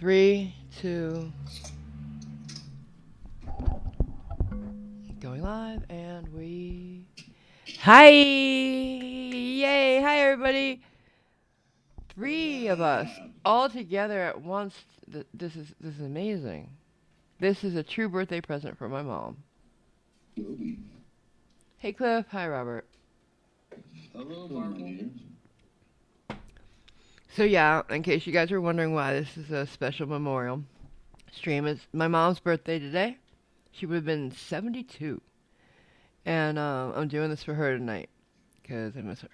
Three, two, going live, and we. Hi! Yay! Hi, everybody! Three of us all together at once. This is amazing. This is a true birthday present for my mom. Hey, Cliff. Hi, Robert. Hello, Marvel. So yeah, in case you guys are wondering why this is a special memorial stream, it's my mom's birthday today. She would have been 72, and I'm doing this for her tonight because I miss her.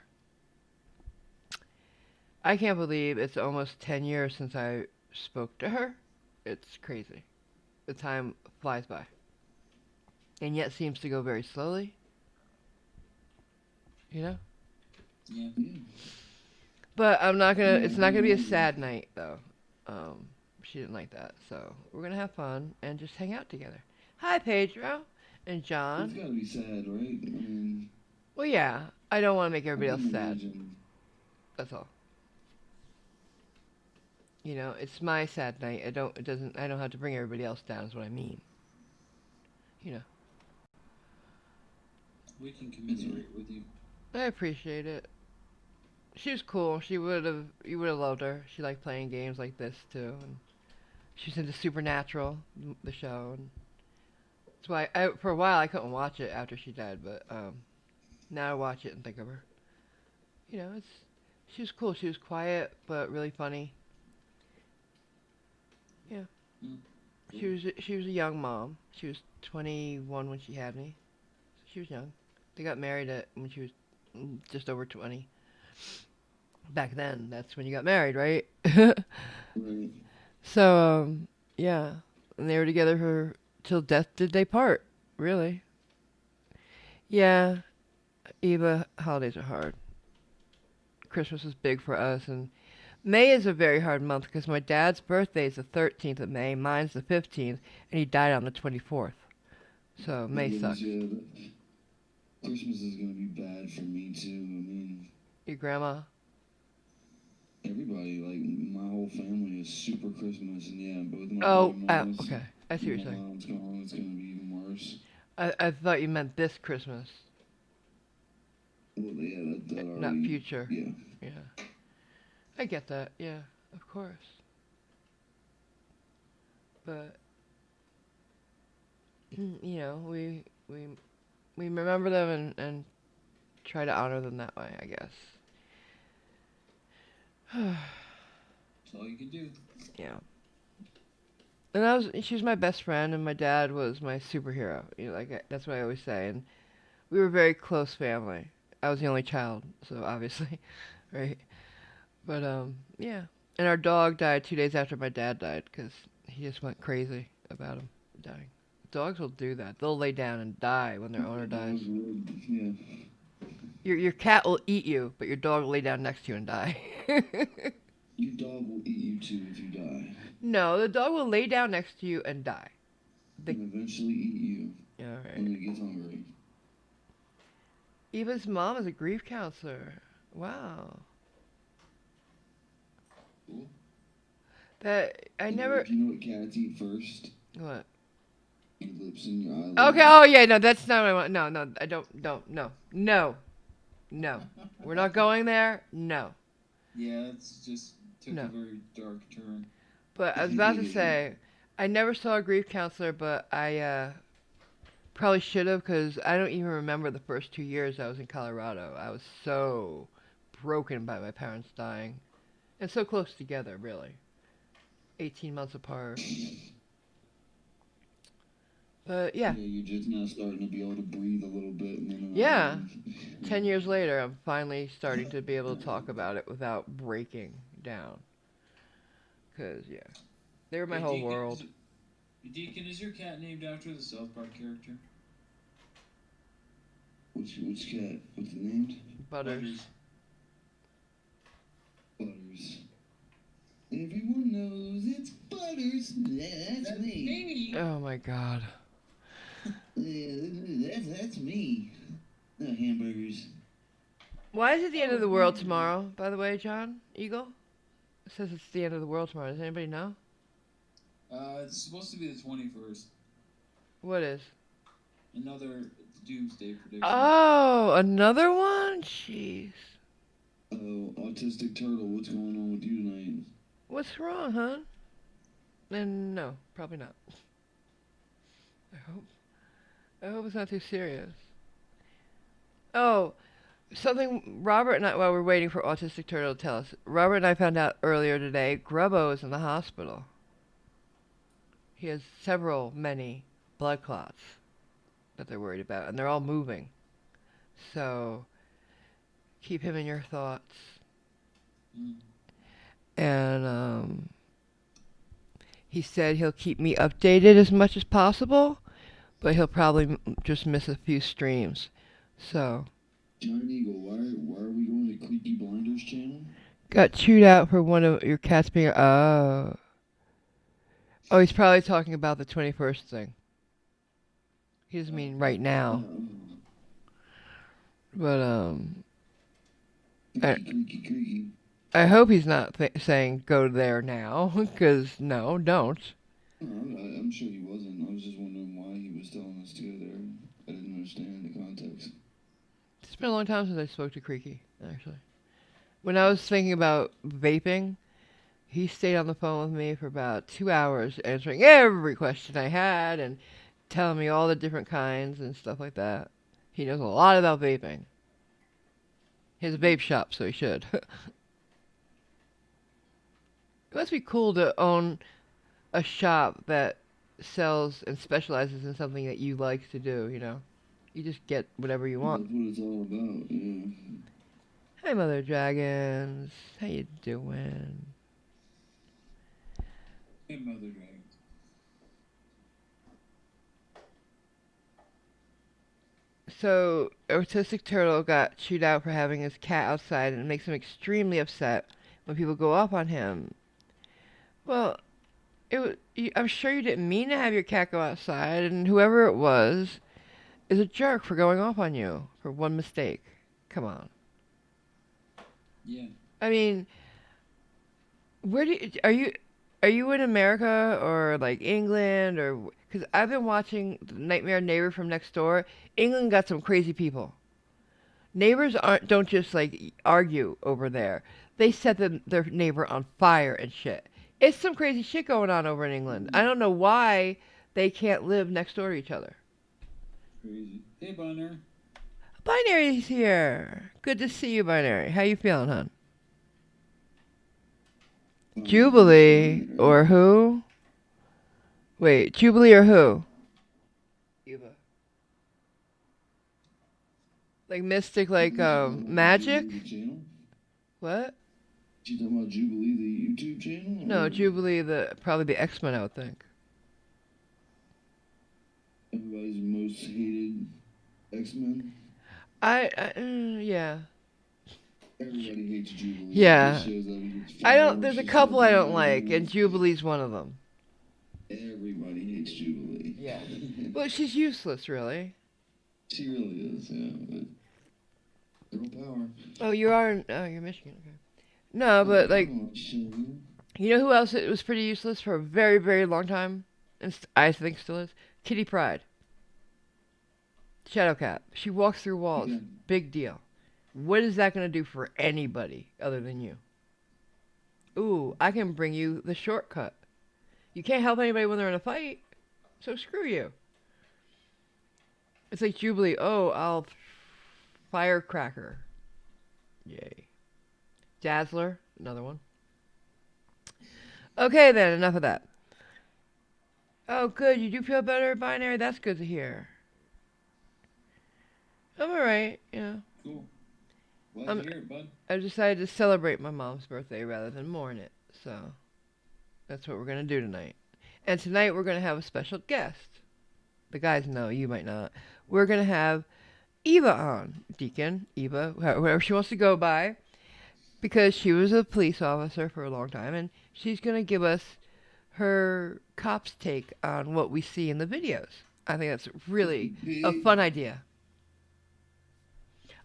I can't believe it's almost 10 years since I spoke to her. It's crazy. The time flies by. And yet seems to go very slowly. You know? Yeah. But I'm not gonna, it's not gonna be a sad night, though. She didn't like that. So we're gonna have fun and just hang out together. Hi, Pedro and John. It's gotta be sad, right? I mean, Well, yeah. I don't want to make everybody I else can sad. imagine. That's all. You know, it's my sad night. I don't have to bring everybody else down, is what I mean. You know. We can commiserate with you. I appreciate it. She was cool. You would have loved her. She liked playing games like this too, and she's into Supernatural, the show. And that's why, for a while, I couldn't watch it after she died, but now I watch it and think of her. You know, she was cool. She was quiet but really funny. Yeah, Mm. she was a young mom. She was 21 when she had me. So she was young. They got married when she was just over 20. Back then, that's when you got married, right? Right. So, yeah. And they were together for till death did they part, really. Yeah, Eva, holidays are hard. Christmas is big for us, and May is a very hard month because my dad's birthday is the 13th of May, mine's the 15th, and he died on the 24th. So, May sucks. Yeah, Christmas is gonna be bad for me too. I mean, Your grandma? everybody, like my whole family is super Christmas, and yeah, both my Oh, grandmas, okay. I see what my you're saying. mom's gone. It's gonna be even worse. I thought you meant this Christmas, Well, yeah, that not already. future. Yeah. Yeah. I get that, yeah, of course. But you know, we remember them and try to honor them that way, I guess. That's all you can do. Yeah. And she was my best friend, and my dad was my superhero. You know, that's what I always say. And we were a very close family. I was the only child, so obviously, right? But yeah. And our dog died 2 days after my dad died because he just went crazy about him dying. Dogs will do that. They'll lay down and die when their owner dies. Yeah. Your cat will eat you, but your dog will lay down next to you and die. Your dog will eat you too if you die. No, the dog will lay down next to you and die. And eventually eat you All right. when it gets hungry. Eva's mom is a grief counselor. Wow. Cool. That I never. Do you know what cats eat first? What? Your lips and your eyelids. Okay. Oh yeah. No, that's not what I want. No, no. I don't. Don't. No. No. No. We're not going there. No. Yeah, it's just took No. a very dark turn. But I was about to say, I never saw a grief counselor, but I probably should have because I don't even remember the first 2 years I was in Colorado. I was so broken by my parents dying, and so close together, really. 18 months apart. But yeah. Yeah, you're just now starting to be able to breathe a little bit. And then, Yeah. 10 years later, I'm finally starting to be able to talk about it without breaking down. Because, yeah, they were my whole world. Deacon, is your cat named after the South Park character? Which cat? What's it named? Butters. Butters. Everyone knows it's Butters. Yeah, that's me. Oh my god. Yeah, that's me. No hamburgers. Why is it the end of the world tomorrow, by the way, John Eagle? It says it's the end of the world tomorrow. Does anybody know? It's supposed to be the 21st. What is? Another doomsday prediction. Oh, another one? Jeez. Oh, Autistic Turtle, what's going on with you tonight? What's wrong, hon? And no, probably not. I hope. I hope it's not too serious. Oh, something Robert and I, while we're waiting for Autistic Turtle to tell us, Robert and I found out earlier today Grubbo is in the hospital. He has many blood clots that they're worried about, and they're all moving. So keep him in your thoughts. Mm. And he said he'll keep me updated as much as possible, but he'll probably just miss a few streams. So Giant Eagle, why are we going to Creaky Blinders channel? got chewed out for one of your cats being. Oh, he's probably talking about the 21st thing. He doesn't mean right now. But Creaky. I hope he's not saying go there now, because no, don't. I'm sure he wasn't. I was just wondering why he was telling us to go there. I didn't understand the context. It's been a long time since I spoke to Creaky, actually. When I was thinking about vaping, he stayed on the phone with me for about 2 hours answering every question I had and telling me all the different kinds and stuff like that. He knows a lot about vaping. He has a vape shop, so he should. It must be cool to own a shop that sells and specializes in something that you like to do, you know? You just get whatever you want. That's what it's all about, yeah. Hi, Mother Dragons. How you doing? Hey, Mother Dragon. So, Autistic Turtle got chewed out for having his cat outside, and it makes him extremely upset when people go off on him. Well, I'm sure you didn't mean to have your cat go outside, and whoever it was is a jerk for going off on you for one mistake. Come on. Yeah. I mean, are you in America or like England or because I've been watching the Nightmare Neighbor from Next Door. England got some crazy people. Neighbors don't just like argue over there. They set their neighbor on fire and shit. It's some crazy shit going on over in England. I don't know why they can't live next door to each other. Crazy. Hey, Bonner. Binary's here. Good to see you, Binary. How you feeling, hon? Jubilee or who? Wait, Jubilee or who? Eva. Like Mystic, like magic? What? You talking about Jubilee, the YouTube channel? No, Jubilee, probably the X-Men, I would think. Everybody's most hated X-Men? Yeah. Everybody hates Jubilee. Yeah. I don't. There's a She's couple I don't fucking like, and everyone. Jubilee's one of them. Everybody hates Jubilee. Yeah. Well, she's useless, really. She really is, yeah. But girl power. Oh, you're Michigan. Okay. No, but like, you know who else it was pretty useless for a very, very long time, and I think still is? Kitty Pryde. Shadowcat. She walks through walls. Yeah. Big deal. What is that gonna do for anybody other than you? Ooh, I can bring you the shortcut. You can't help anybody when they're in a fight, so screw you. It's like Jubilee. Oh, I'll firecracker. Yay. Dazzler, another one. Okay then, enough of that. Oh, good. You do feel better, Binary? That's good to hear. I'm alright, yeah. Cool. Glad to hear it, bud. I've decided to celebrate my mom's birthday rather than mourn it, so that's what we're going to do tonight. And tonight we're going to have a special guest. The guys know, you might not. We're going to have Eva on. Deacon, Eva, whatever she wants to go by. Because she was a police officer for a long time, and she's going to give us her cop's take on what we see in the videos. I think that's really a fun idea.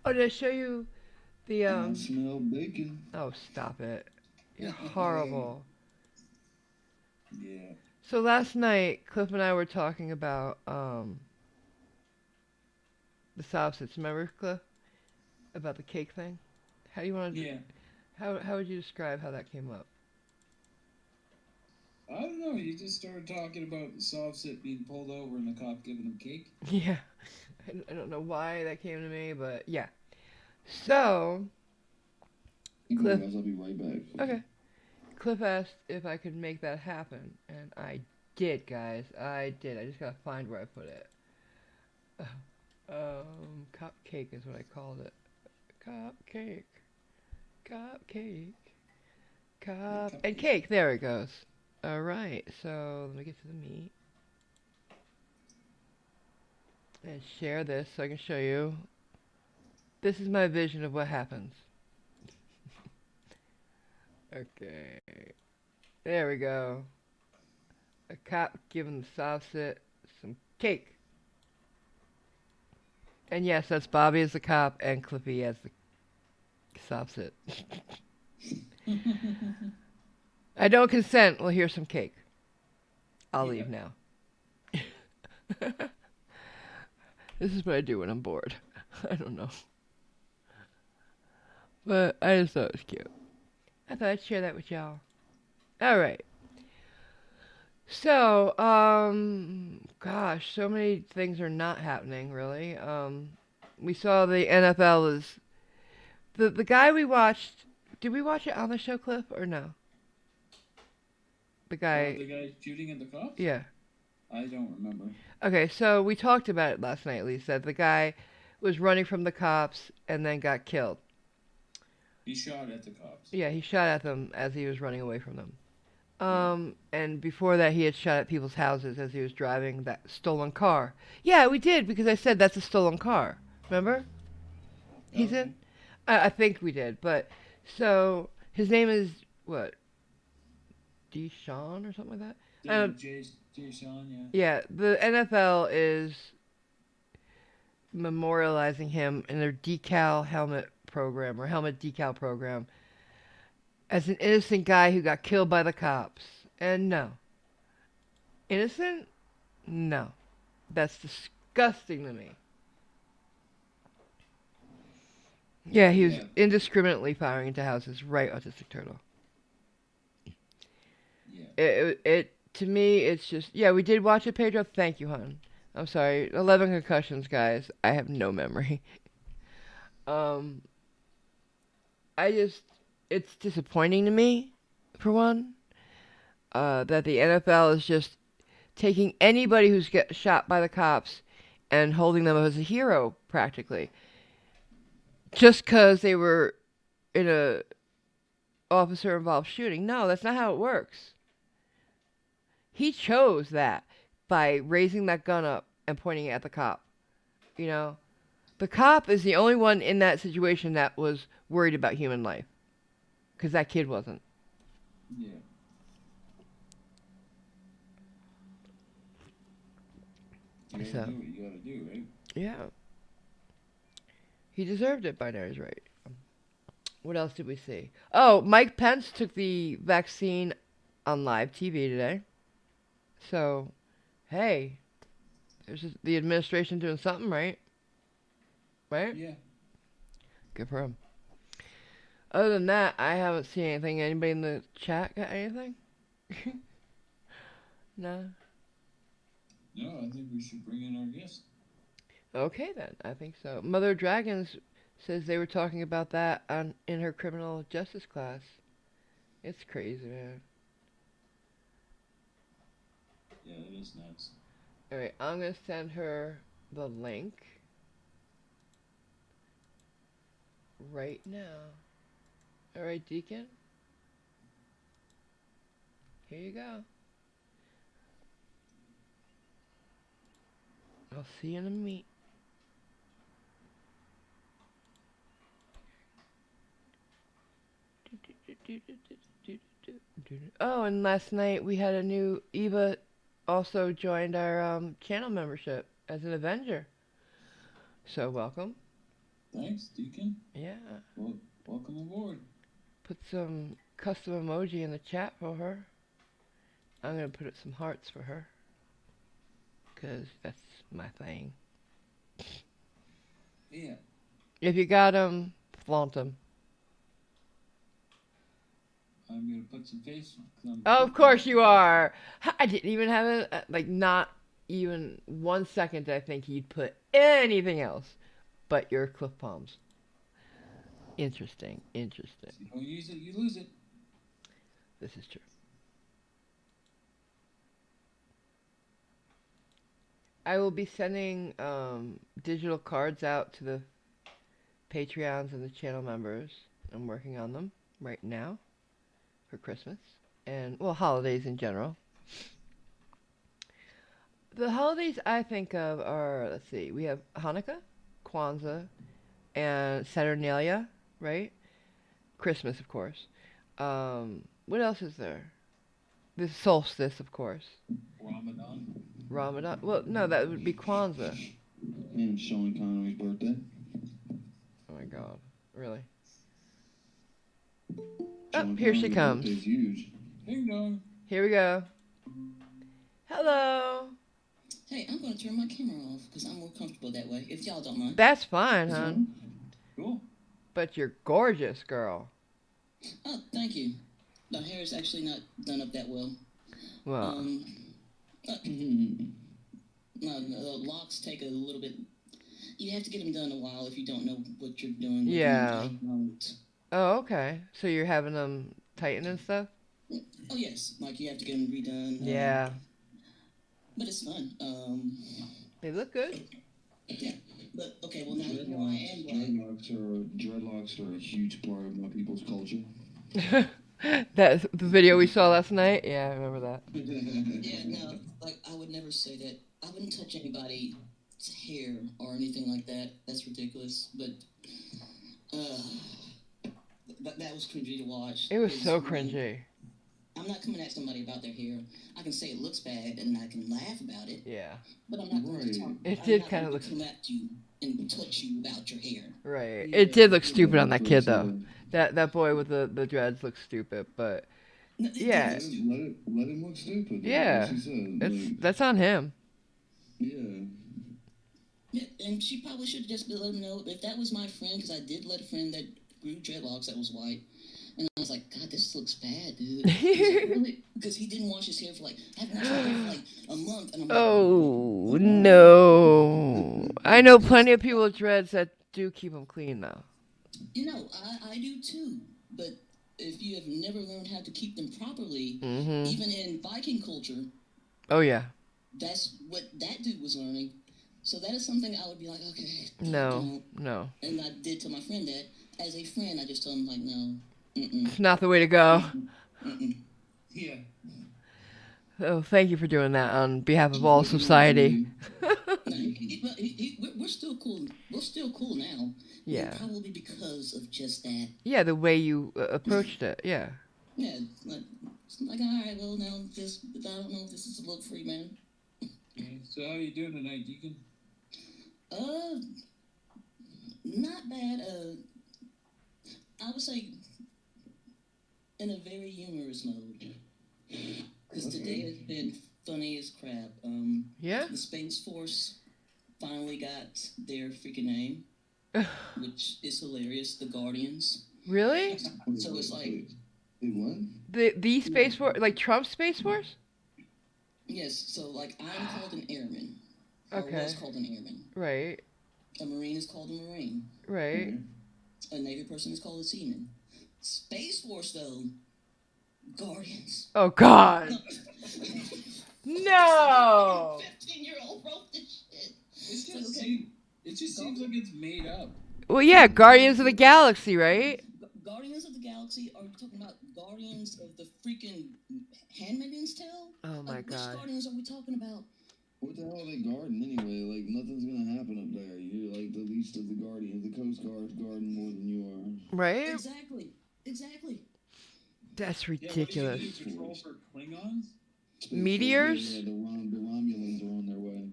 Oh, did I show you the I smell bacon. Oh, stop it! You're horrible. Yeah. So last night, Cliff and I were talking about the sausage. Remember, Cliff, about the cake thing? How do you want to? Yeah. How would you describe how that came up? I don't know. You just started talking about the soft sit being pulled over and the cop giving him cake. Yeah, I don't know why that came to me, but yeah. So Okay, Cliff, guys, I'll be right back. okay. Cliff asked if I could make that happen, and I did, guys. I did. I just gotta find where I put it. Cupcake is what I called it. Cupcake, cupcake, Yeah, cup and cupcake. cake. There it goes. All right. So let me get to the meat and share this so I can show you. This is my vision of what happens. Okay. There we go. A cop giving the soft-sit some cake. And yes, that's Bobby as the cop and Cliffy as the soft-sit. I don't consent. Well, here's some cake. I'll Yeah. leave now. This is what I do when I'm bored. I don't know. But I just thought it was cute. I thought I'd share that with y'all. Alright. So, gosh, so many things are not happening, really. We saw the NFL is the guy we watched. Did we watch it on the show, Cliff, or no? The guy, The guy shooting at the cops? yeah. I don't remember. Okay, so we talked about it last night, at least, that the guy was running from the cops and then got killed. He shot at the cops. Yeah, he shot at them as he was running away from them. Yeah. And before that, he had shot at people's houses as he was driving that stolen car. Yeah, we did, because I said that's a stolen car. Remember? He's Okay. in? I think we did, but, so, his name is, what, Deshaun or something like that? I don't, Jay Sean, yeah. yeah, the NFL is memorializing him in their decal helmet program, or helmet decal program, as an innocent guy who got killed by the cops. And no. Innocent? No. That's disgusting to me. Yeah, he was Yeah. indiscriminately firing into houses. Right, Autistic Turtle. Yeah. It to me, it's just, yeah, we did watch it, Pedro. Thank you, hon. I'm sorry. 11 concussions, guys. I have no memory. Um, I just, it's disappointing to me, for one, that the NFL is just taking anybody who's get shot by the cops and holding them as a hero, practically, just because they were in a officer-involved shooting. No, that's not how it works. He chose that by raising that gun up and pointing it at the cop. You know, the cop is the only one in that situation that was worried about human life, because that kid wasn't. Yeah. You gotta So do what you gotta do, right? yeah, he deserved it. Binary's right. What else did we see? Oh, Mike Pence took the vaccine on live TV today. So, hey, there's just the administration doing something right, right? Yeah. Good for him. Other than that, I haven't seen anything. Anybody in the chat got anything? No. No, I think we should bring in our guest. Okay then, I think so. Mother Dragons says they were talking about that on in her criminal justice class. It's crazy, man. Yeah, that is nuts. All right, I'm gonna send her the link right now. All right, Deacon. Here you go. I'll see you in a meet. Oh, and last night we had a new Eva also joined our channel membership as an Avenger. So welcome. Thanks, Deacon. Yeah. Well, welcome aboard. Put some custom emoji in the chat for her. I'm gonna put some hearts for her, 'cause that's my thing. Yeah. If you got 'em, flaunt 'em. I'm gonna put some face. Oh, of course you are. I didn't even have it. Like, not even 1 second did I think he'd put anything else but your cliff palms. Interesting. Interesting. You don't use it, you lose it. This is true. I will be sending digital cards out to the Patreons and the channel members. I'm working on them right now for Christmas and, well, holidays in general. The holidays I think of are, let's see, we have Hanukkah, Kwanzaa, and Saturnalia, right? Christmas, of course. What else is there? The solstice, of course. Ramadan. Ramadan. Well, no, that would be Kwanzaa. And Sean Connery's birthday. Oh my God, really? Sean Here she Connery's comes. birthday's huge. Ding dong. Here we go. Hello. Hey, I'm going to turn my camera off because I'm more comfortable that way, if y'all don't mind. That's fine, hon. Cool. But you're gorgeous, girl. Oh, thank you. My hair is actually not done up that well. Well, The locks take a little bit. You have to get them done a while if you don't know what you're doing. Yeah. Timeout. oh, okay. So you're having them tighten and stuff? Oh, yes. Like, you have to get them redone. Yeah. But it's fun. They look good. Yeah. But, okay, well, now I am black. Dreadlocks are a huge part of my people's culture. That's the video we saw last night? Yeah, I remember that. Yeah, no, like, I would never say that. I wouldn't touch anybody's hair or anything like that. That's ridiculous. But, that was cringy to watch. It was so cringy. I'm not coming at somebody about their hair. I can say it looks bad and I can laugh about it. Yeah. But I'm not going to talk. It did kind of look. Come at you and touch you about your hair. Right. Yeah. It did look stupid on that kid though. That boy with the dreads looks stupid, but No, Yeah. Let him look stupid. Yeah. Like she said. that's on him. Yeah. Yeah, and she probably should just let him know if that was my friend, because I did let a friend that grew dreadlocks that was white. And I was like, God, this looks bad, dude. Really? Because he didn't wash his hair for like, I haven't washed my hair for like a month. And I'm like, Oh no! I know plenty of people with dreads that do keep them clean though. you know, I do too. But if you have never learned how to keep them properly, Mhm. even in Viking culture, Oh yeah. that's what that dude was learning. So that is something I would be like, okay. No. don't. No. And I did tell my friend that. As a friend, I just told him, like, no. It's not the way to go. Yeah. Oh, thank you for doing that on behalf of all society. We're still cool. We're still cool now. Yeah. And probably because of just that. Yeah, the way you approached it. Yeah. Yeah. It's like, all right, well, now this. I don't know if this is a look for you, man. Okay. So how you doing tonight, Deacon? Not bad. I would say in a very humorous mode. Because today has been funny as crap. Yeah. The Space Force finally got their freaking name, which is hilarious. The Guardians. Really? So it's like, Wait, what? The Space Force, like Trump's Space Force? yes. So like, I'm called an airman. Okay. Or was called an airman. Right. A Marine is called a Marine. Right. A Navy person is called a seaman. Space Force though, Guardians. Oh God. No. 15-year-old wrote this shit. It just seems like it's made up. Well, yeah, Guardians of the Galaxy, right? Guardians of the Galaxy? Are we talking about Guardians of the freaking Handmaid's Tale? Oh my Which God. Guardians are we talking about? What the hell are they guarding anyway? Like, nothing's gonna happen up there. You're like the least of the Guardians. The Coast Guard's guarding more than you are. Right? Exactly. That's Yeah, what ridiculous. do you do? Patrol for Klingons? Meteors? Yeah, the Romulans are on their way.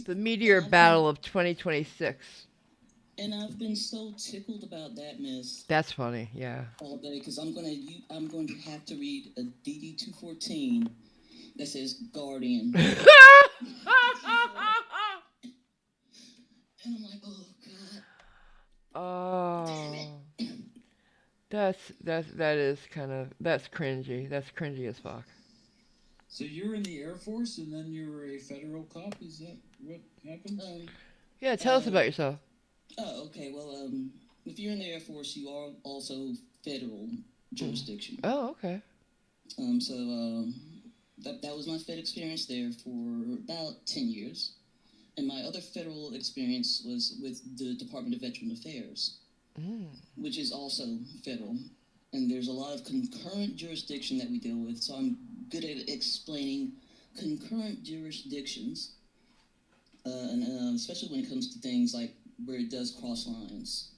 The meteor battle of 2026. And I've been so tickled about that, Miss, That's funny. Yeah. all day because I'm going to have to read a DD 214 that says Guardian, and I'm like, oh God, damn Oh, that is kind of that's cringy. That's cringy as fuck. So you're in the Air Force and then you were a federal cop? Is that what it. happens? Yeah, tell us Uh, about yourself. okay. Well, if you're in the Air Force, you are also federal Mm. jurisdiction. Oh, okay. That was my Fed experience there for about 10 years. And my other federal experience was with the Department of Veteran Affairs, Mm. which is also federal. And there's a lot of concurrent jurisdiction that we deal with, so I'm good at explaining concurrent jurisdictions, especially when it comes to things like where it does cross lines,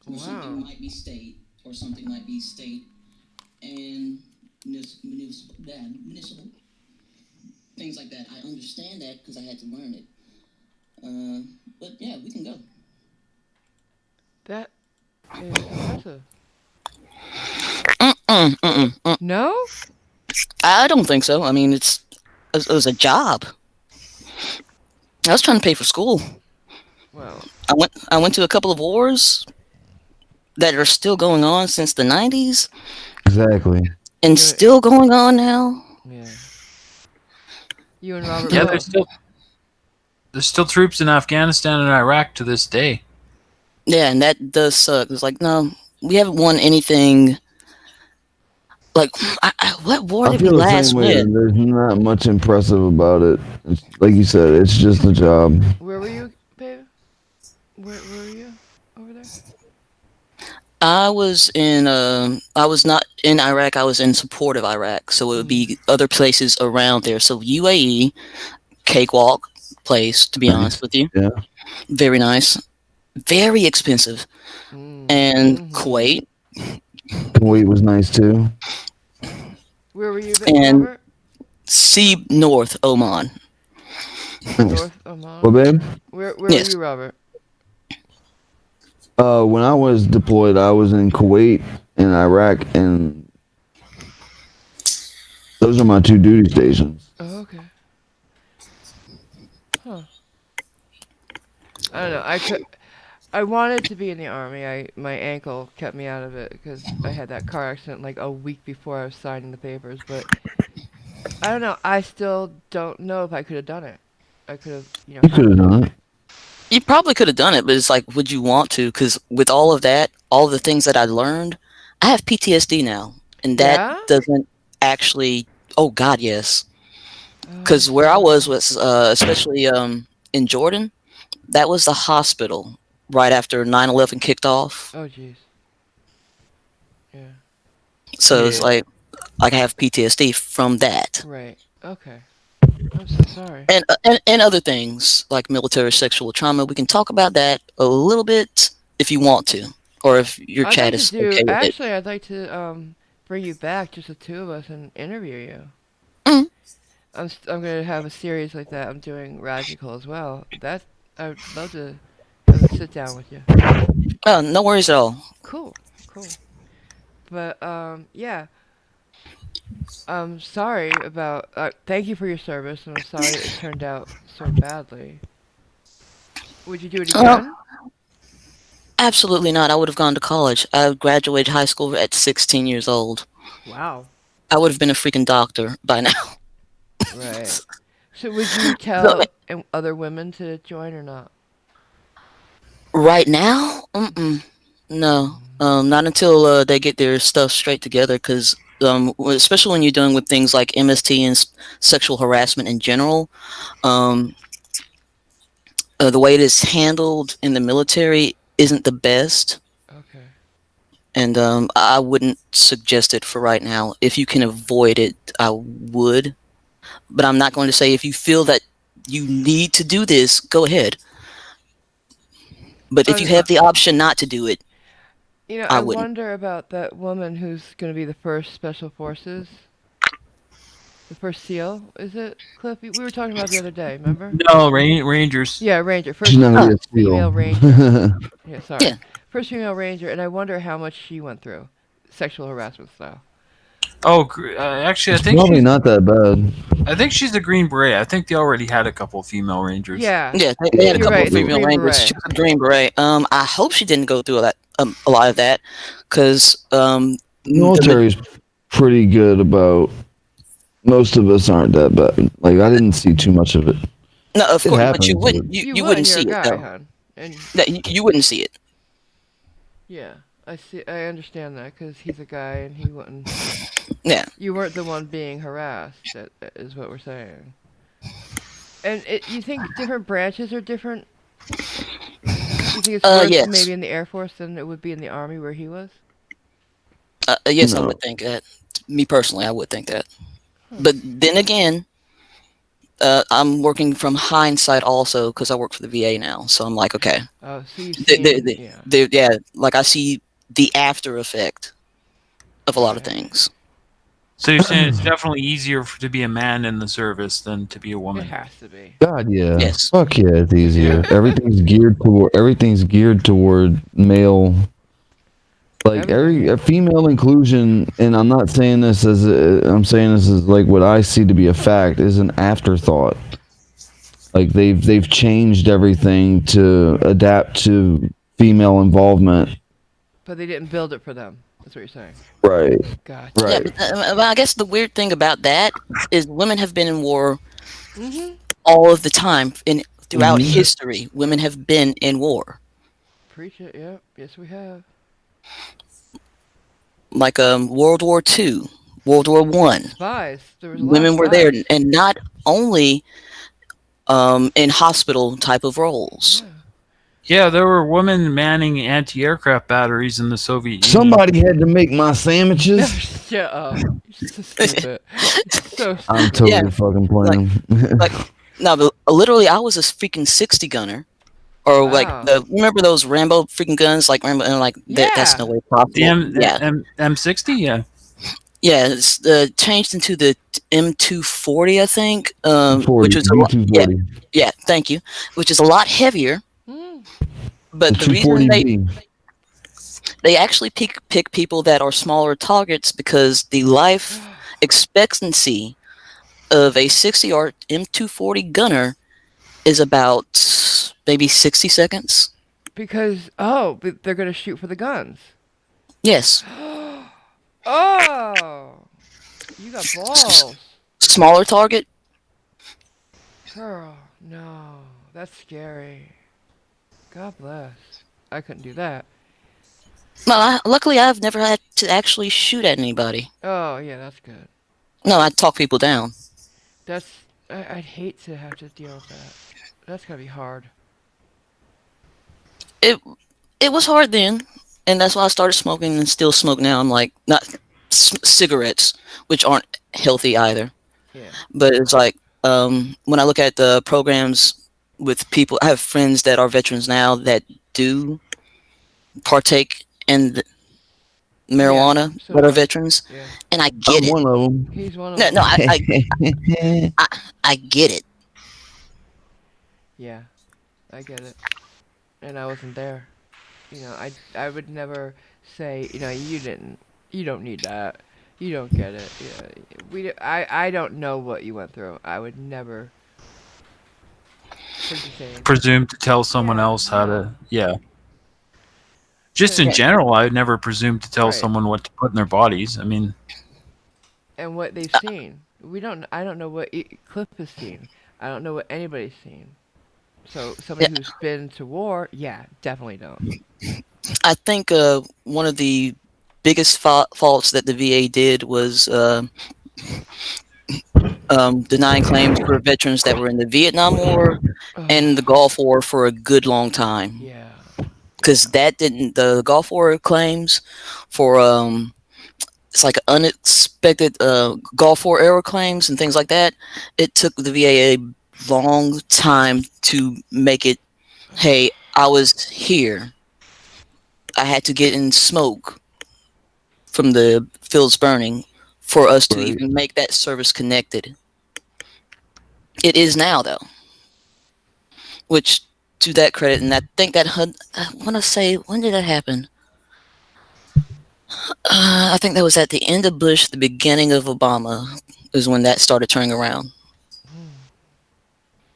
where something Wow. might be state or something might be state and municipal, things like that. I understand that because I had to learn it. But yeah, we can go. That is impressive. Mm-mm, mm-mm, mm. No? I don't think so. I mean, it was a job. I was trying to pay for school. Well, I went to a couple of wars that are still going on since the 90s Exactly. and you still going on now. yeah. You and Robert Yeah, both. there's still troops in Afghanistan and Iraq to this day. Yeah, and that does suck. It's like, no, we haven't won anything. Like, what war I did we feel the same last way. win? There's not much impressive about it. It's, like you said, it's just a job. Where were you, babe? Where were you over there? I was not in Iraq. I was in support of Iraq, so it would Mm. be other places around there. So UAE, cakewalk place, to be honest Nice. with you, Yeah. very nice, very expensive, Mm. and Mhm. Kuwait, Kuwait was nice too. Where were you, and Robert? Sea North Oman. Nice. North Well, Oman. babe, Where were Yes. you, Robert? when I was deployed, I was in Kuwait and Iraq, and those are my two duty stations. Oh, okay. Huh. I don't know. I wanted to be in the army. My ankle kept me out of it because I had that car accident like a week before I was signing the papers. But I don't know. I still don't know if I could have done it. I could have, You could have hacked it. done it. You probably could have done it, but it's like, would you want to? Because with all of that, all the things that I learned, I have PTSD now, and that Yeah. doesn't actually. Oh God, yes. Oh, I'm Because where I sorry. was especially in Jordan, that was the hospital right after 9/11 kicked off. Oh, jeez. Yeah. So it's Yeah. like I have PTSD from that, Right. Okay. I'm so sorry. and other things like military sexual trauma. We can talk about that a little bit if you want to, or if your I'd chat like to is do. okay with it. Actually, I'd like to bring you back, just the two of us, and interview you. Mm. I'm gonna have a series like that. I'm doing Ragical as well. That I'd love to have a sit down with you. No worries at all. Cool. Cool. But yeah. I'm sorry about. Thank you for your service, and I'm sorry it turned out so badly. Would you do it Well, again? absolutely not. I would have gone to college. I graduated high school at 16 years old. Wow. I would have been a freaking doctor by now. Right. So would you So, tell other women to join or not? right now, no, Mm. not until they get their stuff straight together. Because especially when you're dealing with things like MST and sexual harassment in general, um, the way it is handled in the military isn't the best. Okay. And I wouldn't suggest it for right now. If you can avoid it, I would. But I'm not going to say if you feel that you need to do this, go ahead. But if you I, have the option not to do it, I I wouldn't. wonder about that woman who's going to be the first special forces. The first SEAL, is it, Cliff? We were talking about the other day, remember? No, Rangers. Yeah, Ranger. She's First not gonna be a female seal. Ranger. Yeah, Yeah. sorry. First female Ranger, and I wonder how much she went through, sexual harassment style. Oh, actually, It's probably not that bad. I think she's a Green Beret. I think they already had a couple of female Rangers. Yeah, Yeah, they had a Yeah, you're couple right. of It's a female Green rangers. Beret. She was a Green Beret. I hope she didn't go through a lot of that, because military's pretty good about. Most of us aren't that bad. Like I didn't see too much of it. no, of It course, but happens. But You you would. wouldn't You're see a it guy, though. hon. And That you wouldn't see it. yeah, I see. I understand that because he's a guy, and he wouldn't. Yeah. You weren't the one being harassed. That is what we're saying. And you think different branches are different? You think it's worse Yes. maybe in the Air Force than it would be in the Army where he was? Yes, I no, would think that. Me personally, I would think that. Huh. But then again, I'm working from hindsight also because I work for the VA now. So I'm like, okay, Oh, so you've they, they, seen, they, yeah, yeah, like I see the after effect of a lot of yeah. things. So you're saying it's definitely easier to be a man in the service than to be a It woman. has to be. God, yeah. Yes. Fuck yeah, it's easier. Everything's geared toward male. Like Everything. a female inclusion, and I'm not saying this as I'm saying this as like what I see to be a fact is an afterthought. Like they've changed everything to adapt to female involvement. But they didn't build it for them. That's what you're saying. Right. Gotcha. Yeah, Right. but I guess the weird thing about that is women have been in war Mm-hmm. all of the time throughout Mhm. history. Women have been in war. Preach it. Yep. Yes, we have. Like World War II, World War One. Spies. There was a lot of Women were there, spies. and not only in hospital type of roles. Yeah. Yeah, there were women manning anti-aircraft batteries in the Soviet Union. Somebody had to make my sandwiches. Shut up. You're so stupid. So I'm stupid. totally Yeah, fucking playing. like no, but literally, I was a freaking 60 gunner, or like Wow. remember those Rambo freaking guns, like Rambo, and like that's no Yeah. way The possible. Yeah, M60, yeah. yeah, it's changed into the M240, I think, 240, which was a lot. Yeah, 240. yeah, thank you. Which is a lot heavier, Mm. but The the reason 240B. they actually pick people that are smaller targets because the life expectancy of a 60 or M240 gunner is about maybe 60 seconds. Because but they're gonna shoot for the guns. Yes, Oh, you got balls, smaller target. girl. No, that's scary. God bless. I couldn't do that. Well, luckily I've never had to actually shoot at anybody. Oh yeah, that's good. No, I talk people down. I'd hate to have to deal with that. That's gotta be hard. It it was hard then, and that's why I started smoking and still smoke now. I'm like not cigarettes, which aren't healthy either. Yeah. But it's like when I look at the programs with people, I have friends that are veterans now that do partake in marijuana so that do are I. veterans, Yeah. and I I'm get it. one of them. He's one of No, them. no, I get it. Yeah, I get it. And I wasn't there. I would never say, you don't need that. You don't get it. Yeah, I don't know what you went through. I would never. What did you say? Presume to tell someone Yeah, else how no. to. Yeah. Just in Yeah. general, I would never presume to tell Right. someone what to put in their bodies. I mean, And what they've seen. I don't know what Cliff has seen. I don't know what anybody's seen. So somebody Yeah, who's been to war, yeah, definitely don't. I think one of the biggest faults that the VA did was denying claims for veterans that were in the Vietnam War and the Gulf War for a good long time. Yeah. Because the Gulf War claims for it's like unexpected Gulf War era claims and things like that. It took the VA a long time to make it. Hey, I was here. I had to get in smoke from the fields burning for us to Right. even make that service connected. It is now though, which to that credit, and I think that I want to say, when did that happen? I think that was at the end of Bush, the beginning of Obama, is when that started turning around.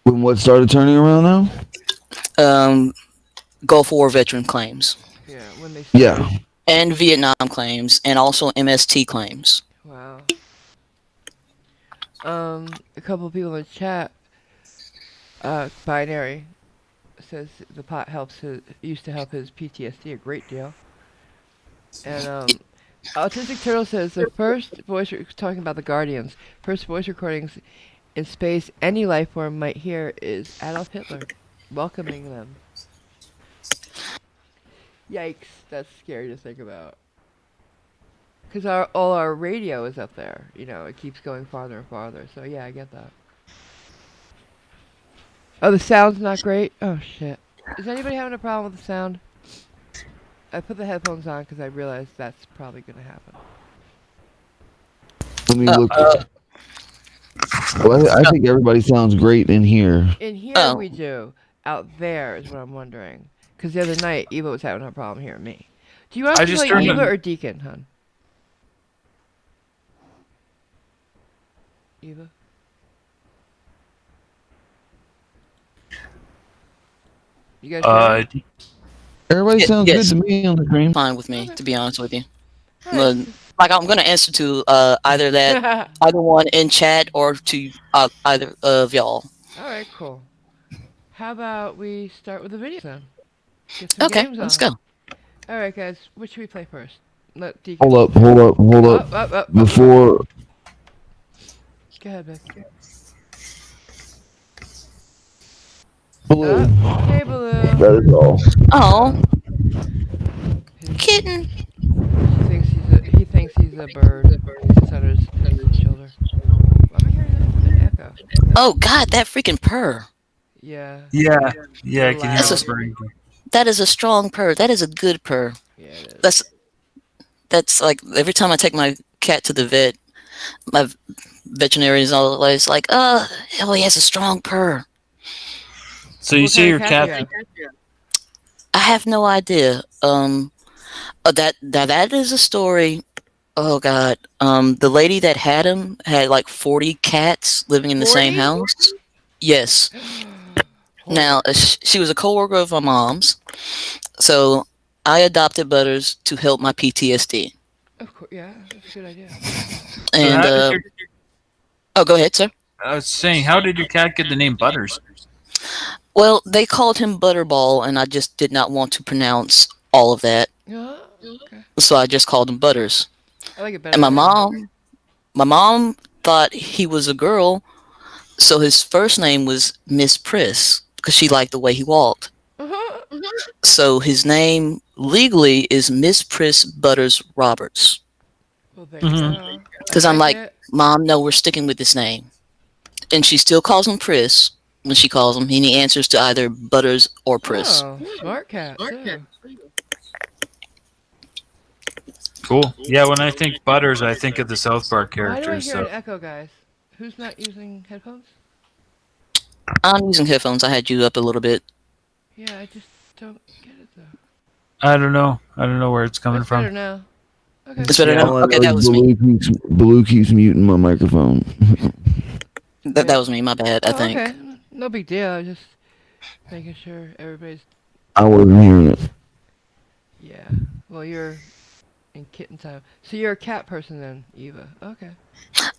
When what started turning around now? Um, Gulf War veteran claims Yeah, when they Yeah. started. and Vietnam claims and also MST claims. Wow. A couple of people in the chat, binary says the pot helps his used to help his PTSD a great deal. And Autistic Turtle says the first talking about the Guardians, first voice recordings in space any life form might hear is Adolf Hitler welcoming them. Yikes, that's scary to think about. Because all our radio is up there. You know, it keeps going farther and farther. So yeah, I get that. Oh, the sound's not great? Oh, shit. Is anybody having a problem with the sound? I put the headphones on because I realized that's probably going to happen. Let me Uh, look. uh, Well, I think everybody sounds great in here. In here oh, we do. Out there is what I'm wondering. Because the other night, Eva was having a problem hearing me. Do you want us I to just play turned Eva on. or Deacon, hon? Eva? You guys hear me? Uh, Everybody sounds good yes, to me on the screen. fine with me, Okay. to be honest with you. Alright. But, like, I'm gonna answer to either one in chat or to either of y'all. Alright, cool. How about we start with the video then? Get some Okay, games let's on. go. Alright, guys. Which should we play first? Let Deacon. Hold up, hold up, hold up. Up. Before Go ahead, Vic. Blue. Hey, Baloo. That is all. Oh, His, kitten. he thinks he's a bird. He sits on his shoulder. Why am I hearing an echo? Oh God, that freaking purr. Yeah, yeah, yeah, they're I can hear That's it a loud. burning. that is a strong purr. That is a good purr. Yeah, it is. That's like every time I take my cat to the vet, my veterinarian is always like, oh, he has a strong purr." So you What say kind of your cat do cat? you have? I have no idea. That is a story. Oh God. The lady that had him had like 40 cats living in the same 40? house. Yes. Now Horror. she was a coworker of my mom's, so I adopted Butters to help my PTSD. Of course, yeah, that's a good idea. So And how did your? oh, go ahead, sir. I was saying, how did your cat get the name Butters? Well, they called him Butterball, and I just did not want to pronounce all of that, Yeah, okay. so I just called him Butters. I like it better And my than that. mom thought he was a girl, so his first name was Miss Priss because she liked the way he walked. Uh-huh. So his name legally is Miss Priss Butters Roberts. Well, there you Mhm. go. Because I I'm like like, it. Mom, no, we're sticking with this name. And she still calls him Priss when she calls him, and he answers to either Butters or Priss. Oh, smart cat, too. Cool. Yeah, when I think Butters, I think of the South Park Why do I characters. hear an So echo, guys? Who's not using headphones? I'm using headphones. I had you up a little bit. Yeah, I just don't get it, though. I don't know. I don't know where it's coming That's better from. now. Okay. It's better Yeah. now? All I Okay, know that is was me. Blue keeps muting my microphone. That was me. My bad, I Oh, think. okay. No big deal. Just making sure everybody's. I wasn't hearing it. Yeah. Well, you're in kitten time. So you're a cat person then, Eva. Okay.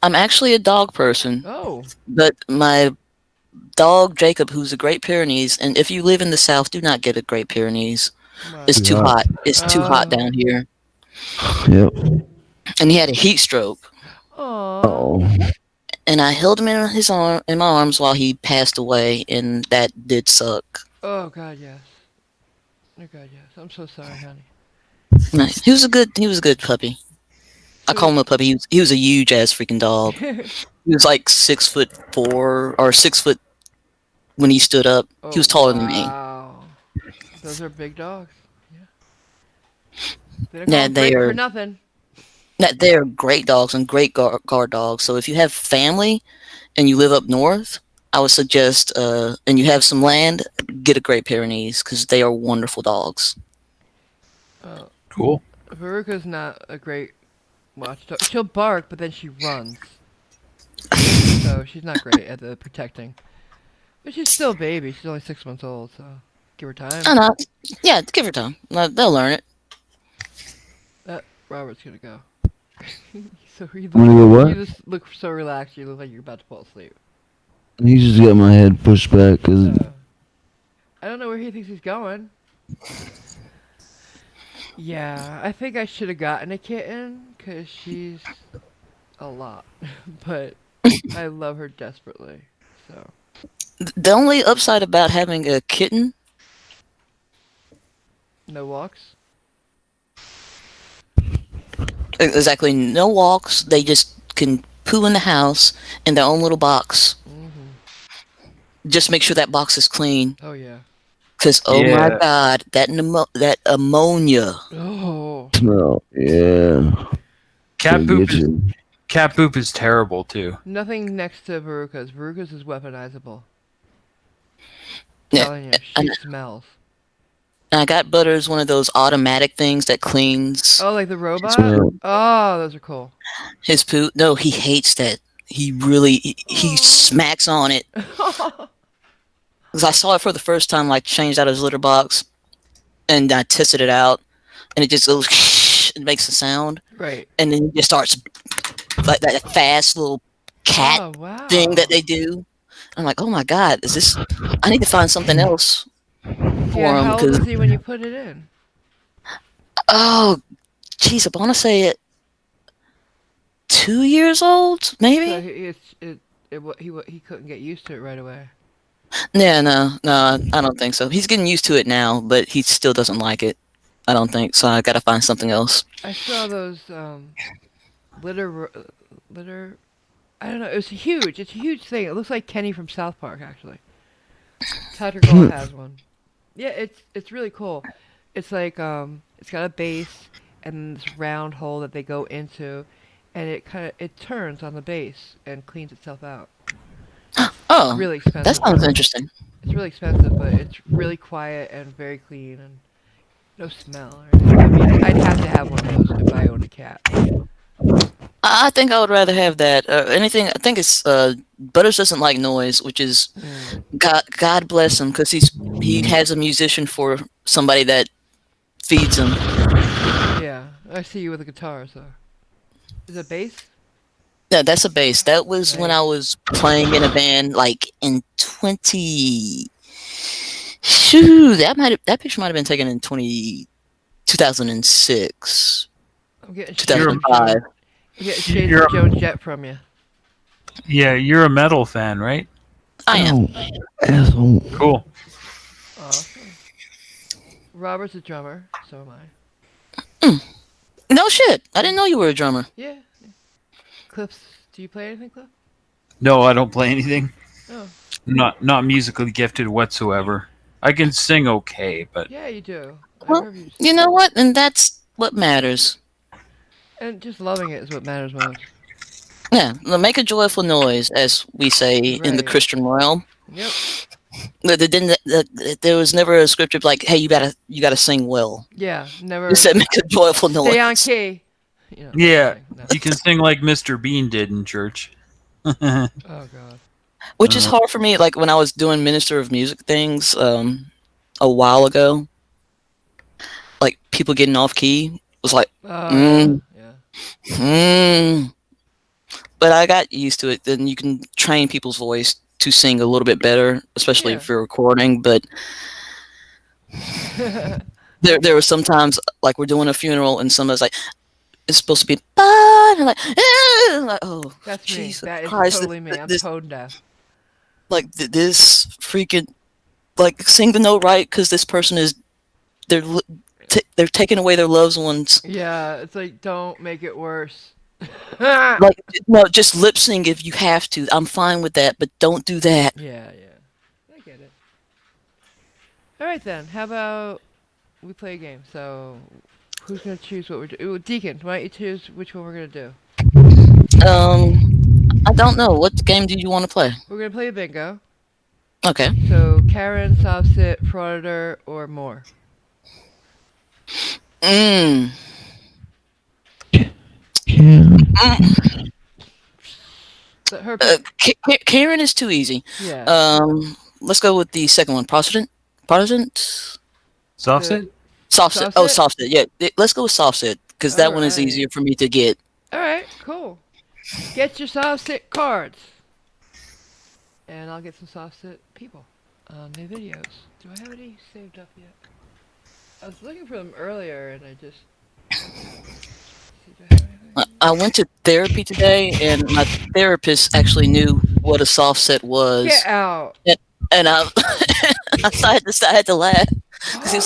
I'm actually a dog person, Oh. but my dog Jacob, who's a Great Pyrenees, and if you live in the South, do not get a Great Pyrenees. Why? It's too Yeah. hot. It's too hot Oh. down here. Yep. And he had a heat stroke. Aw. Oh. And I held him in my arms while he passed away, and that did suck. Oh God, yes. Oh God, yes. I'm so sorry, honey. Nice. He was a good puppy. I call him a puppy. He was a huge ass freaking dog. He was like 6'4" or 6 foot when he stood up. Oh, He was taller than me. wow. Those are big dogs. Yeah. They don't call Yeah, them they Frank are. for nothing. That they're great dogs and great guard dogs. So if you have family and you live up north, I would suggest, and you have some land, get a Great Pyrenees because they are wonderful dogs. Uh, Cool. Varuka's not a great watchdog. She'll bark, but then she runs. So she's not great at the protecting. But she's still a baby. She's only 6 months old, so give her time. I know. Yeah, give her time. They'll learn it. Robert's gonna go. So Wanna go you what? just look so relaxed. You look like you're about to fall asleep. He just got my head pushed back because I don't know where he thinks he's going. Yeah, I think I should have gotten a kitten because she's a lot, but I love her desperately. So The only upside about having a kitten, no walks. exactly, no walks. They just can poo in the house in their own little box. Hmm. Just make sure that box is clean. Oh yeah. Cause oh my Yeah. god, that ammonia. Oh. smell. Yeah, Cat it'll poop get is you. cat poop is terrible too. Nothing next to Veruca's. Veruca's is weaponizable. Yeah, Telling you, she and smells. I got Butters one of those automatic things that cleans Oh, like the robot? Smell. Oh, those are cool. his poop. No, he hates that. He really he Aw. smacks on it. Because I saw it for the first time, like changed out his litter box, and I tested it out, and it just goes. It makes a sound, Right. and then it just starts like that fast little cat Oh, wow. thing that they do. I'm like, oh my god, is this? I need to find something else for Yeah, him how old because was he when you put it in? oh, jeez, I want to say it 2 years old, So maybe. he couldn't get used to it right away. Yeah, no, I don't think so. He's getting used to it now, but he still doesn't like it. I don't think so. I gotta find something else. I saw those litter. I don't know. It was huge. It's a huge thing. It looks like Kenny from South Park, actually. Patrick Hall has one. Yeah, it's really cool. It's like it's got a base and this round hole that they go into, and it turns on the base and cleans itself out. It's Oh, really that expensive sounds though. interesting. It's really expensive, but it's really quiet and very clean and no smell or anything. I mean, I'd have to have one of those if I owned a cat. I think I would rather have that. Anything. I think it's Butters doesn't like noise, which is Mm. God bless him because he has a musician for somebody that feeds him. Yeah, I see you with a guitar. So, is it bass? Yeah, that's a bass. That was when I Nice. was playing in a band, like in 20. Shoo, that picture might have been taken in 2006, I'm getting shades You're of 2005. Joan. I'm getting shades you're of Joan Jett from you. yeah, you're a metal fan, right? I am. Oh, asshole. Cool. Awesome. Robert's a drummer, so am I. No shit. I didn't know you were a drummer. Yeah. Cliff's. Do you play anything, Cliff? No, I don't play anything. Oh, Not musically gifted whatsoever. I can sing okay, but yeah, you do. I've Well, heard you. you know what? And that's what matters. And just loving it is what matters most. Yeah, make a joyful noise, as we say in the Right. Christian realm. Yep. There was never a scripture like, "Hey, you gotta sing well." Yeah. Never. It said, "Make a joyful Stay on noise." key. You know. yeah, Thing. No. you can sing like Mr. Bean did in church. Oh God. Which is hard for me. Like when I was doing minister of music things a while ago, like people getting off key was like, Oh mm, yeah. mm. But I got used to it. Then you can train people's voice to sing a little bit better, especially Yeah. if you're recording. But Yeah. there were sometimes like we're doing a funeral and somebody's like, it's supposed to be, and I'm like, I'm like, oh That's me. Jesus That is Christ, totally me. I'm this tone deaf. like this freaking like sing the note right because this person is they're they're taking away their loved ones. Yeah, it's like don't make it worse. Like no, just lip sync if you have to. I'm fine with that, but don't do that. Yeah, yeah. I get it. All right then. How about we play a game? So, Who's gonna choose what we're doing? Deacon, why don't you choose which one we're gonna do? I don't know. What game do you want to play? We're gonna play a bingo. Okay. So Karen, Softsit, Frauditor, or more. Mm. But her pick. Karen is too easy. Yeah. Let's go with the second one. Protestant. Soft The- set? Softset. Oh, Softset? Softset. Yeah, let's go with Softset because that one is Alright. easier for me to get. Alright, cool. Get your Softsit cards. And I'll get some Softsit people on my videos. Do I have any saved up yet? I was looking for them earlier and I just... See, do I have anything? I went to therapy today, and my therapist actually knew what a Softset was, Get out! and I I had to laugh because he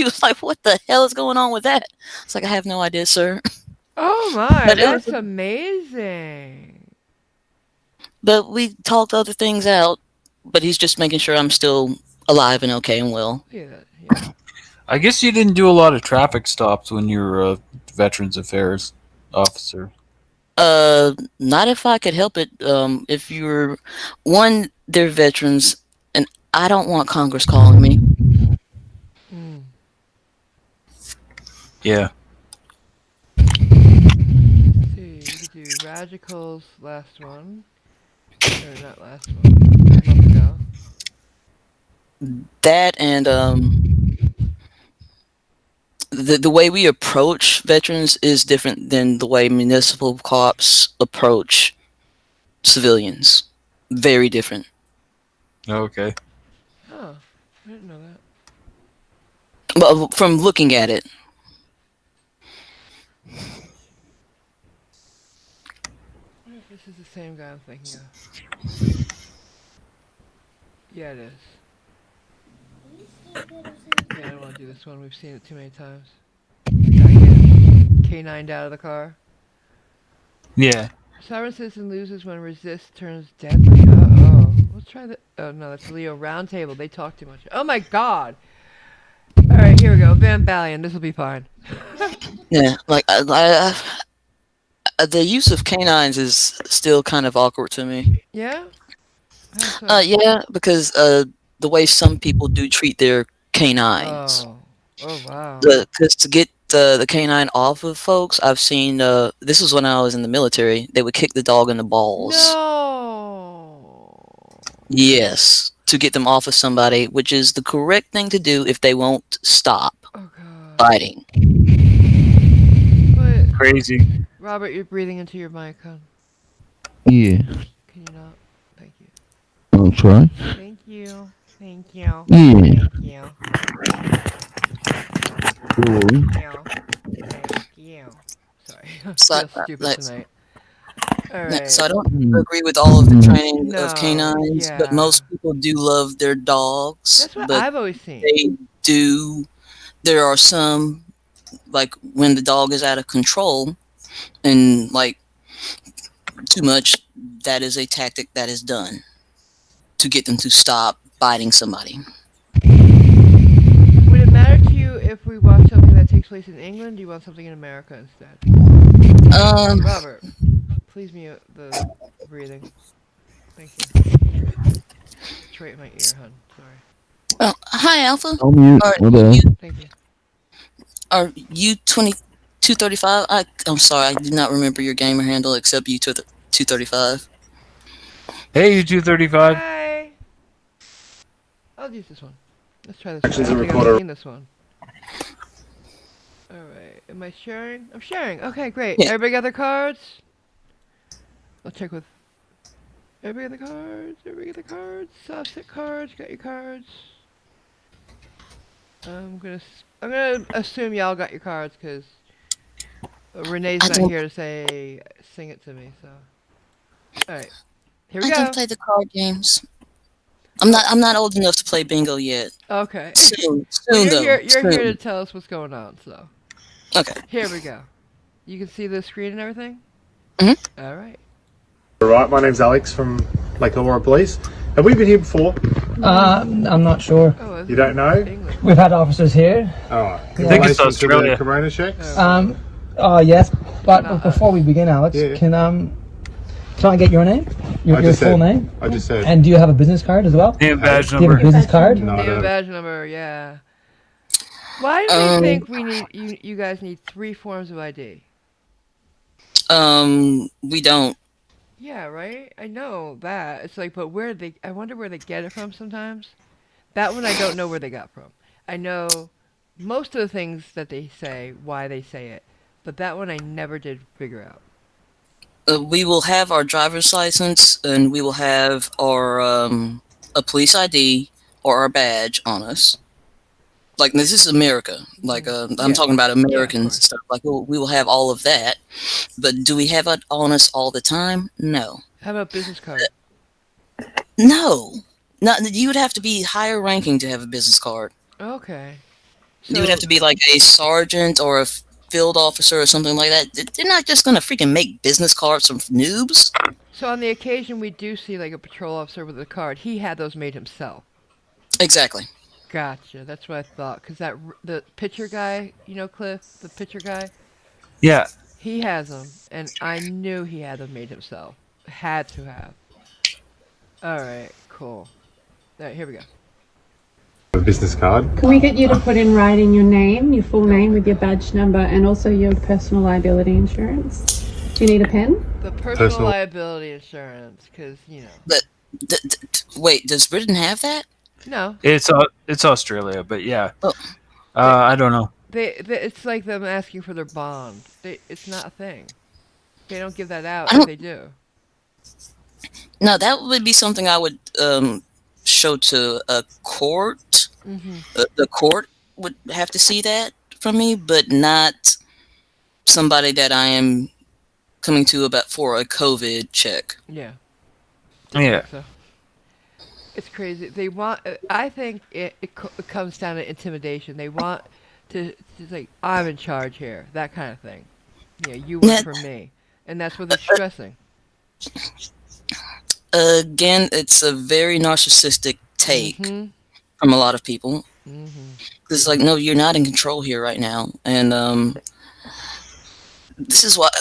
was like, "What the hell is going on with that?" It's like, I have no idea, sir. Oh my, But it was- that's amazing. But we talked other things out. But he's just making sure I'm still alive and okay and well. Yeah. I guess you didn't do a lot of traffic stops when you were a Veterans Affairs officer. Not if I could help it. If you're one, they're veterans, and I don't want Congress calling me. Mm. Yeah. Let's see, we could do Radicals last one. Or not last one. A month ago. That and the way we approach veterans is different than the way municipal cops approach civilians. Very different. Okay. Oh, I didn't know that. But from looking at it, I wonder if this is the same guy I'm thinking of. Yeah, it is. Yeah, I don't want to do this one. We've seen it too many times. K9'd out of the car. Yeah. Sovereign citizen loses when resist turns deadly. Uh-oh. Let's try the... Oh, no, that's Leo Roundtable. They talk too much. Oh, my God. All right, here we go. Van Balian. This will be fine. yeah, like the use of canines is still kind of awkward to me. Yeah? How so? Yeah, because the way some people do treat their canines. Oh. Oh, wow. Because to get the canine off of folks, I've seen. This was when I was in the military. They would kick the dog in the balls. No. Yes, to get them off of somebody, which is the correct thing to do if they won't stop Oh, God. biting. But, Crazy. Robert, you're breathing into your mic, huh? Yeah. Can you not? Thank you. I'll try. Thank you. Thank you. Yeah. Thank you. Really? Thank you. Sorry. I So, feel stupid tonight. Alright. So I don't agree with all of the training No, of canines, yeah. but most people do love their dogs. That's what but I've always seen. they do. There are some, like when the dog is out of control and like too much, that is a tactic that is done to get them to stop biting somebody. Would it matter to you if we watch something that takes place in England? Do you want something in America instead? Robert, please mute the breathing. Thank you. It's right in my ear, hun. Sorry. Oh, hi, Alpha. I'll mute. Are Okay. you, Thank you. are you 2235? I'm sorry, I do not remember your gamer handle except you 235. Hey, you 235. Hi. I'll use this one. Let's try this Actions one. I and don't think I've recorder. seen this one. Alright. Am I sharing? I'm sharing. Okay, great. Yeah. Everybody got their cards? I'll check with... Everybody got the cards? Everybody got the cards? Soft cards? Got your cards? I'm gonna assume y'all got your cards because Renee's I not don't- here to say sing it to me. So, all right, here we I go. don't play the card games. I'm not old enough to play bingo yet. Okay. Soon Well, you're though. here soon. to tell us what's going on. So, Okay. here we go. You can see the screen and everything. All right. Right, my name's Alex from Lake Elmore Police, and we've been here before. I'm not sure. Oh, You don't know? English. We've had officers here. Oh, in think it's relation to the Australia. corona checks? Oh yes, but before we begin, Alex, Yeah. can I get your name? Your just full said, name? I just said. And do you have a business card as well? Name, badge Do you have a number. business card? No, I Name and don't. badge number, yeah. Why do they think we need you guys need 3 forms of ID? We don't. Yeah, right? I know that. It's like, but I wonder where they get it from sometimes. That one I don't know where they got from. I know most of the things that they say, why they say it. But that one I never did figure out. We will have our driver's license, and we will have our a police ID or our badge on us. Like, this is America. Like, I'm talking about Americans and stuff. Like, we will have all of that. But do we have it on us all the time? No. How about business card? No. Not, you would have to be higher ranking to have a business card. Okay. You would have to be like a sergeant or a field officer or something like that. They're not just going to freaking make business cards from noobs. So on the occasion we do see like a patrol officer with a card, he had those made himself. Exactly. Gotcha. That's what I thought. Because the pitcher guy, you know, Cliff, the pitcher guy, Yeah. he has them, and I knew he had them made himself. Had to have. All right, cool. All right, here we go. A business card. Can we get you to put in writing your name, your full name with your badge number, and also your personal liability insurance? Do you need a pen? The personal liability insurance, because, you know. But wait, does Britain have that? No. It's Australia, but yeah. Oh. I don't know. It's like them asking for their bond. It's not a thing. They don't give that out if they do. No, that would be something I would show to a court. Mm-hmm. The court would have to see that from me, but not somebody that I am coming to about for a COVID check. Yeah. Yeah. So. It's crazy. They want. I think it comes down to intimidation. They want to like, I'm in charge here, that kind of thing. Yeah, you work for me, and that's what they're stressing. Again, it's a very narcissistic take from a lot of people. It's like, no, you're not in control here right now, and this is what.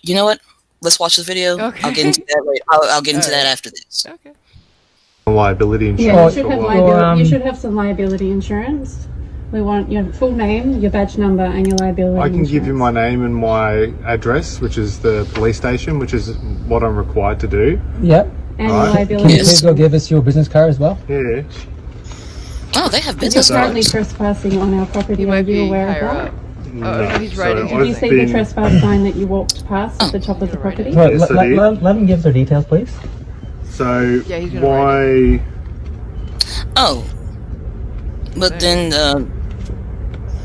You know what? Let's watch the video. Okay. I'll get into that later. I'll get into that after this. Okay. Liability Yeah, insurance. you should have some liability insurance. We want your full name, your badge number, and your liability I can insurance. give you my name and my address, which is the police station, which is what I'm required to do. Yep. And your Right. liability Can you Yes. please go give us your business card as well? Yeah. Oh, they have You're business currently cards. trespassing on our property. He Are might you be aware higher of up. that? Oh, he's writing. So Did you I've see been- the trespass sign that you walked past at the top of the property? Well, Yes, I did. let them give their details, please. So Yeah, he's gonna why? Oh, but then Oh, no,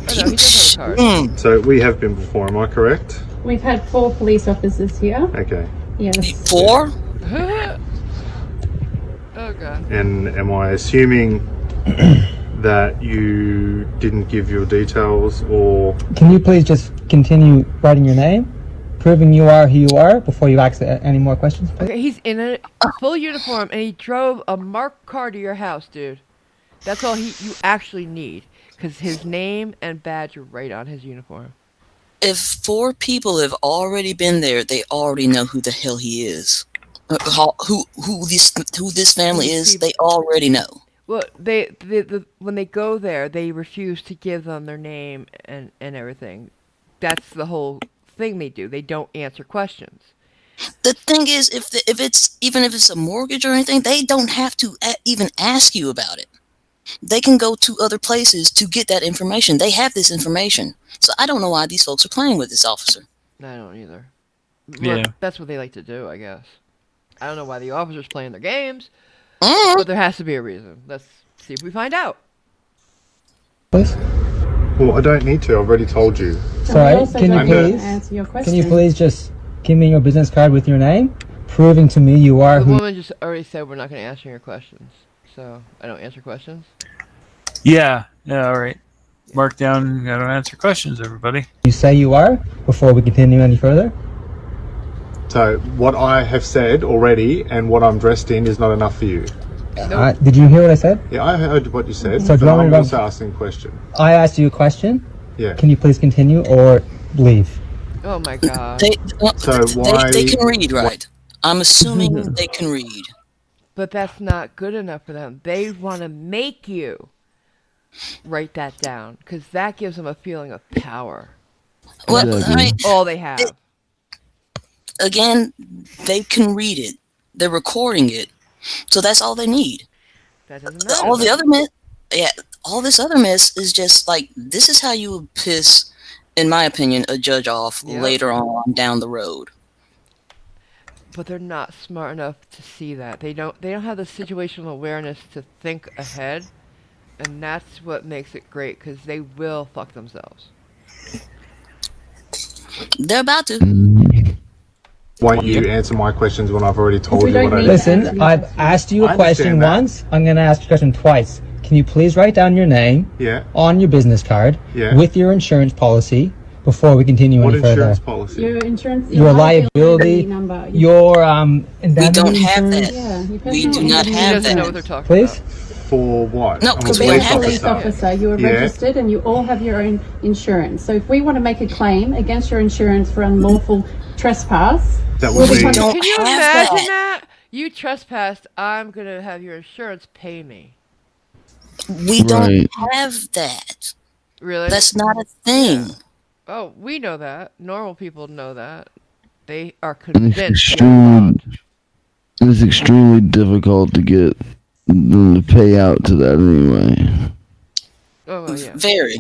he does have a card. So we have been before. Am I correct? We've had 4 police officers here. Okay. Yes. 4. Oh god. And am I assuming that you didn't give your details, or Can you please just continue writing your name, proving you are who you are, before you ask any more questions, please? Okay, he's in a full uniform and he drove a marked car to your house, dude. That's all you actually need, because his name and badge are right on his uniform. If 4 people have already been there, they already know who the hell he is. Who this family is, they already know. Well, when they go there, they refuse to give them their name and everything. That's the whole thing they do. They don't answer questions. The thing is, if it's a mortgage or anything, they don't have to even ask you about it. They can go to other places to get that information. They have this information. So I don't know why these folks are playing with this officer. I don't either. Yeah. But that's what they like to do, I guess. I don't know why the officer's playing their games, Mm. but there has to be a reason. Let's see if we find out. Please. well, I don't need to. I've already told you. Sorry, We also can you don't need to please? answer your Can question. you please just give me your business card with your name, proving to me you are The who? woman just already said we're not going to answer your questions, so I don't answer questions. Yeah. Yeah. All right. Mark down. I don't answer questions, everybody. You say you are before we continue any further. So what I have said already and what I'm dressed in is not enough for you. Did you hear what I said? Yeah, I heard what you said. So do you want me I'm to go- also asking a question. I asked you a question. Yeah. Can you please continue or leave? Oh my god. They can read, right? I'm assuming they can read. But that's not good enough for them. They want to make you write that down because that gives them a feeling of power. Well, I mean, All they have. Again, they can read it. They're recording it, so that's all they need. That doesn't matter. All the other mess, all this other mess is just like this is how you would piss, in my opinion, a judge off later on down the road. But they're not smart enough to see that. They don't have the situational awareness to think ahead, and that's what makes it great because they will fuck themselves. They're about to. Why don't you answer my questions when I've already told We you don't what I need know? Listen, I've asked you a question once. I'm going to ask you a question twice. Can you please write down your name on your business card with your insurance policy before we continue any further? What insurance policy? Your insurance, Your liability number, your We don't have that. Yeah, We do not have Know what that. they're talking Please? about. For what? No, I'm a because we don't have police officer. You are registered and you all have your own insurance. So if we want to make a claim against your insurance for unlawful trespass, that we'll would be be. Can you imagine that? You trespassed. I'm gonna have your insurance pay me. We don't have that. Really? That's not a thing. Yeah. Oh, we know that. Normal people know that. They are It's convinced. it's extremely difficult to get the payout to that anyway. Oh, well, yeah. Very.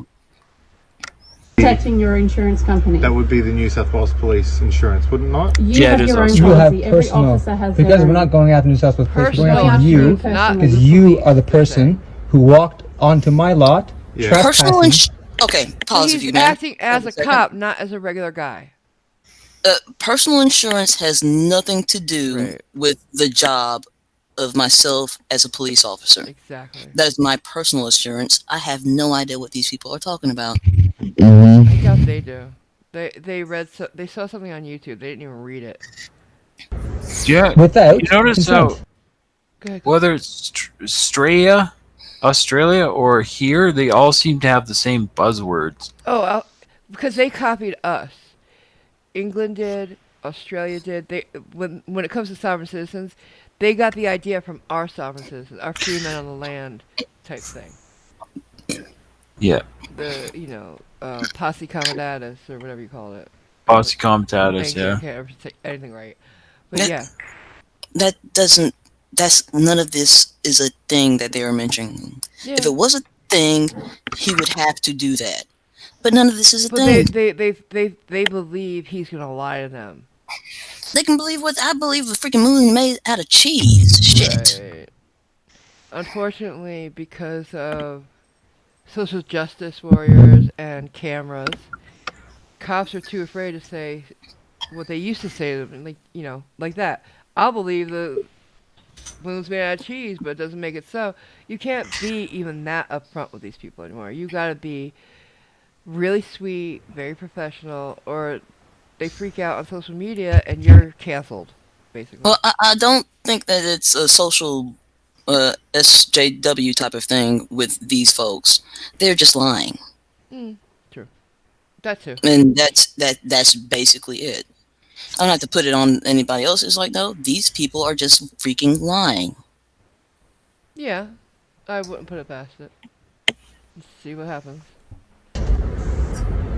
protecting your insurance company. That would be the New South Wales Police Insurance, wouldn't it not? You have your own You have policy. Every personal, officer has because their we're own. not going after New South Wales Police, we're going Personal after you, insurance, not because the you police, are the person who walked onto my lot, Personal trespassing. Okay, pause He's if you man. acting as a cop, not as a regular guy. Personal insurance has nothing to do with the job of myself as a police officer. Exactly. That is my personal insurance. I have no idea what these people are talking about. I doubt they do. They saw something on YouTube. They didn't even read it. Yeah. Without you notice consent. how whether it's Australia or here, they all seem to have the same buzzwords. Oh, because they copied us. England did. Australia did. They when it comes to sovereign citizens, they got the idea from our sovereign citizens, our free men on the land type thing. Yeah. The posse comitatus or whatever you call it. Posse comitatus, yeah. I can't ever say anything right. But yeah. That's none of this is a thing that they are mentioning. Yeah. If it was a thing, he would have to do that. But none of this is a thing. They believe he's gonna lie to them. They can believe what I believe. The freaking moon made out of cheese. Shit. Right. Unfortunately, because of social justice warriors and cameras, cops are too afraid to say what they used to say to them, like that. I'll believe the moon's made out of cheese, but it doesn't make it so. You can't be even that upfront with these people anymore. You gotta be really sweet, very professional, or they freak out on social media and you're canceled, basically. Well, I don't think that it's a social SJW type of thing with these folks. They're just lying. True. That too. And that's basically it. I don't have to put it on anybody else. It's like, no, these people are just freaking lying. Yeah, I wouldn't put it past it. Let's see what happens.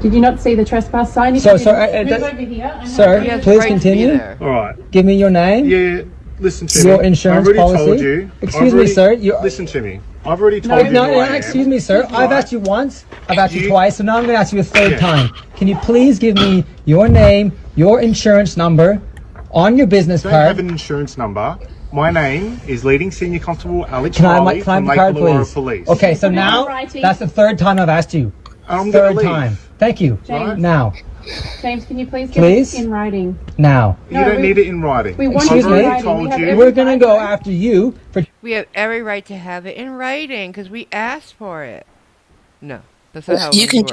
Did you not see the trespass sign? Move over here. Sir, please continue. All right. Give me your name. Yeah, listen to me. Your insurance I've already policy. told you. Excuse me, sir. Listen to me. I've already told you. No, excuse me, sir. I've asked you once. I've asked you twice, so now I'm going to ask you a third time. Can you please give me your name, your insurance number on your business I card? don't have an insurance number. My name is Leading Senior Constable Alex Can I Riley have from the Lake card, Ballora please? Police. Okay, so now that's the third time I've asked you. I'm third gonna leave. time. Thank you. James. Now. James, can you please get Please? it in writing? Now. You don't need it in writing. We want Excuse it me. in writing. Told you. We're going to go after you for. We have every right to have it in writing because we asked for it. No, that's not how You can works.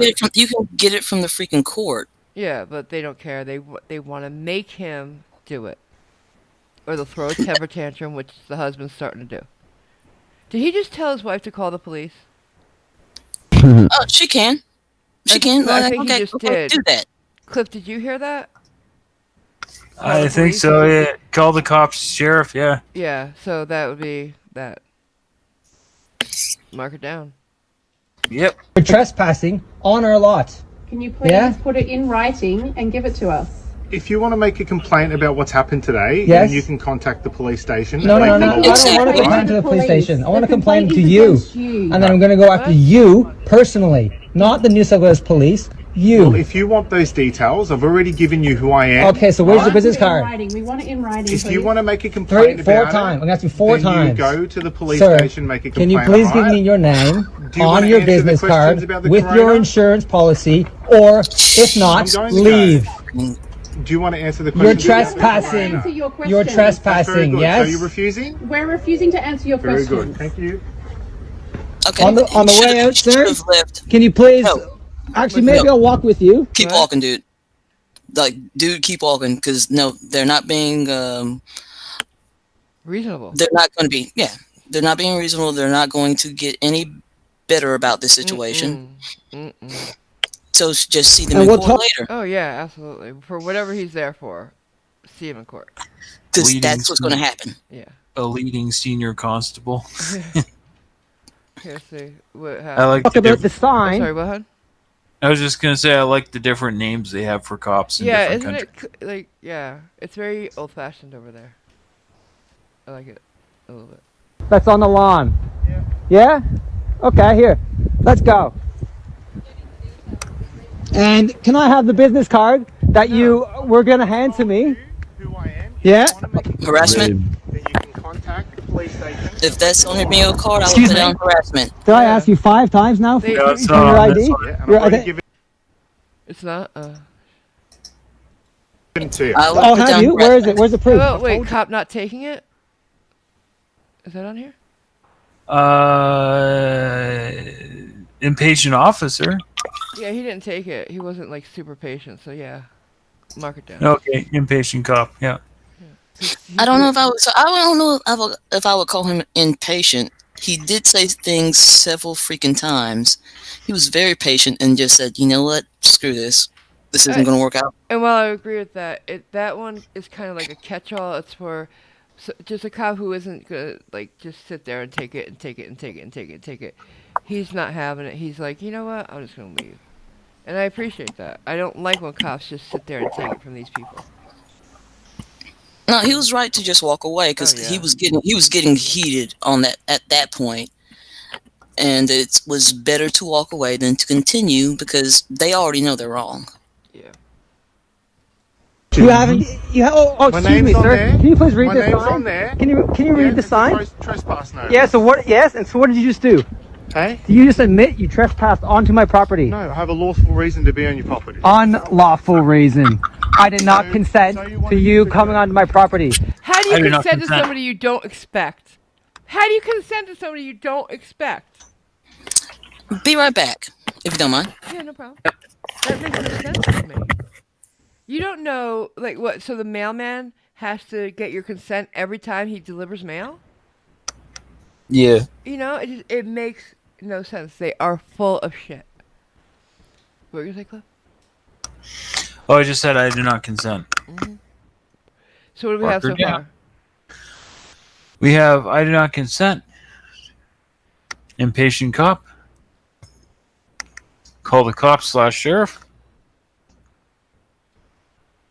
get it from the freaking court. Yeah, but they don't care. They want to make him do it, or they'll throw a temper tantrum, which the husband's starting to do. Did he just tell his wife to call the police? Oh, she can. She can. I think Okay, he just okay, did. do that. Cliff, did you hear that? I think so. Yeah. Call the cops, sheriff. Yeah. Yeah. So that would be that. Mark it down. Yep. You're trespassing on our lot. Can you please put it in writing and give it to us? If you want to make a complaint about what's happened today, Yes. then you can contact the police station. No. I don't want to Exactly. complain to the police station. I want to complain to complaint is you. against you. And then I'm going to go after you personally, not the New South Wales police. You. Well, if you want those details, I've already given you who I am. Okay, so where's your business In card? writing. We want it in writing. If you please. want to make a complaint Four about times. I'm it, going to ask you four then times. you go to the police Sir, station, make a can complaint. you please give alright? me your name Do you wanna on your answer the business questions card about the with your corona? insurance policy, or if not, I'm going to leave. Do you want to answer the You're question? trespassing. Answer your question. You're That's very trespassing, good. yes? So you're refusing? We're refusing to answer your Very question. good. Thank you. Okay. On the way out, sir, Should've left. can you please... No. Actually, maybe I'll walk with you. Keep walking, dude. Like, dude, keep walking, because no, they're not being reasonable. They're not going to be. Yeah, they're not being reasonable. They're not going to get any better about this situation. So just see them in court later. Oh yeah, absolutely. For whatever he's there for, see him in court. Because that's what's going to happen. Yeah. A leading senior constable. Here, see what happened. I like Talk about the sign. Sorry, what? I was just gonna say I like the different names they have for cops in Yeah, different isn't countries. it like it's very old-fashioned over there. I like it a little bit. That's on the lawn. Yeah? Okay, here. Let's go. And can I have the business card that you were going to hand to me? Yeah? Harassment? Then you can contact the police station. If that's on your bingo card, I will Excuse put me? down harassment. Did I ask you 5 times now for, No, it's for not your on ID? this one. Yeah, and I've Your already ID? given It's not. it to you. I will Oh, put have down you? Where is it? harassment. Where's the proof? Oh wait, cop not taking it? Is that on here? Impatient officer. Yeah, he didn't take it. He wasn't like super patient, so yeah. Mark it down. Okay, impatient cop. Yeah. I don't know if I was. I don't know if I would call him impatient. He did say things several freaking times. He was very patient and just said, "You know what? Screw this. This isn't going to work out." And while I agree with that, that one is kind of like a catch-all. It's for just a cop who isn't gonna like just sit there and take it and take it and take it and take it and take it. He's not having it. He's like, you know what? I'm just gonna leave. And I appreciate that. I don't like when cops just sit there and take it from these people. No, he was right to just walk away because he was getting heated on that at that point, and it was better to walk away than to continue because they already know they're wrong. Yeah. You haven't. Oh, My excuse name's me, on sir. there. Can you please read My the name's sign? on there. Can you read the it's a sign? Trespass notice. Yeah. So what? Yes. And so what did you just do? Hey? Do you just admit you trespassed onto my property? No, I have a lawful reason to be on your property. Unlawful reason. I did not consent to you coming onto my property. How do you I do not consent to consent. somebody you don't expect? How do you consent to somebody you don't expect? Be right back, if you don't mind. Yeah, no problem. That makes no sense to me. You don't know, like, what? So the mailman has to get your consent every time he delivers mail? Yeah. You know, it makes no sense. They are full of shit. What were you gonna say, Cliff? Oh, I just said I do not consent. So what do we have so Marker down. far? We have I do not consent. Impatient cop. Call the cops / sheriff.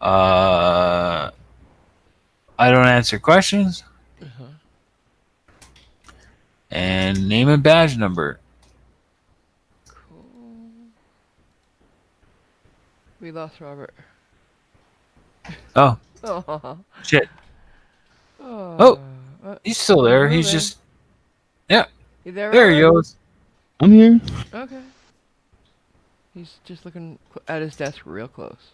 I don't answer questions. And name and badge number. Cool. We lost Robert. Oh, Oh. shit. Oh. He's still there. He's moving. just... Yeah. You there, There he Robert? goes. I'm here. Okay. He's just looking at his desk real close.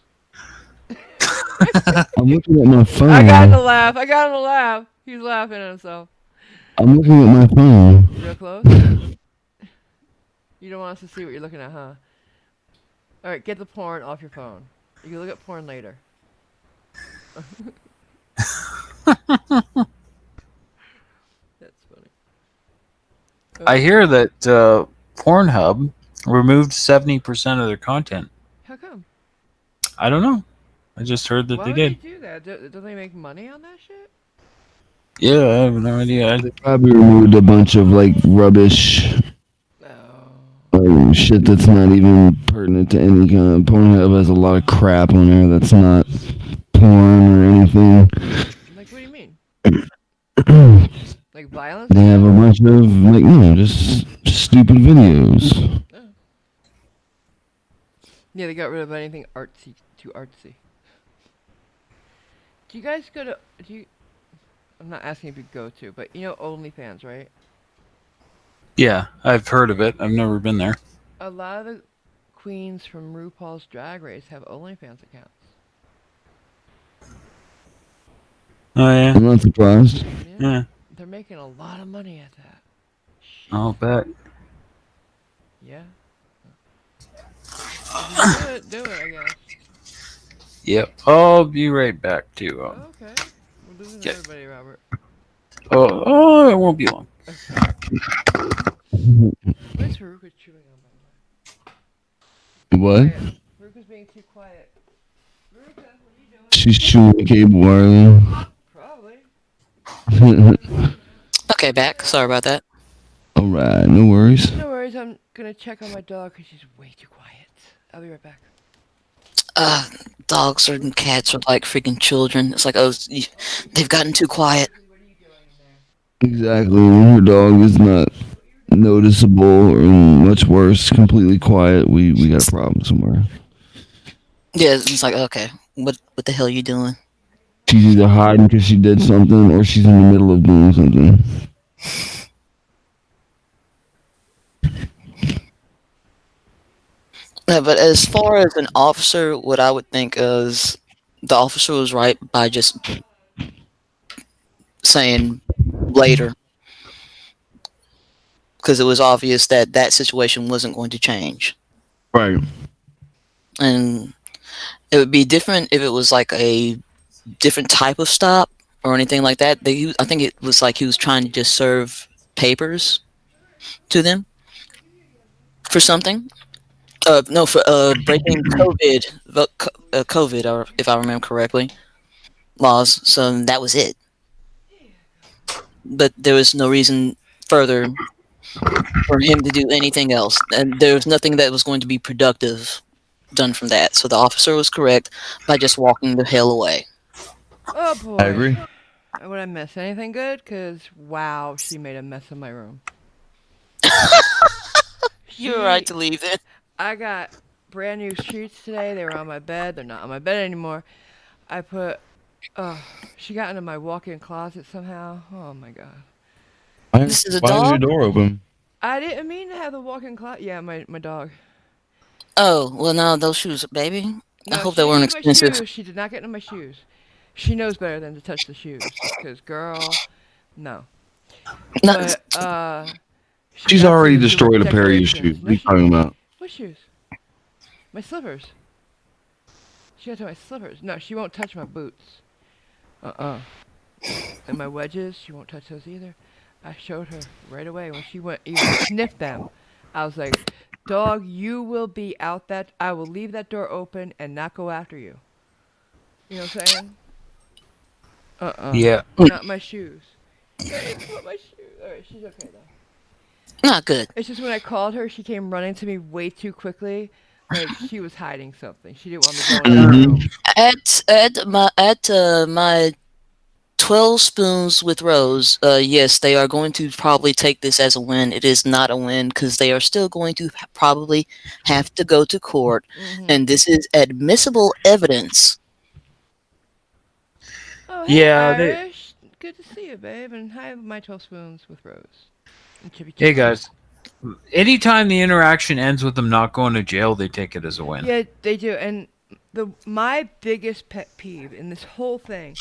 I'm looking at my phone. I got him to laugh. I got him to laugh. He's laughing at himself. I'm looking at my phone. Real close? You don't want us to see what you're looking at, huh? Alright, get the porn off your phone. You can look at porn later. That's funny. I hear that Pornhub removed 70% of their content. How come? I don't know. I just heard that Why they would they did. do that? Do they make money on that shit? Yeah, I have no idea. They probably removed a bunch of like rubbish, shit that's not even pertinent to any kind of. Pornhub has a lot of crap on there that's not porn or anything. Like, what do you mean? They Like violence? have a bunch of like no, just stupid videos. Oh. Yeah, they got rid of anything artsy, too artsy. Do you guys go to? Do you? I'm not asking if you go to, but you know OnlyFans, right? Yeah, I've heard of it. I've never been there. A lot of the queens from RuPaul's Drag Race have OnlyFans accounts. Oh yeah. I'm not surprised. Yeah. They're making a lot of money at that. Shit. I'll bet. Yeah. If you do it, I guess. Yep. I'll be right back too. Okay. We're losing everybody, Robert. Oh, it won't be long. Okay. Where's Varuka chewing on, by What? the way? Varuka's being too quiet. Varuka, what are you doing? She's chewing the cable wire. Probably. Okay, back. Sorry about that. Alright, no worries. No worries, I'm gonna check on my dog because she's way too quiet. I'll be right back. Dogs and cats are like freaking children. It's like, oh, they've gotten too quiet. Exactly. When your dog is not noticeable or much worse, completely quiet, we got a problem somewhere. Yeah, it's like, okay, what the hell are you doing? She's either hiding because she did something or she's in the middle of doing something. But as far as an officer, what I would think is the officer was right by just saying later, because it was obvious that that situation wasn't going to change. Right. And it would be different if it was like a different type of stop or anything like that. I think it was like he was trying to just serve papers to them for something. No, for breaking COVID, or if I remember correctly, laws. So that was it. But there was no reason further for him to do anything else, and there was nothing that was going to be productive done from that. So the officer was correct by just walking the hell away. Oh boy. I agree. Would I miss anything good? Cause wow, she made a mess of my room. You're right to leave it. I got brand new sheets today. They were on my bed. They're not on my bed anymore. I put. She got into my walk-in closet somehow. Oh my god. This is a Why is your dog? door open? I didn't mean to have the walk-in closet. Yeah, my dog. Oh, well, no, those shoes, baby. No, I hope she they weren't didn't get my expensive. shoes. She did not get into my shoes. She knows better than to touch the shoes. Cause girl, no. No, But She's already destroyed a pair of your shoes. What are you talking about? What shoes? My slippers. She got to my slippers. No, she won't touch my boots. And my wedges, she won't touch those either. I showed her right away when she went even sniffed them. I was like, dog, you will be out that. I will leave that door open and not go after you. You know what I'm saying? Yeah. Not my shoes. Not my shoes. Alright, she's okay though. not good. It's just when I called her, she came running to me way too quickly. Like she was hiding something. She didn't want me going in her room. At my 12 spoons with Rose, yes, they are going to probably take this as a win. It is not a win because they are still going to probably have to go to court, and this is admissible evidence. Oh, hey, Yeah, Irish. Good to see you, babe. And hi, my 12 spoons with Rose. And Chippy Hey Chips. guys. Anytime the interaction ends with them not going to jail, they take it as a win. Yeah, they do. And my biggest pet peeve in this whole thing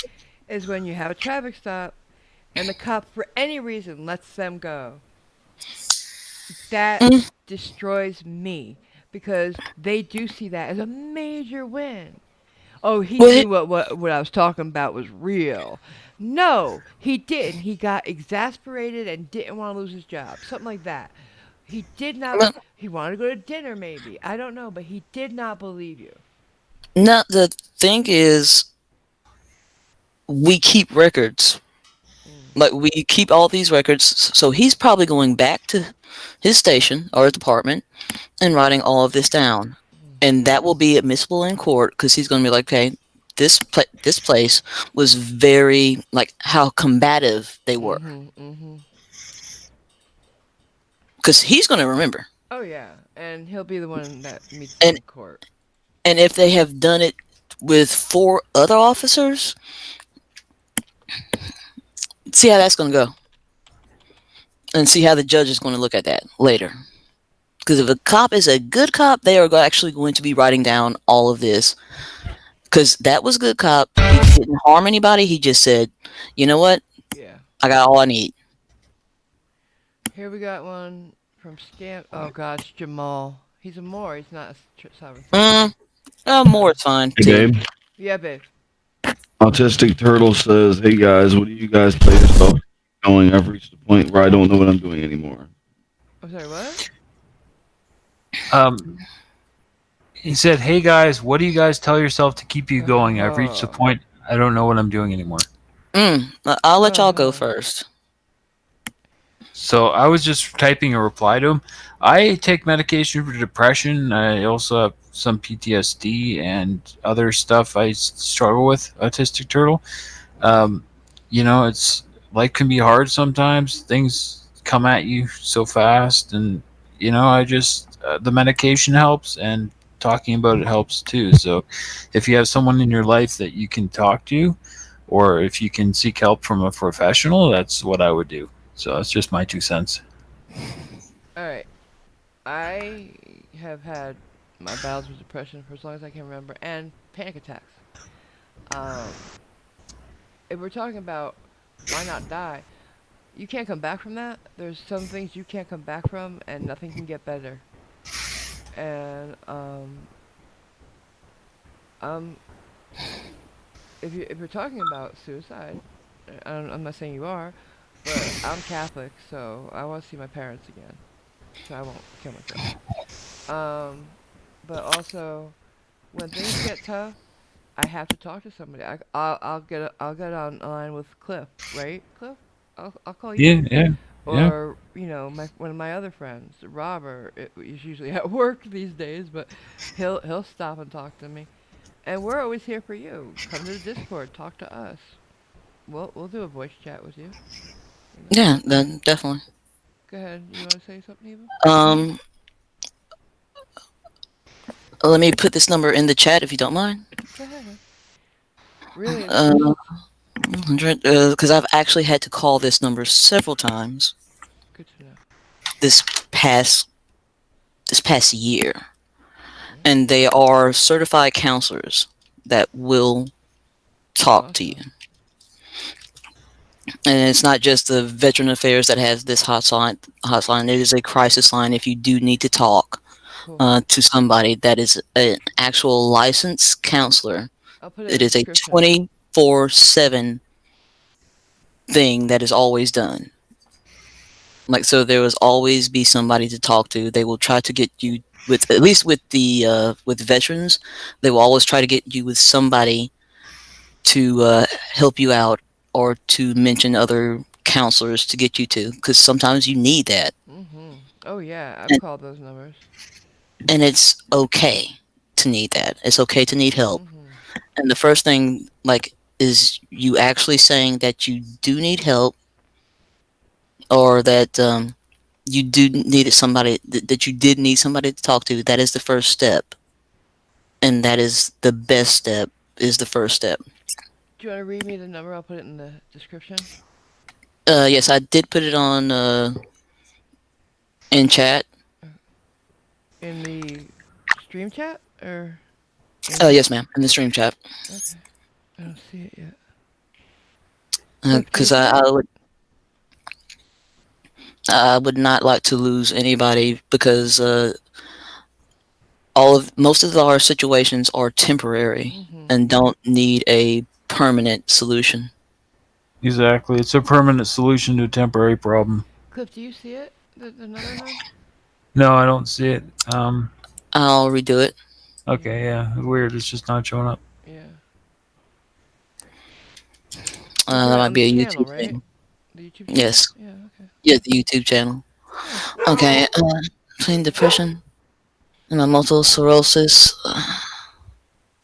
is when you have a traffic stop and the cop, for any reason, lets them go. That destroys me because they do see that as a major win. Oh, he Well, knew what I was talking about was real. No, he didn't. He got exasperated and didn't want to lose his job. Something like that. He did not. He wanted to go to dinner, maybe. I don't know, but he did not believe you. no, the thing is, we keep records. Mm. Like, we keep all these records, so he's probably going back to his station or department and writing all of this down, and that will be admissible in court because he's going to be like, okay, this place was very, like, how combative they were, Mhm. Mhm. because he's going to remember. Oh yeah, and he'll be the one that meets them and in court. and if they have done it with 4 other officers, see how that's going to go, and see how the judge is going to look at that later. Because if a cop is a good cop, they are actually going to be writing down all of this. Because that was a good cop. He didn't harm anybody. He just said, you know what? Yeah. I got all I need. Here we got one from Scam. Oh gosh, Jamal. He's a Moor. He's not a sovereign citizen. More is fine Hey, too. babe. Yeah, babe. Autistic Turtle says, "Hey guys, what do you guys tell yourself going? I've reached the point where I don't know what I'm doing anymore." I'm sorry. What? He said, "Hey guys, what do you guys tell yourself to keep you going? I've reached the Oh. point I don't know what I'm doing anymore." I'll let y'all go first. So I was just typing a reply to him. I take medication for depression. I also have some PTSD and other stuff I struggle with. Autistic Turtle. Um, it's life can be hard sometimes. Things come at you so fast, and I just the medication helps, and talking about it helps too. So, if you have someone in your life that you can talk to, or if you can seek help from a professional, that's what I would do. So that's just my 2 cents. All right. I have had my battles with depression for as long as I can remember, and panic attacks. Um, if we're talking about why not die, you can't come back from that. There's some things you can't come back from, and nothing can get better. And um, if you're talking about suicide, I'm not saying you are, but I'm Catholic, so I want to see my parents again, so I won't kill myself. But also when things get tough, I have to talk to somebody. I'll get online with Cliff, right? Cliff, I'll call Yeah, you, yeah, yeah. or one of my other friends, Robert. He's usually at work these days, but he'll stop and talk to me. And we're always here for you. Come to the Discord, talk to us. We'll do a voice chat with you. You know. Yeah, then definitely. Go ahead. You want to say something, Eva? Um, Let me put this number in the chat if you don't mind. Go ahead. Really, it's Uh, just 100, because I've actually had to call this number several times good to know. this past this past year, Mm. and they are certified counselors that will talk to you. Awesome. And it's not just the Veteran Affairs that has this hotline. It is a crisis line if you do need to talk Cool. to somebody that is an actual licensed counselor. I'll put it in It the is a description. 24/7 thing that is always done. Like, so there will always be somebody to talk to. They will try to get you with, at least with the with veterans, they will always try to get you with somebody to help you out, or to mention other counselors to get you to, because sometimes you need that. Oh yeah, I've and, called those numbers. and it's okay to need that. It's okay to need help. Mhm. And the first thing, like, is you actually saying that you do need help, or that you do need somebody, that you did need somebody to talk to. That is the first step, and that is the best step. Is the first step. Do you want to read me the number? I'll put it in the description. Yes, I did put it on in chat. In the stream chat or Yes, ma'am, in the stream chat. Okay. I don't see it yet. Cliff, do you Because see it? I would not like to lose anybody, because most of our situations are temporary Mm-hmm. and don't need a permanent solution. Exactly. It's a permanent solution to a temporary problem. Cliff, do you see it? The Netherhood? No, I don't see it. I'll redo it. Okay, yeah. Weird. It's just not showing up. Yeah. You're talking That about might on be the a channel, YouTube right? thing. The YouTube channel? Yes. Yeah, okay. Yeah, the YouTube channel. Nice. Okay. Plain depression and my multiple sclerosis.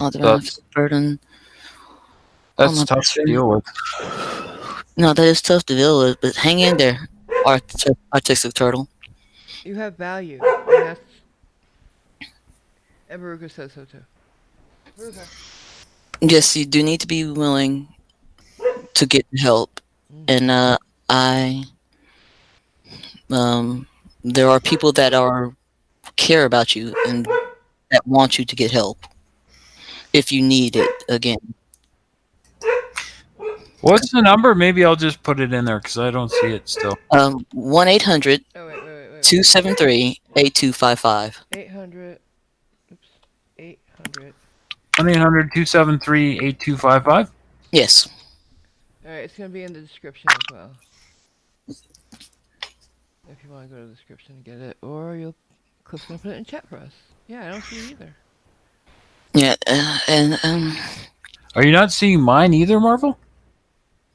That's Burden on that's my tough best to friend. deal with. No, that is tough to deal with, but hang in there, artistic turtle. You have value, and that's. And Varuka says so too. Varuka. Yes, you do need to be willing to get help, and Mm-hmm. I um, there are people that are care about you and that want you to get help if you need it again. What's the number? Maybe I'll just put it in there because I don't see it still. 1-800 Oh wait. 273 8255. 800. Oops. 800. 1-800-273-8255. Yes. All right, it's gonna be in the description as well. If you want to go to the description and get it, or Cliff's gonna put it in chat for us. Yeah, I don't see it either. Yeah, and Are you not seeing mine either, Marvel?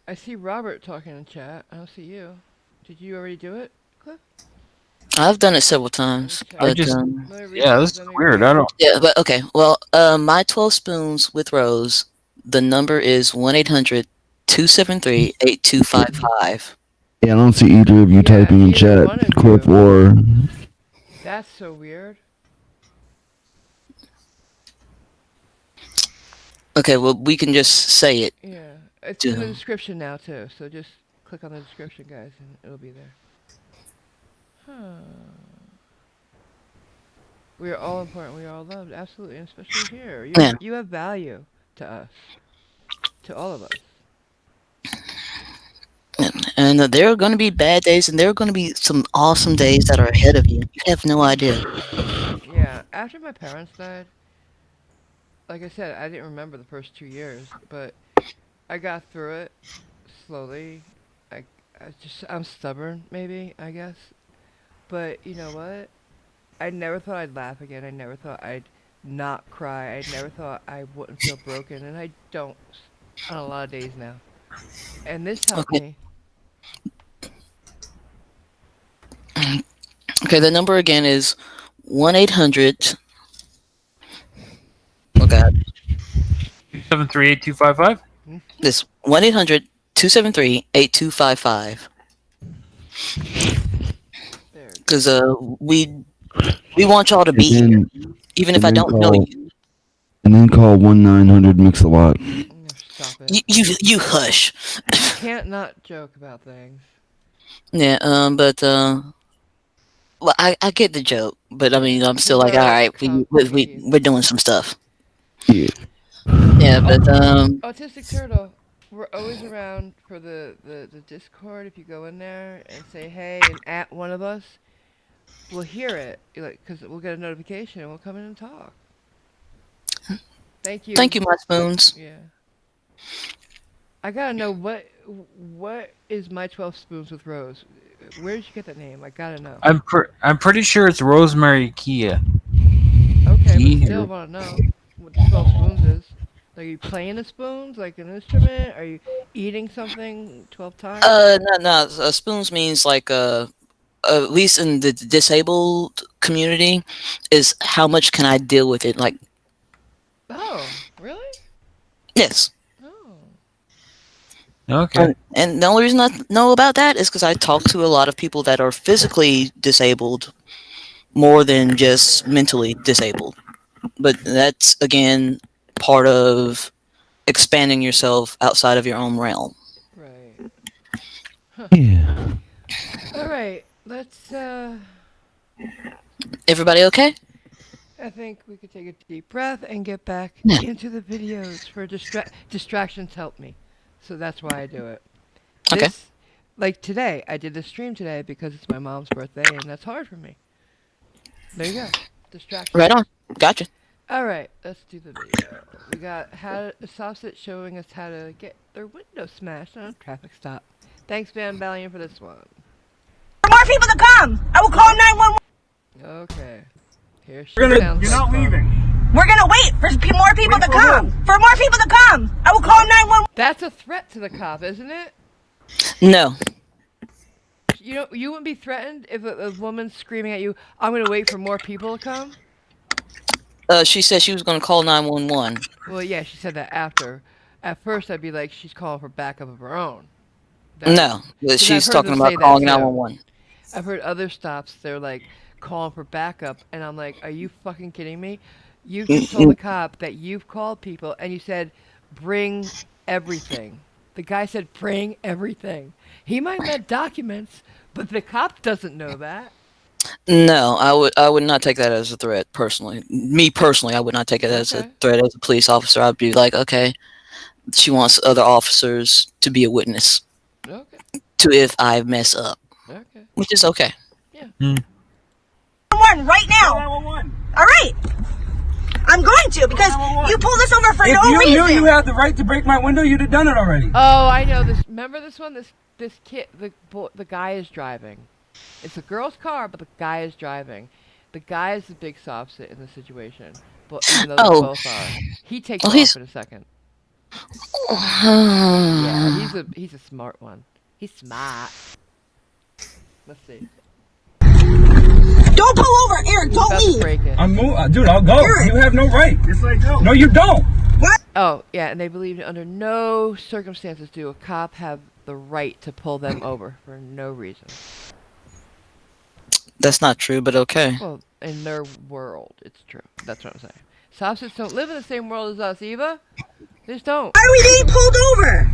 I see Robert talking in chat. I don't see you. Did you already do it, Cliff? I've done it several Let me times, check. I but just Let me yeah, this is let me weird. read I it. don't. yeah, but okay. Well, my 12 spoons with Rose, the number is 1-800 273 8255. Yeah, I don't see either of you Yeah, typing in either chat, one of Cliff you. or. That's so weird. Okay, well, we can just say it. Yeah, it's in the To, description now too. So just click on the description, guys, and it'll be there. Huh. We are all important. We are all loved. Absolutely, and especially here. yeah. You have value to us, to all of us. And there are going to be bad days, and there are going to be some awesome days that are ahead of you. You have no idea. Yeah. After my parents died, like I said, I didn't remember the first 2 years, but I got through it slowly. I, I'm stubborn, maybe, I guess. But you know what? I never thought I'd laugh again. I never thought I'd not cry. I never thought I wouldn't feel broken, and I don't on a lot of days now. And this helped Okay. me. Okay, the number again is 1-800. Oh, God. 273-8255. This 1-800-273-8255. There it Because goes. we want y'all to And be here, then, even if and I then don't know call, you. and then call 1-900 mix a lot. No, stop it. You hush. You can't not joke about things. Yeah. But well, I get the joke, but I mean, I'm still like, all Humor right, comes with ease. we're doing some stuff. Yeah. Yeah, but Autistic Turtle, we're always around for the Discord. If you go in there and say hey and at one of us, we'll hear it. Because we'll get a notification and we'll come in and talk. Thank thank you. you, my spoons. Yeah. I gotta know what is my 12 spoons with Rose. Where did you get that name? I gotta know. I'm pretty sure it's Rosemary Kia. Okay, but Key still want to know what the 12 spoons is. Are you playing the spoons like an instrument? Are you eating something 12 times? No. Spoons means like at least in the disabled community, is how much can I deal with it? Like, Oh, really? yes. Oh. Okay. And the only reason I know about that is because I talk to a lot of people that are physically disabled more than just mentally disabled. But that's, again, part of expanding yourself outside of your own realm. Right. Huh. Yeah. All right. Let's Everybody okay? I think we could take a deep breath and get back Yeah. into the videos for distractions help me. So that's why I do it. Okay. This like today, I did the stream today because it's my mom's birthday and that's hard for me. There you go. Distraction. Right on. Gotcha. All right, let's do the video. We got how Sausage showing us how to get their window smashed on a traffic stop. Thanks, Van Valiant, for this one. For more people to come, I will call 911. Okay. Here she sounds. You're not leaving. We're gonna wait for more people to come. For more people to come, I will call 911. That's a threat to the cop, isn't it? No. You wouldn't be threatened if a woman's screaming at you, "I'm gonna wait for more people to come." She said she was going to call 911. Well, yeah, she said that after. At first, I'd be like, she's calling for backup of her own. No, she's talking about calling 911. I've heard other stops, they're like calling for backup, and I'm like, are you fucking kidding me? You just told the cop that you've called people, and you said, bring everything. The guy said, bring everything. He might have documents, but the cop doesn't know that. No, I would not take that as a threat personally. Me personally, I would not take it as a threat as a police officer. I'd be like, okay, she wants other officers to be a witness. Okay. To if I mess up. Okay. Which is okay. Yeah. One right now. All right. I'm going to because you pulled us over for no reason. If you knew you had the right to break my window, you'd have done it already. Oh, I know this. Remember this one? This kid, the guy is driving. It's a girl's car, but the guy is driving. The guy is the big soft in the situation. But even though they both are, he takes off in a second. Yeah, he's a smart one. He's smart. Let's see. Don't pull over, Eric. Don't leave. I'm dude. I'll go. Eric. You have no right. Yes, I do. No, you don't. What? Oh, yeah, and they believe under no circumstances do a cop have the right to pull them over for no reason. That's not true, but okay. Well, in their world, it's true. That's what I'm saying. Sausage don't live in the same world as us, Eva. They just don't. Why are we being pulled over?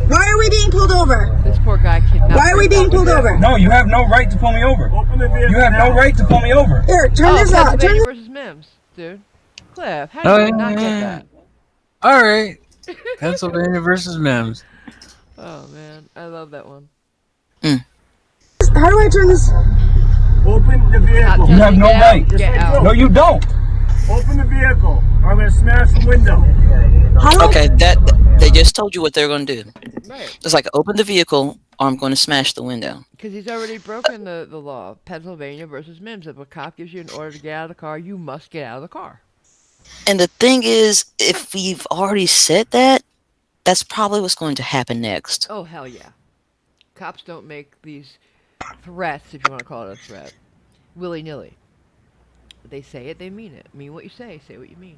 Why are we being pulled over? This poor guy kidnapped. Why are we being pulled over? No, you have no right to pull me over. You have no right to pull me over. Eric, turn this off. Pennsylvania versus Mims, dude. Cliff, how did you not get that? All right. Pennsylvania versus Mims. Oh, man. I love that one. How do I turn this? Open the vehicle. You have no right. Get out. No, you don't. Open the vehicle. I'm going to smash the window. Okay, they just told you what they're going to do. Right. It's like, open the vehicle, or I'm going to smash the window. Because he's already broken the law. Pennsylvania versus Mims. If a cop gives you an order to get out of the car, you must get out of the car. And the thing is, if we've already said that, that's probably what's going to happen next. Oh, hell yeah. Cops don't make these threats, if you want to call it a threat, willy-nilly. They say it, they mean it. Mean what you say what you mean.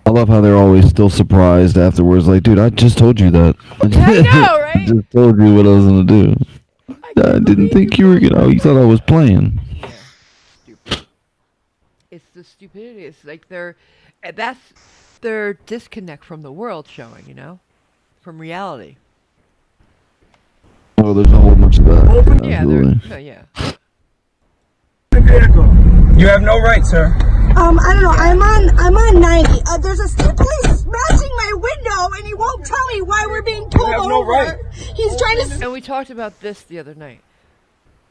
I love how they're always still surprised afterwards. Like, dude, I just told you that. I know, right? I just told you what I was going to do. I didn't think you were going to. Oh, you thought I was playing. Yeah. Stupid. It's the stupidity. It's like that's their disconnect from the world showing, you know? From reality. Oh, there's a whole bunch of that. Yeah, yeah. You have no right, sir. I don't know. I'm on 90. There's a state police smashing my window, and he won't tell me why we're being pulled over. No right. He's trying to. And we talked about this the other night.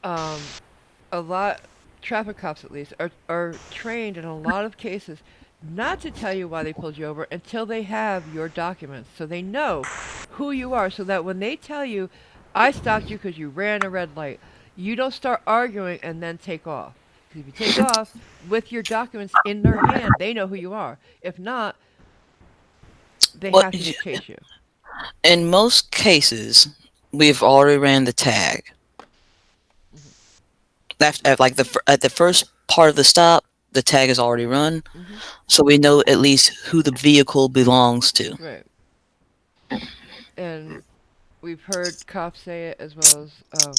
A lot, traffic cops at least, are trained in a lot of cases not to tell you why they pulled you over until they have your documents, so they know who you are, so that when they tell you, I stopped you because you ran a red light, you don't start arguing and then take off. Because if you take off with your documents in their hand, they know who you are. If not, they have to chase you. In most cases, we've already ran the tag. At the first part of the stop, the tag is already run, so we know at least who the vehicle belongs to. Right. And we've heard cops say it as well as,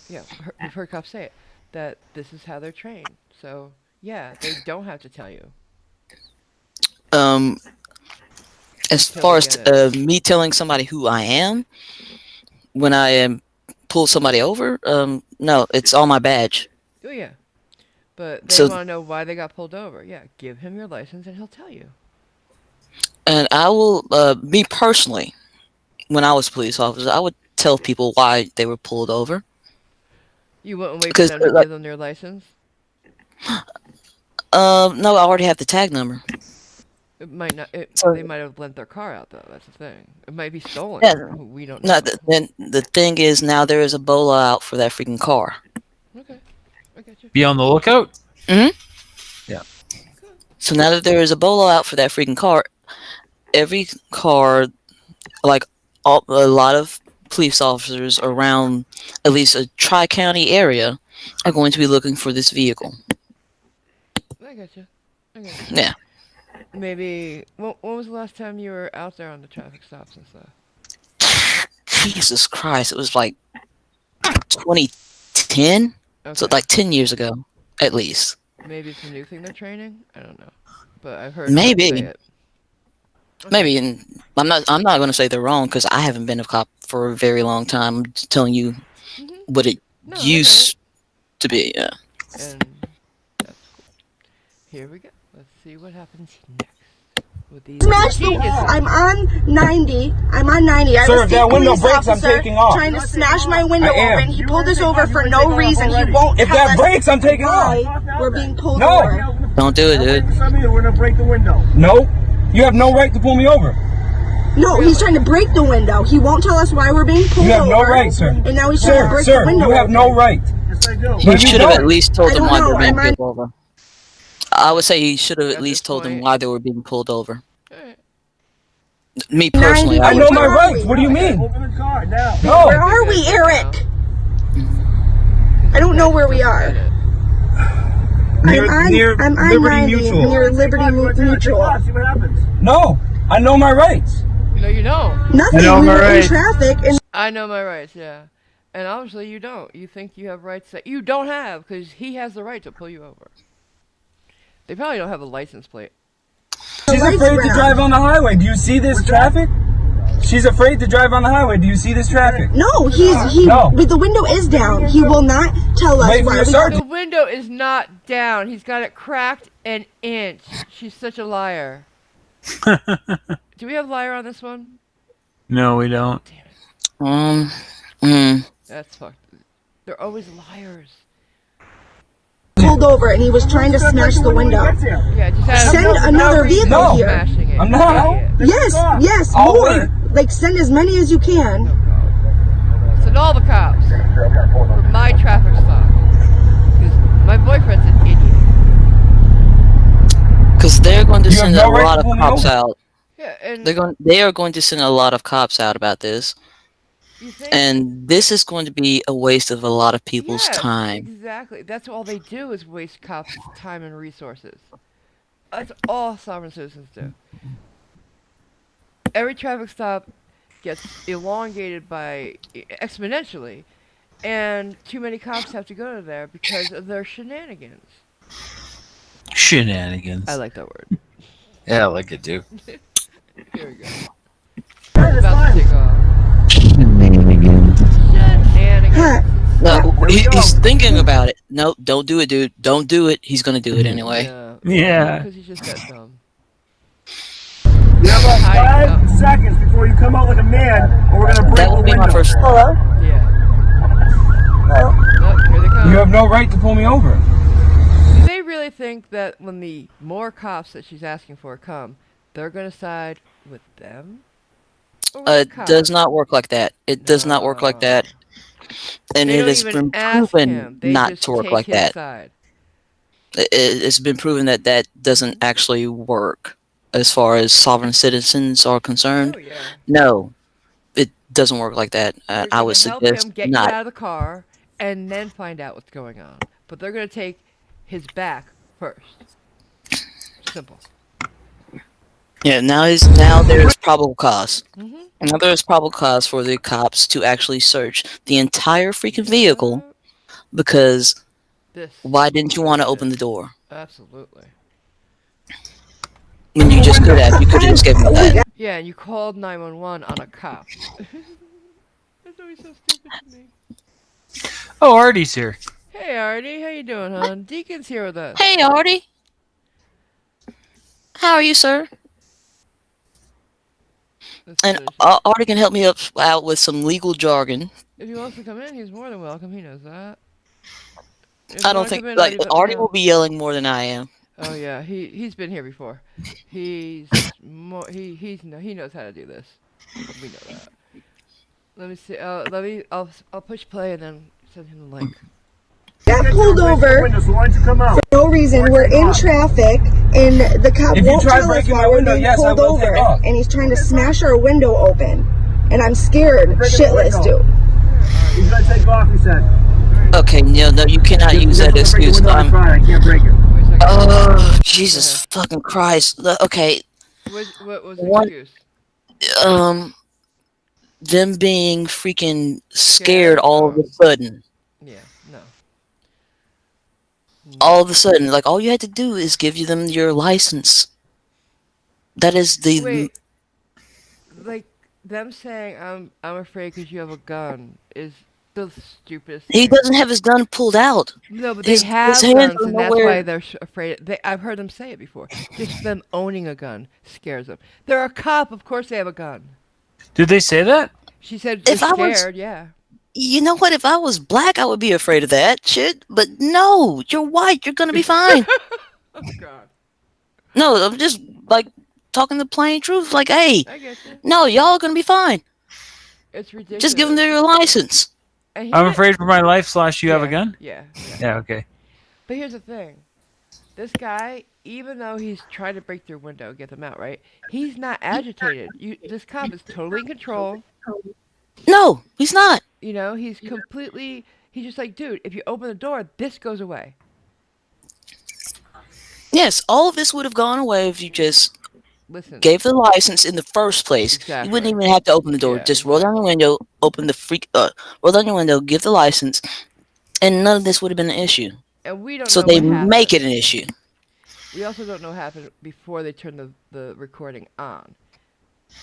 we've heard cops say it, that this is how they're trained. So, yeah, they don't have to tell you. As far as me telling somebody who I am, when I pull somebody over, no, it's on my badge. Oh, yeah. But they want to know why they got pulled over. Yeah, give him your license and he'll tell you. And I will, me personally, when I was a police officer, I would tell people why they were pulled over. You wouldn't wait for them to give them their license? No, I already have the tag number. It might not. So They might have lent their car out though. That's the thing. It might be stolen. yeah, We don't no. know. Then the thing is, now there is a bolo out for that freaking car. Okay, I got you. Be on the lookout. Hmm. Yeah. So now that there is a bolo out for that freaking car, every car, like a lot of police officers around at least a tri-county area, are going to be looking for this vehicle. I got you. I got you. Yeah. Maybe. When was the last time you were out there on the traffic stops and stuff? Jesus Christ! It was like 2010, so Okay. like 10 years ago, at least. Maybe it's a new thing they're training. I don't know, but I've heard them say Maybe, it. Okay. maybe, and I'm not going to say they're wrong because I haven't been a cop for a very long time. I'm just telling you what it No, I get it. used to be. Yeah. And that's cool. Here we go. Let's see what happens next with these Smash the geniuses. I'm on 90. I'm on 90. I Sir, have a if state that window police breaks, I'm officer taking off. trying to smash my window I am. open. He pulled us over for no reason. He won't If tell that us breaks, I'm taking why off. we're being pulled No. over. Don't do it, dude. We're gonna break the window. No, you have no right to pull me over. No, he's trying to break the window. He won't tell us why we're being pulled You have over. no right, sir. And now he's trying to break the window you have open. no right. Yes, I do. He should have at least told I them don't why they know. were being I'm on- pulled over. I would say he should have at At least this told them point- why they were being pulled over. Alright. Me personally, 90. I know my Where are rights. we? What do you mean? Open the car now. No. Where are we, Eric? I don't know where we are. I'm on Liberty 90 Mutual. near Liberty Mutual. See what happens. No, I know my rights. No, you don't. Nothing. know We my were in rights. traffic and I know my rights, yeah. And obviously you don't. You think you have rights that you don't have because he has the right to pull you over. They probably don't have a license plate. She's lights afraid to went drive on the highway. Do you see this traffic? She's afraid to drive on the highway. Do you see this traffic? no, No. but the window is down. He will not tell us Wait for why your we sergeant. The window is not down. He's got it cracked an inch. She's such a liar. Do we have liar on this one? No, we don't. That's fucked. They're always liars. pulled over and he was trying to smash the window. Yeah, just add Send another vehicle No. here. smashing it. I'm not. Idiot. Yes, I'll more. wait. Like send as many as you can. Send all the cops for my traffic stop. Because my boyfriend's an idiot. Because they're going to You have send no a right lot to of pull me cops over. out. Yeah, and They are going to send a lot of cops out about this, you think and this is going to be a waste of a lot of people's yes, time. Exactly. That's all they do is waste cops' time and resources. That's all sovereign citizens do. Every traffic stop gets elongated by exponentially, and too many cops have to go to there because of their shenanigans. Shenanigans. I like that word. Yeah, I like it too. Here we go. It's about to take off. Shenanigans. Shenanigans. No, he's thinking about it. No, don't do it, dude. Don't do it. He's going to do it anyway. Yeah. Because he's just that dumb. You have about Hiding 5 something. seconds before you come out like a man, or we're gonna break That the will be window. my first. Hello? Yeah. Nope, here they come. You have no right to pull me over. Do they really think that when the more cops that she's asking for come, they're going to side with them? Or with the It cops? does not work like that. It does not work like that. And They it don't has even been ask proven him. They not just to work take like his that. side. It's been proven that that doesn't actually work as far as sovereign citizens are concerned. Oh, yeah. No, it doesn't work like that. They're I would gonna help suggest him get not. you out of the car and then find out what's going on. But they're going to take his back first. Simple. Yeah, now there is probable cause. Now there is probable cause for the cops to actually search the entire freaking vehicle because This. why didn't you want to open the door Absolutely. when you just could have? You could have just given me that. Yeah, and you called 911 on a cop. That's always so stupid to me. Oh, Artie's here. Hey, Artie, how you doing, hon? Deacon's here with us. Hey, Artie. How are you, sir? Let's And finish. Artie can help me out with some legal jargon. If he wants to come in, he's more than welcome. He knows that. If I you don't want to think come in, like Artie, let me Artie will know. be yelling more than I am. Oh yeah, he's been here before. He's more he knows how to do this. We know that. Let me see. I'll push play and then send him the link. Got pulled over for no reason. We're in traffic, and the cop won't tell us why we're being pulled over, and he's trying to smash our window open, and I'm scared shitless, dude. He's gonna take off, he said. Okay, no, you cannot use that excuse. I can't break it. Oh, Jesus fucking Christ. Okay. What was the One, excuse? them being freaking scared Scared? all of Oh. a sudden. Yeah, no. All of a sudden, like all you had to do is give them your license. That is the Wait, like them saying I'm afraid because you have a gun is the stupidest he thing. doesn't have his gun pulled out. No, but His they have hands guns, are and that's nowhere. why they're afraid. I've heard them say it before. Just them owning a gun scares them. They're a cop, of course they have a gun. Did they say that? She said they're If I was, scared. Yeah. you know what? If I was black, I would be afraid of that shit. But no, you're white. You're gonna be fine. Oh God. No, I'm just like talking the plain truth. Like, hey, I get you. no, y'all are gonna be fine. It's ridiculous. Just give them their license. I'm afraid for my life. / you have a gun. Yeah. Yeah. Okay. But here's the thing. This guy, even though he's trying to break their window, get them out, right? He's not agitated. This cop is totally in control. No, he's not. You know, he's just like, dude, if you open the door, this goes away. Yes, all of this would have gone away if you just Listen. gave the license in the first place. Exactly. You wouldn't even have to open the door. Yeah, Just roll down your window, roll down your window, give the license, and none of this would have been an issue. And we don't So know they what happened. make it an issue. We also don't know what happened before they turned the recording on.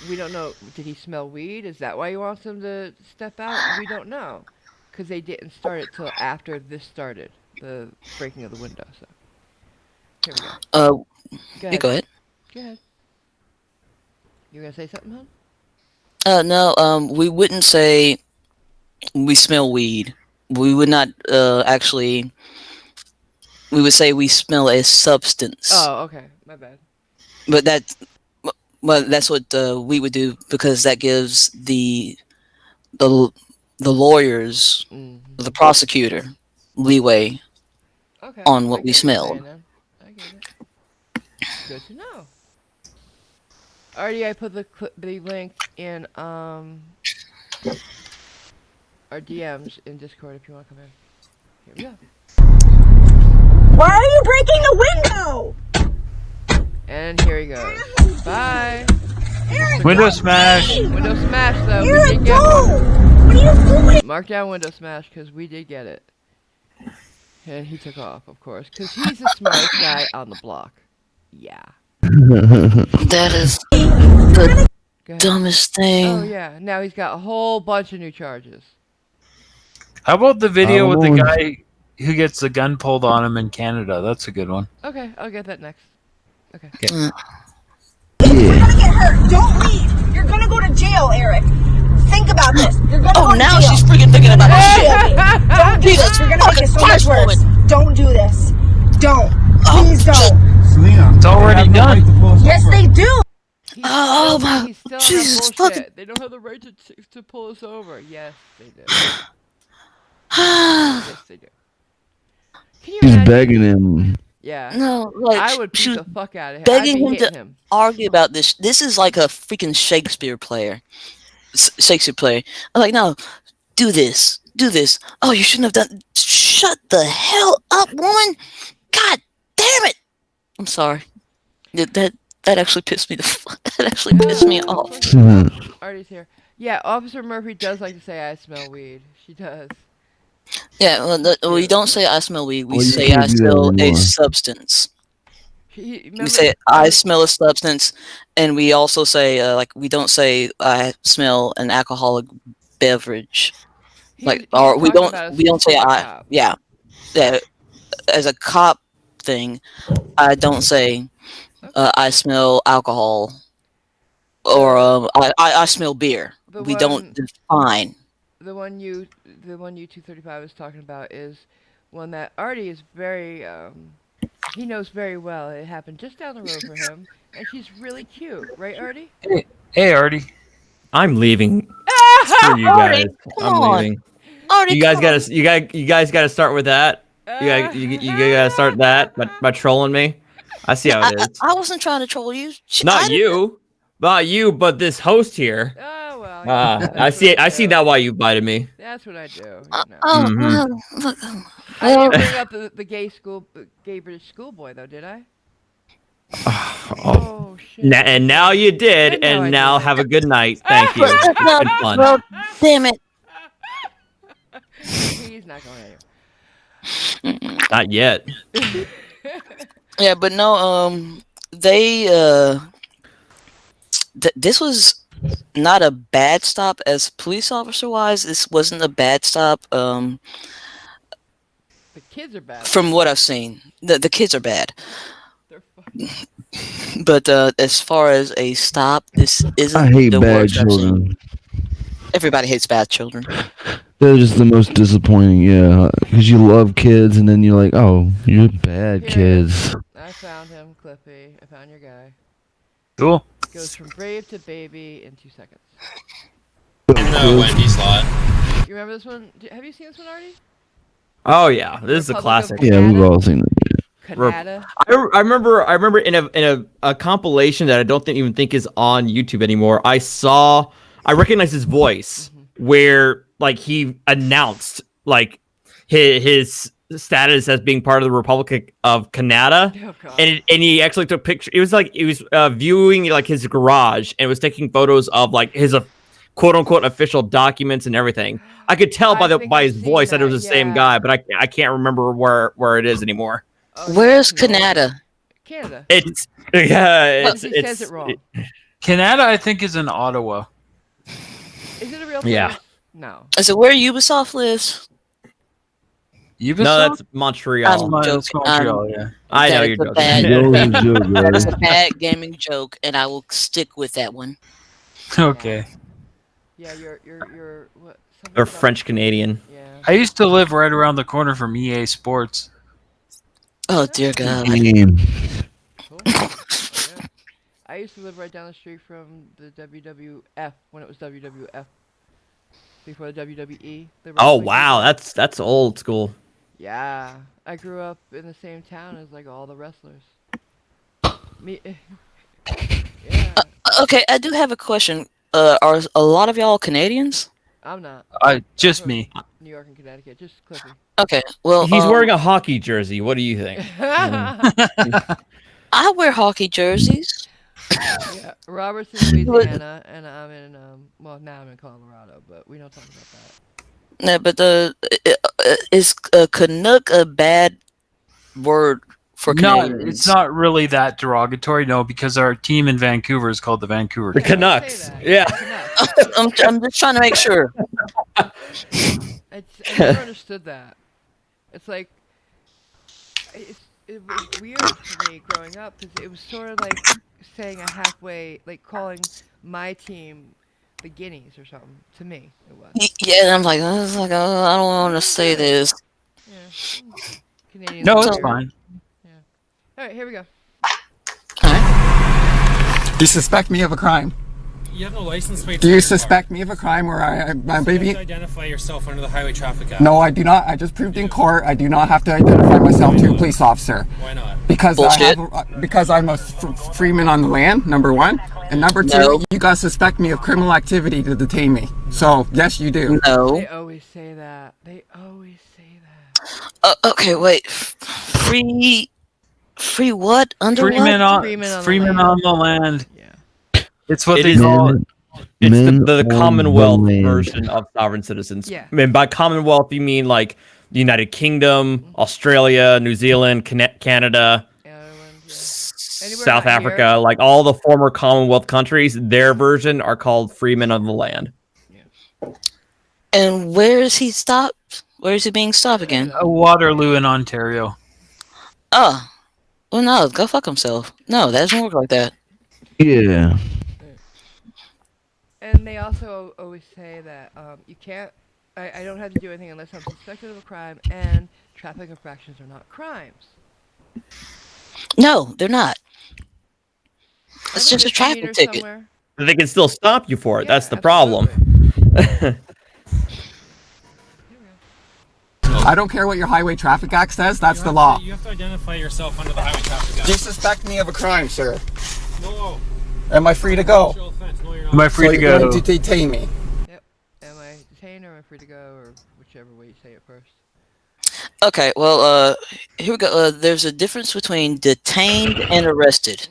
We don't know. Did he smell weed? Is that why he wants them to step out? We don't know. Because they didn't start it till after this started, the breaking of the window. So here we go. Go ahead. Go ahead. Go ahead. You gonna say something, hon? No, we wouldn't say we smell weed. We would not actually. We would say we smell a substance. Oh, okay. My bad. But that's what we would do because that gives the lawyers, the prosecutor, leeway on what we smelled. I get it. Good to know. Already, I put the link in our DMs in Discord if you want to come in. Here we go. Why are you breaking the window? And here he goes. Bye. Window smash. Window smash, though. You're we did get one. What are you doing? Mark down window smash because we did get it. And he took off, of course, because he's the smartest guy on the block. Yeah. That is the dumbest thing. Oh, yeah. Now he's got a whole bunch of new charges. How about the video with the guy who gets the gun pulled on him in Canada? That's a good one. Okay, I'll get that next. Okay. You're gonna get hurt. Don't leave. You're gonna go to jail, Eric. Think about this. You're gonna go to now jail. she's freaking thinking about it. Don't do this. You're gonna make it so much worse. Don't do this. Don't. Please don't. Selena, it's already done. Yes, they do. Oh my Jesus fucking! They don't have the right to pull us over. Yes, they do. Yes, they do. Can you He's imagine? begging him. Yeah. No, like I would she beat was the fuck out of him. begging I'd be him hitting to him. argue about this. This is like a freaking Shakespeare player. Shakespeare player. I'm like, no, do this. Do this. Oh, you shouldn't have done. Shut the hell up, woman. God damn it. I'm sorry. That actually pissed me that actually pissed me off. Artie's here. Yeah, Officer Murphy does like to say I smell weed. She does. Yeah, well, we don't say I smell weed. We Well, you say can't I do that smell a anymore. substance. We Remember, say I smell a substance, and we also say we don't say I smell an alcoholic beverage. Or we don't say I. Yeah, as a cop thing, I don't say I smell alcohol or I smell beer. We don't define. The one you 235 is talking about is one that Artie is very, he knows very well. It happened just down the road for him, and she's really cute, right, Artie? Hey, Artie. I'm leaving. Screw you Artie, guys. come I'm on. leaving. Artie, You come guys on. gotta you guys gotta start with that. You gotta start that by trolling me. I see how it is. I wasn't trying to troll you. Not you, but this host here. Oh well, I see now why you invited me. That's what I do. You know. Oh, Mm-hmm. look. I didn't bring up the gay British schoolboy though, did I? Oh shit! And now you did, and now have a good night. Thank you. It's been fun. Well, damn it. He's not going anywhere. Not yet. Yeah, but no, they this was not a bad stop as police officer wise. This wasn't a bad stop. The kids are bad. From what I've seen, the kids are bad. But as far as a stop, this isn't. I hate the bad worst I've seen. children. Everybody hates bad children. They're just the most disappointing, yeah. Because you love kids, and then you're like, oh, you're bad kids. I found him, Clippy. I found your guy. Cool. Goes from brave to baby in 2 seconds. In the Wendy's lot. You remember this one? Have you seen this one already? Oh yeah, this is a classic. Yeah, we've all seen it. Canada. I remember in a compilation that I don't even think is on YouTube anymore. I recognized his voice where like he announced like his status as being part of the Republic of Canada, and he actually took pictures. It was like he was viewing like his garage and was taking photos of like his quote unquote official documents and everything. I could tell by his voice that it was the same guy, but I can't remember where it is anymore. Where's Canada? Canada. It's He says it wrong. Canada, I think, is in Ottawa. Is it a real place? Yeah. No. Is it where Ubisoft lives? Ubisoft? No, that's Montreal. I'm joking. Montreal, yeah. I know That you're is a joking. bad- that is a bad gaming joke, and I will stick with that one. Okay. Yeah, you're what? Or French Canadian. Yeah. I used to live right around the corner from EA Sports. Oh dear God. Cool. Yeah. I used to live right down the street from the WWF when it was WWF. Before the WWE. Oh wow, that's old school. Yeah, I grew up in the same town as like all the wrestlers. Me. Yeah. Okay, I do have a question. Are a lot of y'all Canadians? I'm not. Just me. New York and Connecticut, just Cliffy. Okay, well, He's wearing a hockey jersey. What do you think? I wear hockey jerseys. Yeah, Robert's in Louisiana, and I'm in well, now I'm in Colorado, but we don't talk about that. No, but is Canuck a bad word for No, Canadians? it's not really that derogatory. No, because our team in Vancouver is called the Vancouver Canucks. Yeah. I'm just trying to make sure. I never understood that. It's like it was weird for me growing up because it was sort of like saying a halfway, like calling my team the Guineas or something. To me, it was. Yeah, and I'm like, I don't want to say this. Yeah. Canadians No, are it's weird. fine. Yeah. All right, here we go. Do you suspect me of a crime? You have no license plate. Do you suspect me of a crime where my baby? You have to identify yourself under the Highway Traffic Act. No, I do not. I just proved in court I do not have to identify myself to a police officer. Why not? Because Bullshit. because I'm a freeman on the land, number one, and number two, No. you guys suspect me of criminal activity to detain me. So yes, you do. No. They always say that. They always say that. Okay, wait. Free what? Under Freeman what? on the land. Yeah. It's what It they is- call it. It's Men the on Commonwealth the land. version of sovereign citizens. Yeah. And by Commonwealth, you mean like the United Kingdom, Australia, New Zealand, Canada, South not Africa, here. like all the former Commonwealth countries. Their version are called freemen of the land. And where is he stopped? Where is he being stopped again? Waterloo in Ontario. Oh. Well, no, go fuck himself. No, that doesn't work like that. Yeah. And they also always say that you can't I don't have to do anything unless I'm suspected of a crime, and traffic infractions are not crimes. No, they're not. I It's think just a there's some traffic meters ticket. somewhere. They can still stop you for it. Yeah, That's the problem. absolutely. I don't care what your highway traffic act says. That's the law. You have to identify yourself under the highway traffic act. Do you suspect me of a crime, sir? No. Am I free to go? Am I free to You're go? going to detain me. Yep. Am I detained or am I free to go, or whichever way you say it first? Okay, well, here we go. There's a difference between detained and arrested.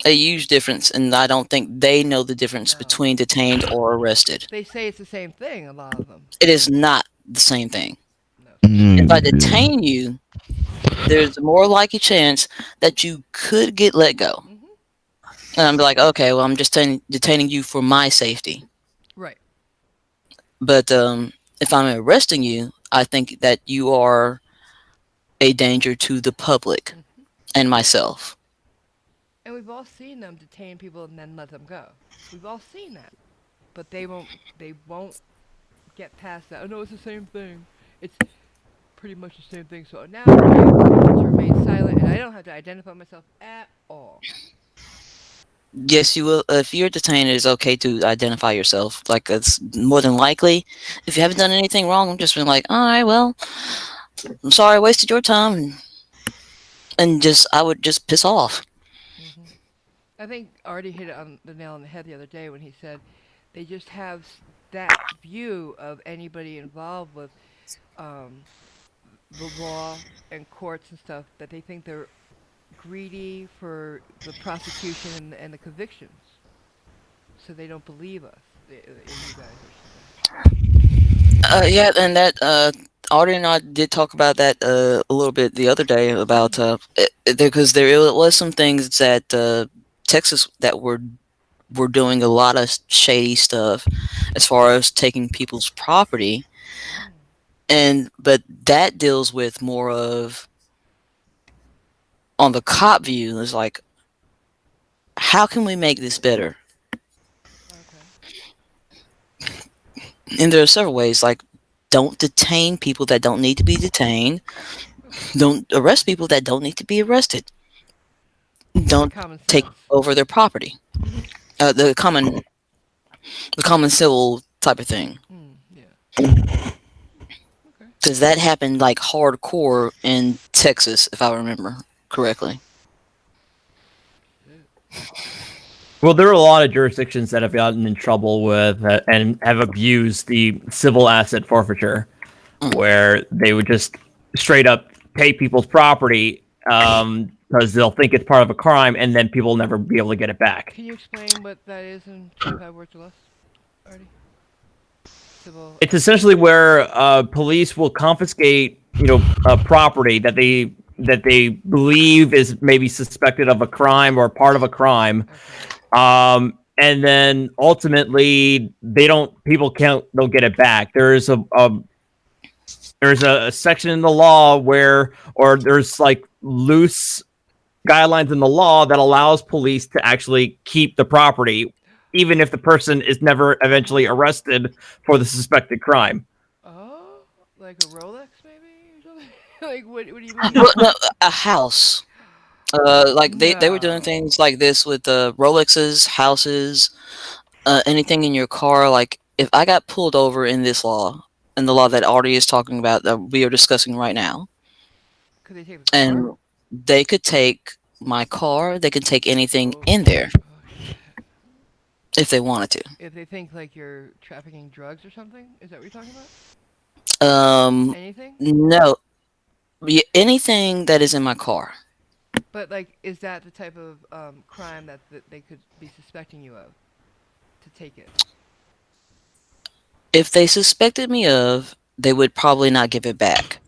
A huge difference, and I don't think they know the difference between detained or arrested. They say it's the same thing, a lot of them. It is not the same thing. If I detain you, there's a more likely chance that you could get let go. And I'm like, okay, well, I'm just detaining you for my safety. Right. But if I'm arresting you, I think that you are a danger to the public and myself. And we've all seen them detain people and then let them go. We've all seen that. But they won't get past that. Oh no, it's the same thing. It's pretty much the same thing. So now I'm to remain silent, and I don't have to identify myself at all. Yes, you will. If you're detained, it is okay to identify yourself. Like, it's more than likely. If you haven't done anything wrong, I'm just been like, all right, well, I'm sorry I wasted your time. And I would just piss off. I think Artie hit it on the nail on the head the other day when he said they just have that view of anybody involved with the law and courts and stuff, that they think they're greedy for the prosecution and the convictions. So they don't believe us, you guys. Yeah, and that Audrey and I did talk about that a little bit the other day about because there was some things that Texas that were doing a lot of shady stuff as far as taking people's property, but that deals with more of on the cop view is like, how can we make this better? And there are several ways, like, don't detain people that don't need to be detained. Don't arrest people that don't need to be arrested. Don't take over their property. The common civil type of thing. Because that happened like hardcore in Texas, if I remember correctly. Well, there are a lot of jurisdictions that have gotten in trouble with and have abused the civil asset forfeiture, where they would just straight up pay people's property because they'll think it's part of a crime, and then people will never be able to get it back. Can you explain what that is in 25 words or less, Artie? It's essentially where police will confiscate, property that they believe is maybe suspected of a crime or part of a crime. And then ultimately people don't get it back. There's a section in the law or there's like loose guidelines in the law that allows police to actually keep the property, even if the person is never eventually arrested for the suspected crime. Oh, like a Rolex maybe or something? Like what do you mean? Well, no, a house. They were doing things like this with Rolexes, houses, anything in your car. Like, if I got pulled over in this law, in the law that Artie is talking about, that we are discussing right now, and they could take my car, they could take anything in there if they wanted to. If they think like you're trafficking drugs or something, is that what you're talking about? Anything? No, anything that is in my car. But like, is that the type of crime that they could be suspecting you of? To take it. If they suspected me of, they would probably not give it back.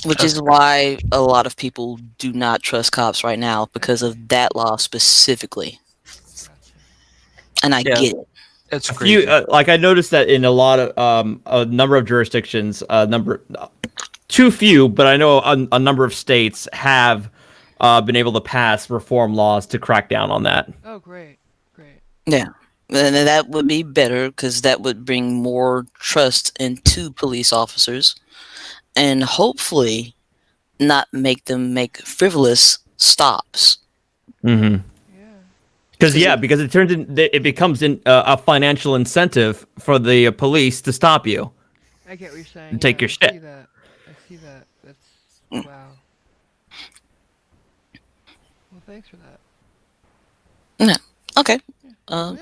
Which is why a lot of people do not trust cops right now, because of that law specifically. And I get it. It's crazy. Like, I noticed that in a lot of a number of jurisdictions, too few, but I know a number of states have been able to pass reform laws to crack down on that. Oh, great. Yeah. And that would be better because that would bring more trust into police officers and hopefully not make them make frivolous stops. Mm-hmm. Because it becomes a financial incentive for the police to stop you. I get what you're saying. And take your shit. I see that. That's wow. Well, thanks for that. Yeah. Okay.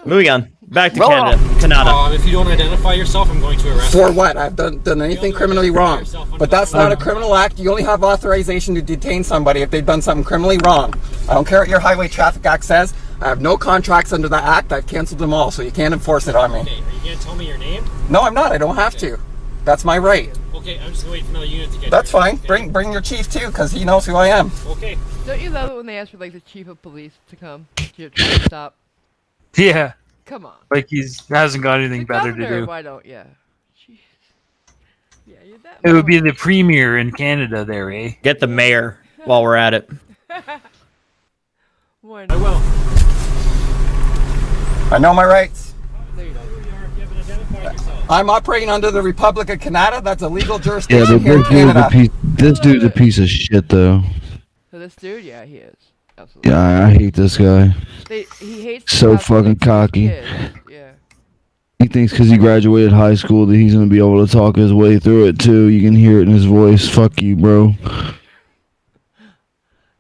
Moving on. Back to Roll Canada. If you don't identify yourself, I'm going to arrest you. For what? I've done anything criminally wrong. But that's not a criminal act. You only have authorization to detain somebody if they've done something criminally wrong. I don't care what your Highway Traffic Act says. I have no contracts under the act. I've canceled them all, so you can't enforce it on me. Okay, are you going to tell me your name? No, I'm not. I don't have to. That's my right. Okay, I'm just going to wait for another unit to get That's here. fine. Okay. Bring your chief too, because he knows who I am. Okay. Don't you love it when they ask for like the chief of police to come to try to stop? Yeah. Come on. Like hasn't got anything The better governor, to do. why don't yeah? Jeez. Yeah, you're that. It would be the premier in Canada there, eh? Get the mayor while we're at it. Why I not? will. I know my rights. There you go. You haven't identified yourself. I'm operating under the Republic of Canada. That's a legal Yeah, jurisdiction but here in Canada. this dude's a piece of shit, though. So this dude, yeah, he is. Absolutely. Yeah, I hate this guy. He hates So cops fucking like cocky. kids. Yeah. He thinks because he graduated high school that he's gonna be able to talk his way through it too. You can hear it in his voice. Fuck you, bro.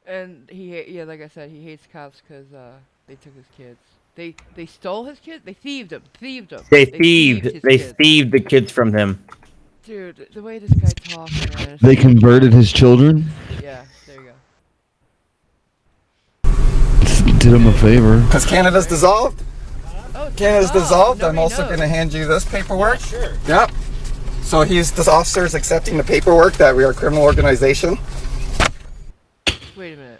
And yeah, like I said, he hates cops because they took his kids. They stole his kids. They thieved him. They thieved his kids. thieved the kids from him. Dude, the way this guy talks, man. They converted his children. Yeah, there you go. Did him a favor. Because Canada's dissolved. Oh, Canada's dissolved. I'm nobody also knows. going to hand you this paperwork. Yeah, sure. Yep. So this officer is accepting the paperwork that we are a criminal organization. Wait a minute.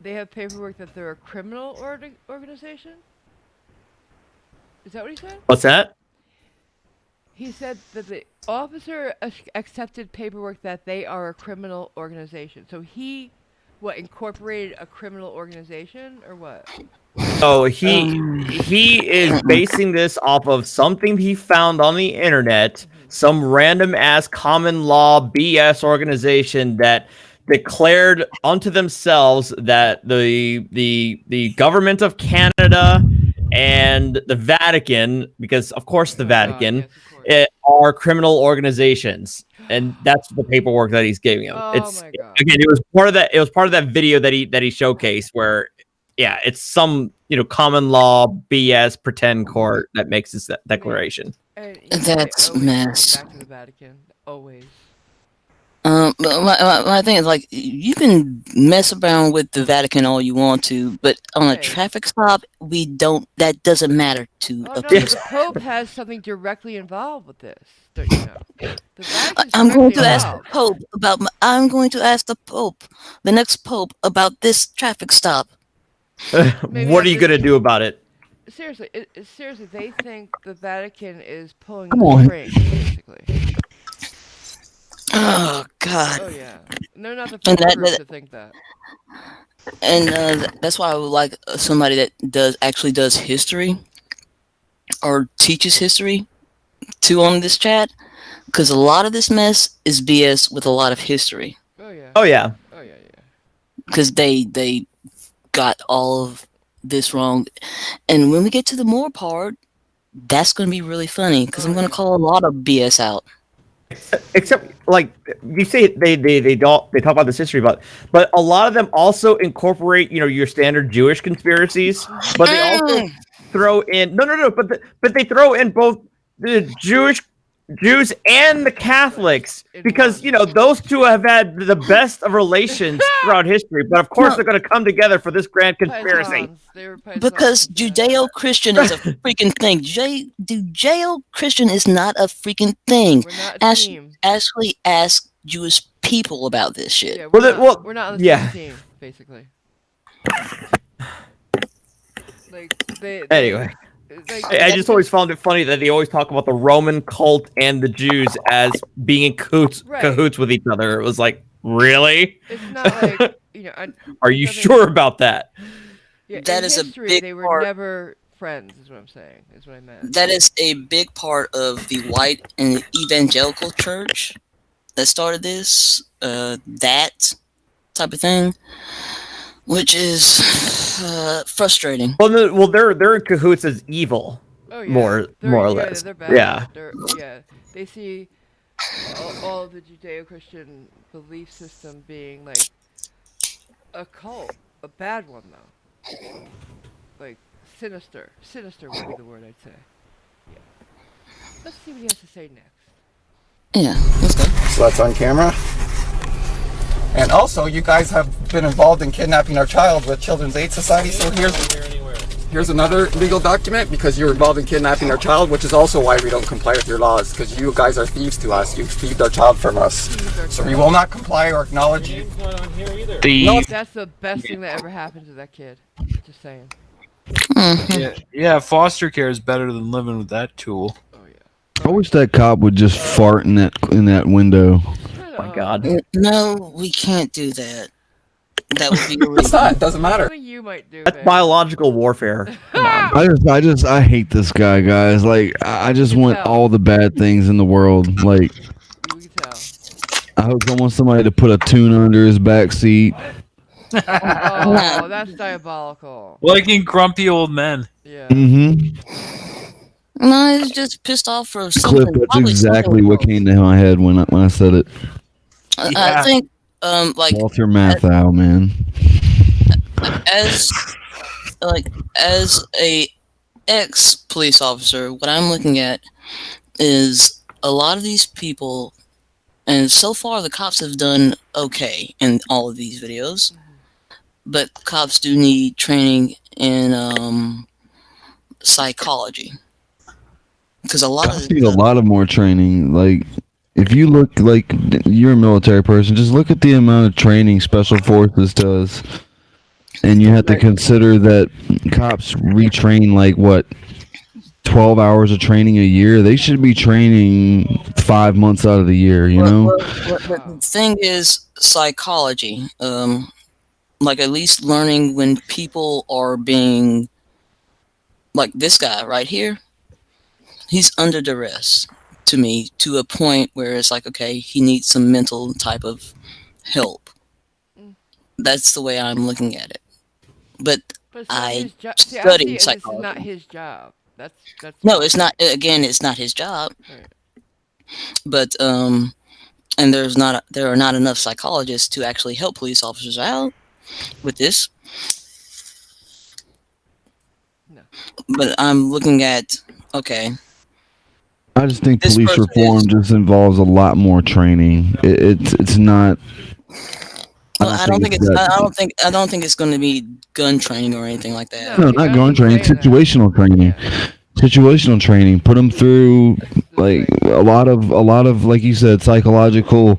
They have paperwork that they're a criminal organization? Is that what he said? What's that? He said that the officer accepted paperwork that they are a criminal organization. So he, incorporated a criminal organization or what? Oh, he is basing this off of something he found on the internet, some random ass common law BS organization that declared unto themselves that the government of Canada and the Vatican, because of course the Vatican, are criminal organizations, and that's the paperwork that he's giving him. My God. Again, it was part of that. It was part of that video that he showcased where, yeah, it's some common law BS pretend court that makes this declaration. That's mess. Back to the Vatican, always. But my thing is, like, you can mess around with the Vatican all you want to, but on a traffic stop, that doesn't matter to Oh a no, police. the Pope has something directly involved with this. Don't you know? The Vatican's I'm going to directly ask the involved. Pope about. I'm going to ask the Pope, the next Pope, about this traffic stop. What are you gonna do about it? Seriously, seriously, they think the Vatican is pulling Come the on. strings, basically. Oh God. Oh yeah, and they're not the And first that- group that- to think that. And that's why I would like somebody that actually does history or teaches history on this chat, because a lot of this mess is BS with a lot of history. Oh yeah. Oh yeah. Oh yeah, yeah. Because they got all of this wrong, and when we get to the more part, that's going to be really funny because I'm going to call a lot of BS out. Except, like you say, they talk about this history, but a lot of them also incorporate your standard Jewish conspiracies, but they also throw in but they throw in both the Jews and the Catholics, because those two have had the best of relations throughout history, but of course they're going to come together for this grand conspiracy. Because Judeo-Christian is a freaking thing. Judeo-Christian is not a freaking thing. We're not a team. Actually, ask Jewish people about this shit. Yeah, we're not on the same team, basically. Anyway. I just always found it funny that they always talk about the Roman cult and the Jews as being in cahoots with each other. It was like, really? It's not like Are you sure about that? Yeah, That in is a history, big they were part. never friends, is what I'm saying. Is what I meant. That is a big part of the white and evangelical church that started this, that type of thing, which is frustrating. Well, they're in cahoots as evil. Oh yeah, more or less. They're bad. Yeah. They see all of the Judeo-Christian belief system being like a cult, a bad one though. Like sinister. Sinister would be the word I'd say. Yeah. Let's see what he has to say next. Yeah, let's go. So that's on camera. And also, you guys have been involved in kidnapping our child with Children's Aid Society. So here's another legal document because you're involved in kidnapping our child, which is also why we don't comply with your laws, because you guys are thieves to us. You thieved our child from us. So we will not comply or acknowledge you. No, that's the best thing that ever happened to that kid. Just saying. Yeah, foster care is better than living with that tool. I wish that cop would just fart in that window. Oh my God. No, we can't do that. That would be illegal. It's not. It doesn't matter. You might do. That's biological warfare. Come on. I hate this guy, guys. Like, I just want all the bad things in the world. Like, I hope I want somebody to put a tuna under his back seat. Oh, that's diabolical. Like in Grumpy Old Men. Yeah. No, he's just pissed off for something. Cliff, that's exactly what came to my head when I said it. I think, like Walter Matthau, man. as a ex-police officer, what I'm looking at is a lot of these people, and so far the cops have done okay in all of these videos, but cops do need training in psychology. Because a lot I need a lot of more training. Like, if you look like you're a military person, just look at the amount of training Special Forces does, and you have to consider that cops retrain like what 12 hours of training a year. They should be training 5 months out of the year. You know. The thing is psychology. Like at least learning when people are being like this guy right here. He's under duress to me, to a point where it's like, okay, he needs some mental type of help. That's the way I'm looking at it. But I studied psychology. This is not his job. That's no, it's not. Again, it's not his job. Right. But and there are not enough psychologists to actually help police officers out with this. No. But I'm looking at I just think police reform just involves a lot more training. It's not. I don't think it's going to be gun training or anything like that. No, not gun training. Situational training. Situational training. Put them through like a lot of like you said, psychological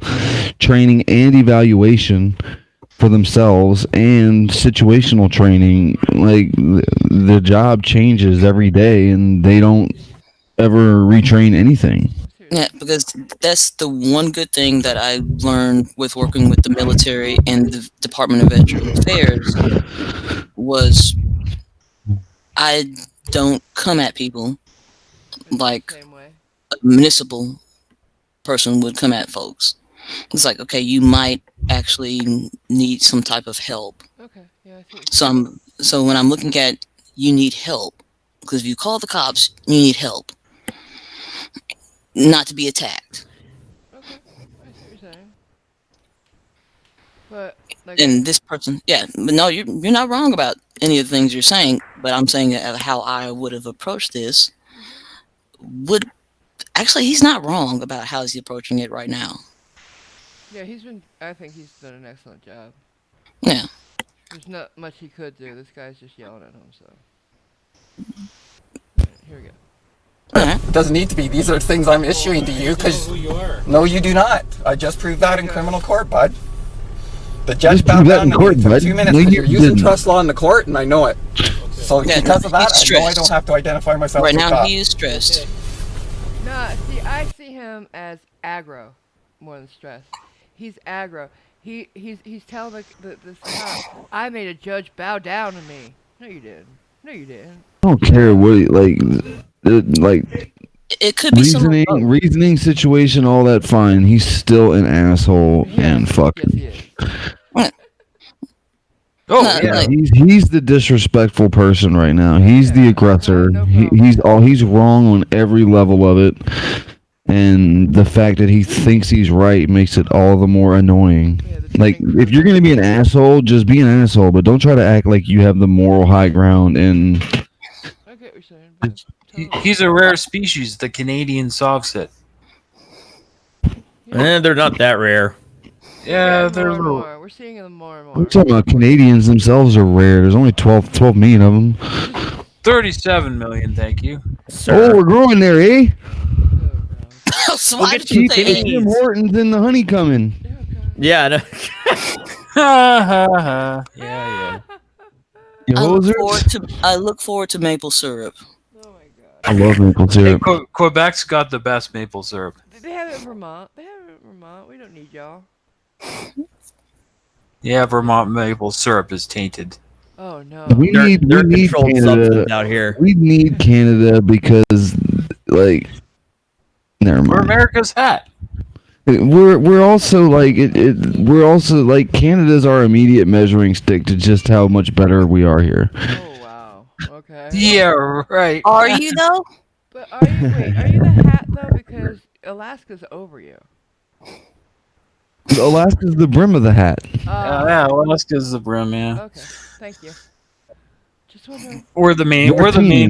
training and evaluation for themselves, and situational training. Like the job changes every day, and they don't ever retrain anything. Yeah, because that's the one good thing that I learned with working with the military and the Department of Veteran Affairs was I don't come at people like a municipal person would come at folks. It's like, okay, you might actually need some type of help. Okay. Yeah, I see. So when I'm looking at you need help, because if you call the cops, you need help. Not to be attacked. Okay, I see what you're saying. But like, And this person, yeah, but no, you're not wrong about any of the things you're saying. But I'm saying how I would have approached this would actually he's not wrong about how he's approaching it right now. yeah, I think he's done an excellent job. Yeah. There's not much he could do. This guy's just yelling at him. So right, here we go. It doesn't need to be. These are things I'm issuing to you because no, you do not. I just proved that in criminal court, bud. The judge bowed down to me for 2 minutes because you're using trust law in the court, and I know it. So because of that, I know I don't have to identify myself. Right now, he is stressed. Nah, see, I see him as aggro more than stress. He's aggro. He's telling this cop, I made a judge bow down to me. No, you didn't. No, you didn't. I don't care what like It could be some of both. reasoning situation, all that fine. He's still an asshole and fucking. Yes, he is. Oh yeah, he's the disrespectful person right now. He's the aggressor. He's wrong on every level of it, and the fact that he thinks he's right makes it all the more annoying. Like if you're gonna be an asshole, just be an asshole, but don't try to act like you have the moral high ground. And I get what you're saying. But He's a rare species, the Canadian softset. They're not that rare. Yeah, they're more. We're seeing them more and more. I'm talking about Canadians themselves are rare. There's only 12 million of them. 37 million, thank you. Oh, we're growing there, eh? So We'll why get did you you say that? Tim Hortons and the honey coming. Yeah. No. Yeah. You hosers? I look forward to maple syrup. I love maple syrup. Hey, Quebec's got the best maple syrup. They have it in Vermont. We don't need y'all. Yeah, Vermont maple syrup is tainted. Oh no. We need Canada out here. We need Canada because, like, never We're mind. America's hat. We're also like we're also like Canada's our immediate measuring stick to just how much better we are here. Oh wow. Okay. Yeah, right. Are you though? But are you the hat though? Because Alaska's over you. Alaska's the brim of the hat. Yeah, Alaska's the brim, man. Okay, thank you. Just wondering. We're the main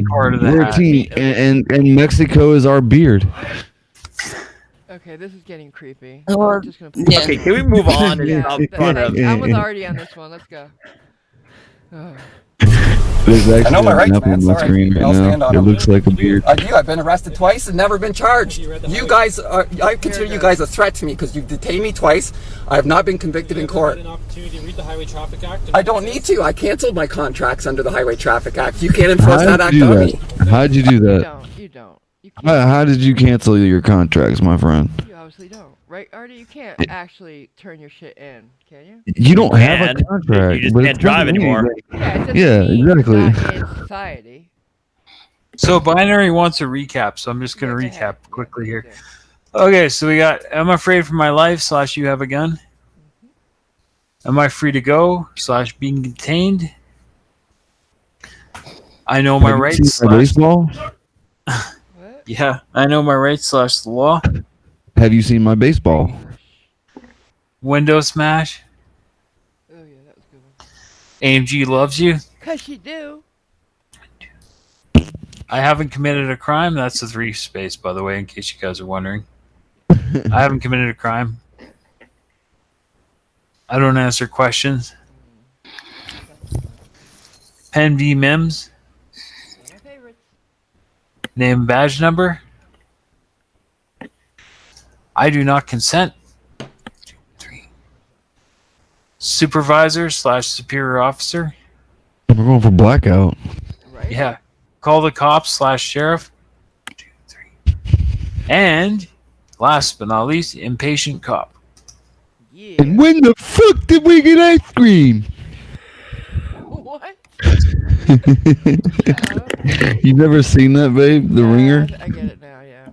part of the We're a hat. team, and Mexico is our beard. Okay, this is getting creepy. Or- I'm just gonna yeah. Okay, can we move on? Yeah, I was Yeah. already on this one. Let's go. Oh. There's I actually know my an rights, apple man. on my Sorry. screen I'll right stand now. on It them. looks like a beard. I do. I've been arrested twice and never been charged. You guys are. I consider you guys a threat to me because you've detained me twice. I have not been convicted in court. An opportunity to read the Highway Traffic Act. I don't need to. I canceled my contracts under the Highway Traffic Act. You can't enforce How'd that act you do on that? me. How'd you do that? You don't. How did you cancel your contracts, my friend? You obviously don't, right, Artie? You can't actually turn your shit in, can you? You don't have can. a contract. You just but can't it drive doesn't mean- anymore. Yeah, it doesn't Yeah, mean exactly. you're not in society. So Binary wants a recap, so I'm just going to recap quickly here. Okay, so we got am I afraid for my life / you have a gun? Am I free to go / being detained? I know my Have you rights seen my baseball? Yeah, I know my rights / the law. Have you seen my baseball? Window smash. Oh yeah, that was a good one. AMG loves you. 'Cause you do. I haven't committed a crime. That's the 3 space, by the way, in case you guys are wondering. I haven't committed a crime. I don't answer questions. Pen V Mims. My favorites. Name badge number. I do not consent. 2, 3. Supervisor / superior officer. We're going for blackout. Right? Yeah. Call the cops / sheriff. 2, 3. And last but not least, impatient cop. Yeah. And when the fuck did we get ice cream? What? You never seen that, babe? The Ringer? I get it now. Yeah.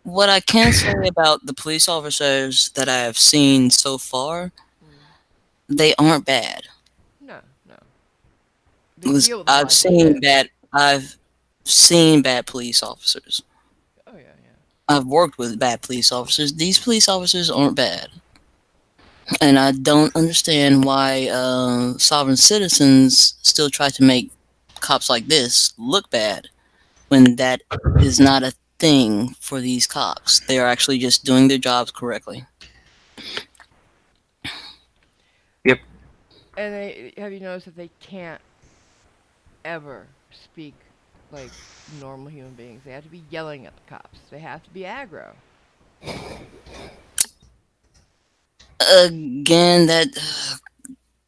What I can say about the police officers that I have seen so far, they aren't bad. No. I've seen bad police officers. Oh yeah. I've worked with bad police officers. These police officers aren't bad. And I don't understand why sovereign citizens still try to make cops like this look bad when that is not a thing for these cops. They are actually just doing their jobs correctly. Yep. And have you noticed that they can't ever speak like normal human beings? They have to be yelling at the cops. They have to be aggro. Again,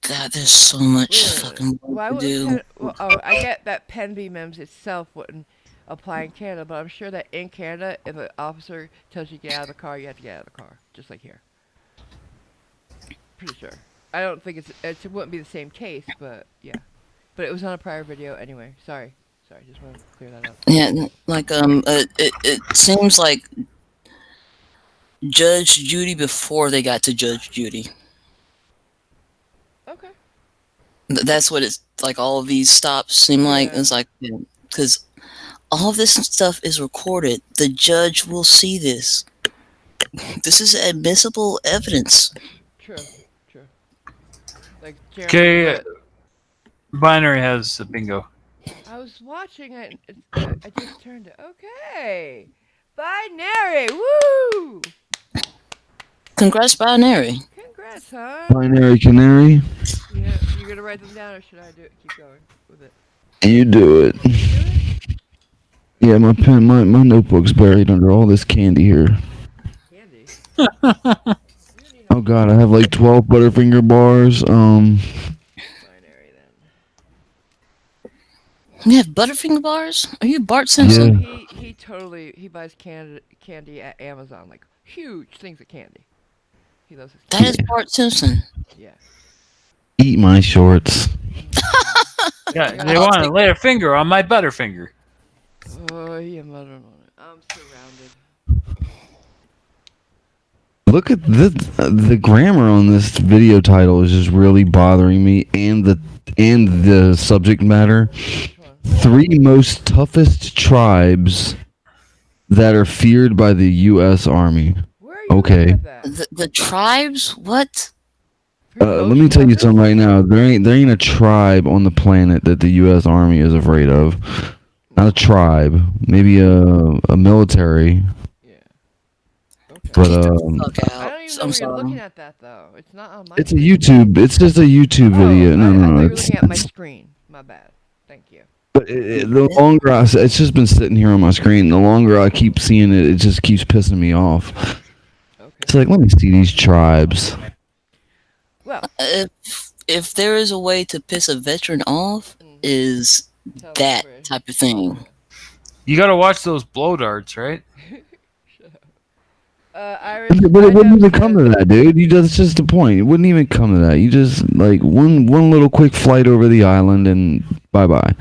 God, there's so much fucking Why work to do. wouldn't I get that Pen v. Mims itself wouldn't apply in Canada, but I'm sure that in Canada, if an officer tells you to get out of the car, you have to get out of the car, just like here. Pretty sure. I don't think it wouldn't be the same case, but yeah. But it was on a prior video anyway. Sorry. Sorry, just want to clear that up. Yeah, like it seems like Judge Judy before they got to Judge Judy. Okay. That's what it's like. All of these stops seem like it's like because all of this stuff is recorded. The judge will see this. This is admissible evidence. True. Like Okay, Jeremy. Binary has a bingo. I was watching it. I just turned it. Okay. Binary. Woo! Congrats, Binary. Congrats, huh? Binary Canary. Yeah, you're gonna write them down, or should I do it? Keep going with it. You do it. Yeah, my pen, my notebook's buried under all this candy here. Candy. Oh god, I have like 12 Butterfinger bars. You have Butterfinger bars? Are you Bart Simpson? Yeah. He buys candy at Amazon, like huge things of candy. He loves his That candy. is Bart Simpson. Yeah. Eat my shorts. Yeah, they want to lay a finger on my Butterfinger. Oh, yeah, mother on it. I'm surrounded. Look at the grammar on this video title is just really bothering me, and the subject matter. 3 most toughest tribes that are feared by the U.S. Army. Okay. The tribes? What? Let me tell you something right now. There ain't a tribe on the planet that the U.S. Army is afraid of. Not a tribe. Maybe a military. But I don't even know where you're looking at that though. It's not on my. It's a YouTube. It's just a YouTube video. No. I thought you were looking at my screen. My bad. Thank you. But the longer it's just been sitting here on my screen. The longer I keep seeing it, it just keeps pissing me off. Okay. It's like, let me see these tribes. Well, if there is a way to piss a veteran off, is that type of thing. You gotta watch those blow darts, right? Irish. But it wouldn't even come to that, dude. That's just the point. It wouldn't even come to that. You just like one little quick flight over the island and bye bye.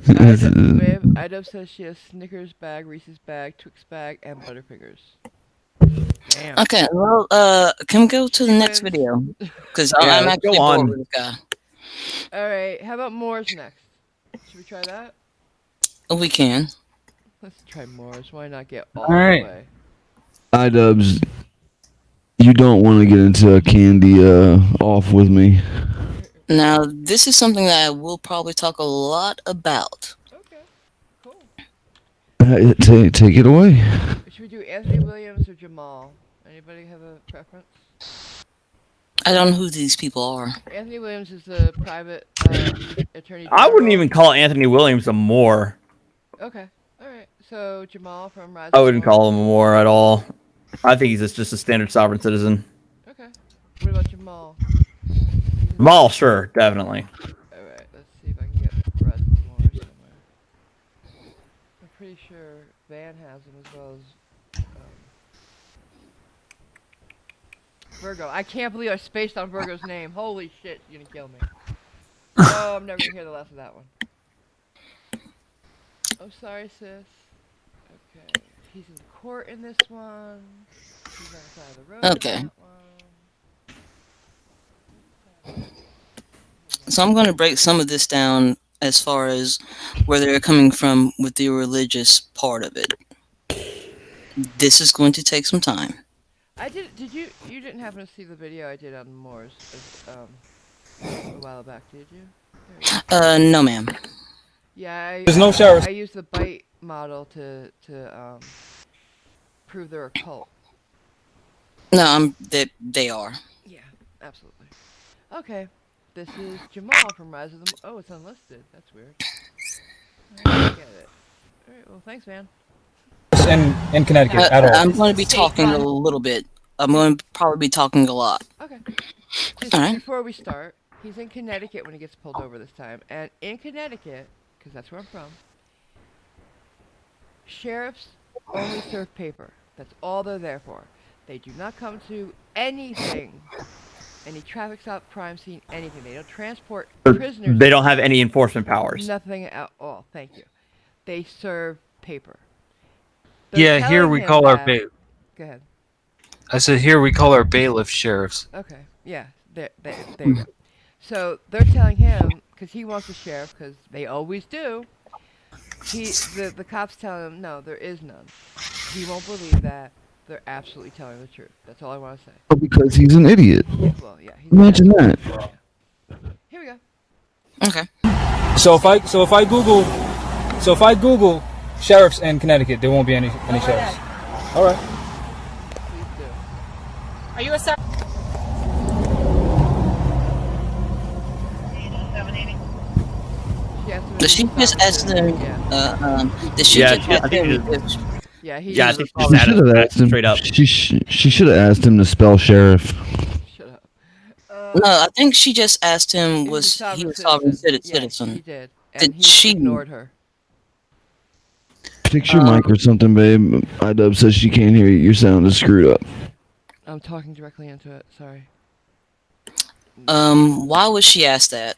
Ida says she has Snickers bag, Reese's bag, Twix bag, and Butterfingers. Damn. Okay, well, can we go to the next video? Because I'm actually bored with this guy. Alright, how about Moore's next? Should we try that? We can. Let's try Moore's. Why not get all right. the way? iDubbbz, you don't want to get into a candy off with me. Now, this is something that I will probably talk a lot about. Okay, cool. Take it away. Should we do Anthony Williams or Jamal? Anybody have a preference? I don't know who these people are. Anthony Williams is the private attorney general. I wouldn't even call Anthony Williams a Moor. Okay, alright. So, Jamal from Rise I wouldn't call him a Moor at all. I think he's just a standard sovereign citizen. Okay. What about Jamal? Jamal, sure, definitely. Alright, let's see if I can get Rise Moore somewhere. I'm pretty sure Van has him as well as Virgo. I can't believe I spaced on Virgo's name. Holy shit, you're gonna kill me. Oh, I'm never gonna hear the last of that one. Oh, sorry, sis. Okay. He's in court in this one. He's on the side of the road. Okay. So I'm going to break some of this down as far as where they're coming from with the religious part of it. This is going to take some time. You didn't happen to see the video I did on Moore's a while back, did you? No, ma'am. Yeah, There's no showers. I used the bite model to prove they're a cult. No, they are. Yeah, absolutely. Okay, this is Jamal from Rise of the... Oh, it's unlisted. That's weird. I get it. Alright, well, thanks, man. In Connecticut at all. I'm going to be talking a little bit. I'm going to probably be talking a lot. Okay. Just before we start, he's in Connecticut when he gets pulled over this time. And in Connecticut, because that's where I'm from, sheriffs only serve paper. That's all they're there for. They do not come to anything any traffic stop, crime scene, anything. They don't transport Or prisoners. they don't have any enforcement powers. Nothing at all. Thank you. They serve paper. Yeah, here we call our bailiff. Go ahead. I said here we call our bailiff sheriffs. Okay. Yeah. There you go. So they're telling him because he wants a sheriff because they always do. The cops tell him no, there is none. He won't believe that. They're absolutely telling the truth. That's all I want to say. Because he's an idiot. Well, yeah. Imagine that. Yeah. Here we go. Okay. So if I Google sheriffs in Connecticut, there won't be any sheriffs. All right. Please do. Are you a sir? Does she just ask them? Does she Yeah, just I ask think them? she Yeah, he. Yeah, I just think She should have asked him. straight up. She should have asked him to spell sheriff. Shut up. No, I think she just asked him He was was he a was sovereign citizen. citizen. Yeah, he did. And Did he she ignored her. Fix your mic or something, babe. iDub says she can't hear you. Your sound is screwed up. I'm talking directly into it. Sorry. Why would she ask that?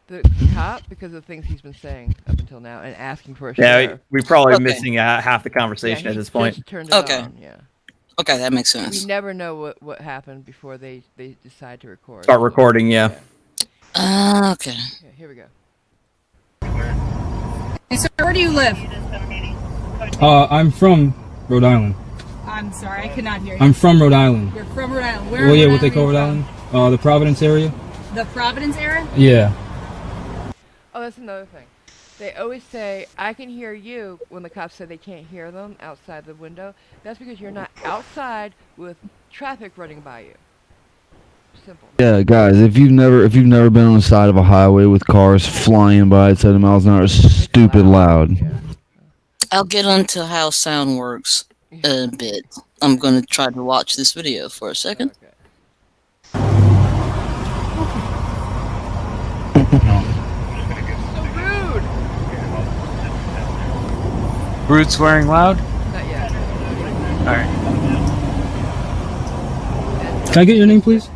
The cop, because of things he's been saying up until now and asking for a sheriff. we're probably Okay. missing half the conversation Yeah, at he this point. just turned it Okay. on. Yeah. Okay, that makes We sense. never know what happened before they decide to record. Start recording, yeah. Okay. Yeah, here we go. Hey, sir, where do you live? I'm from Rhode Island. I'm sorry, I could not hear you. I'm from Rhode Island. You're from Rhode Island. Where? Well, yeah, in what they Rhode call Rhode Island Island? The Providence area. are you from? The Providence area? Yeah. Oh, that's another thing. They always say, I can hear you, when the cops say they can't hear them outside the window. That's because you're not outside with traffic running by you. Simple. Yeah, guys, if you've never been on the side of a highway with cars flying by at 7 miles an hour, it's stupid loud. Yeah. I'll get onto how sound works a bit. I'm gonna try to watch this video for a second. Okay. So rude. Rude swearing loud? Not yet. Alright. Can I get your name, please?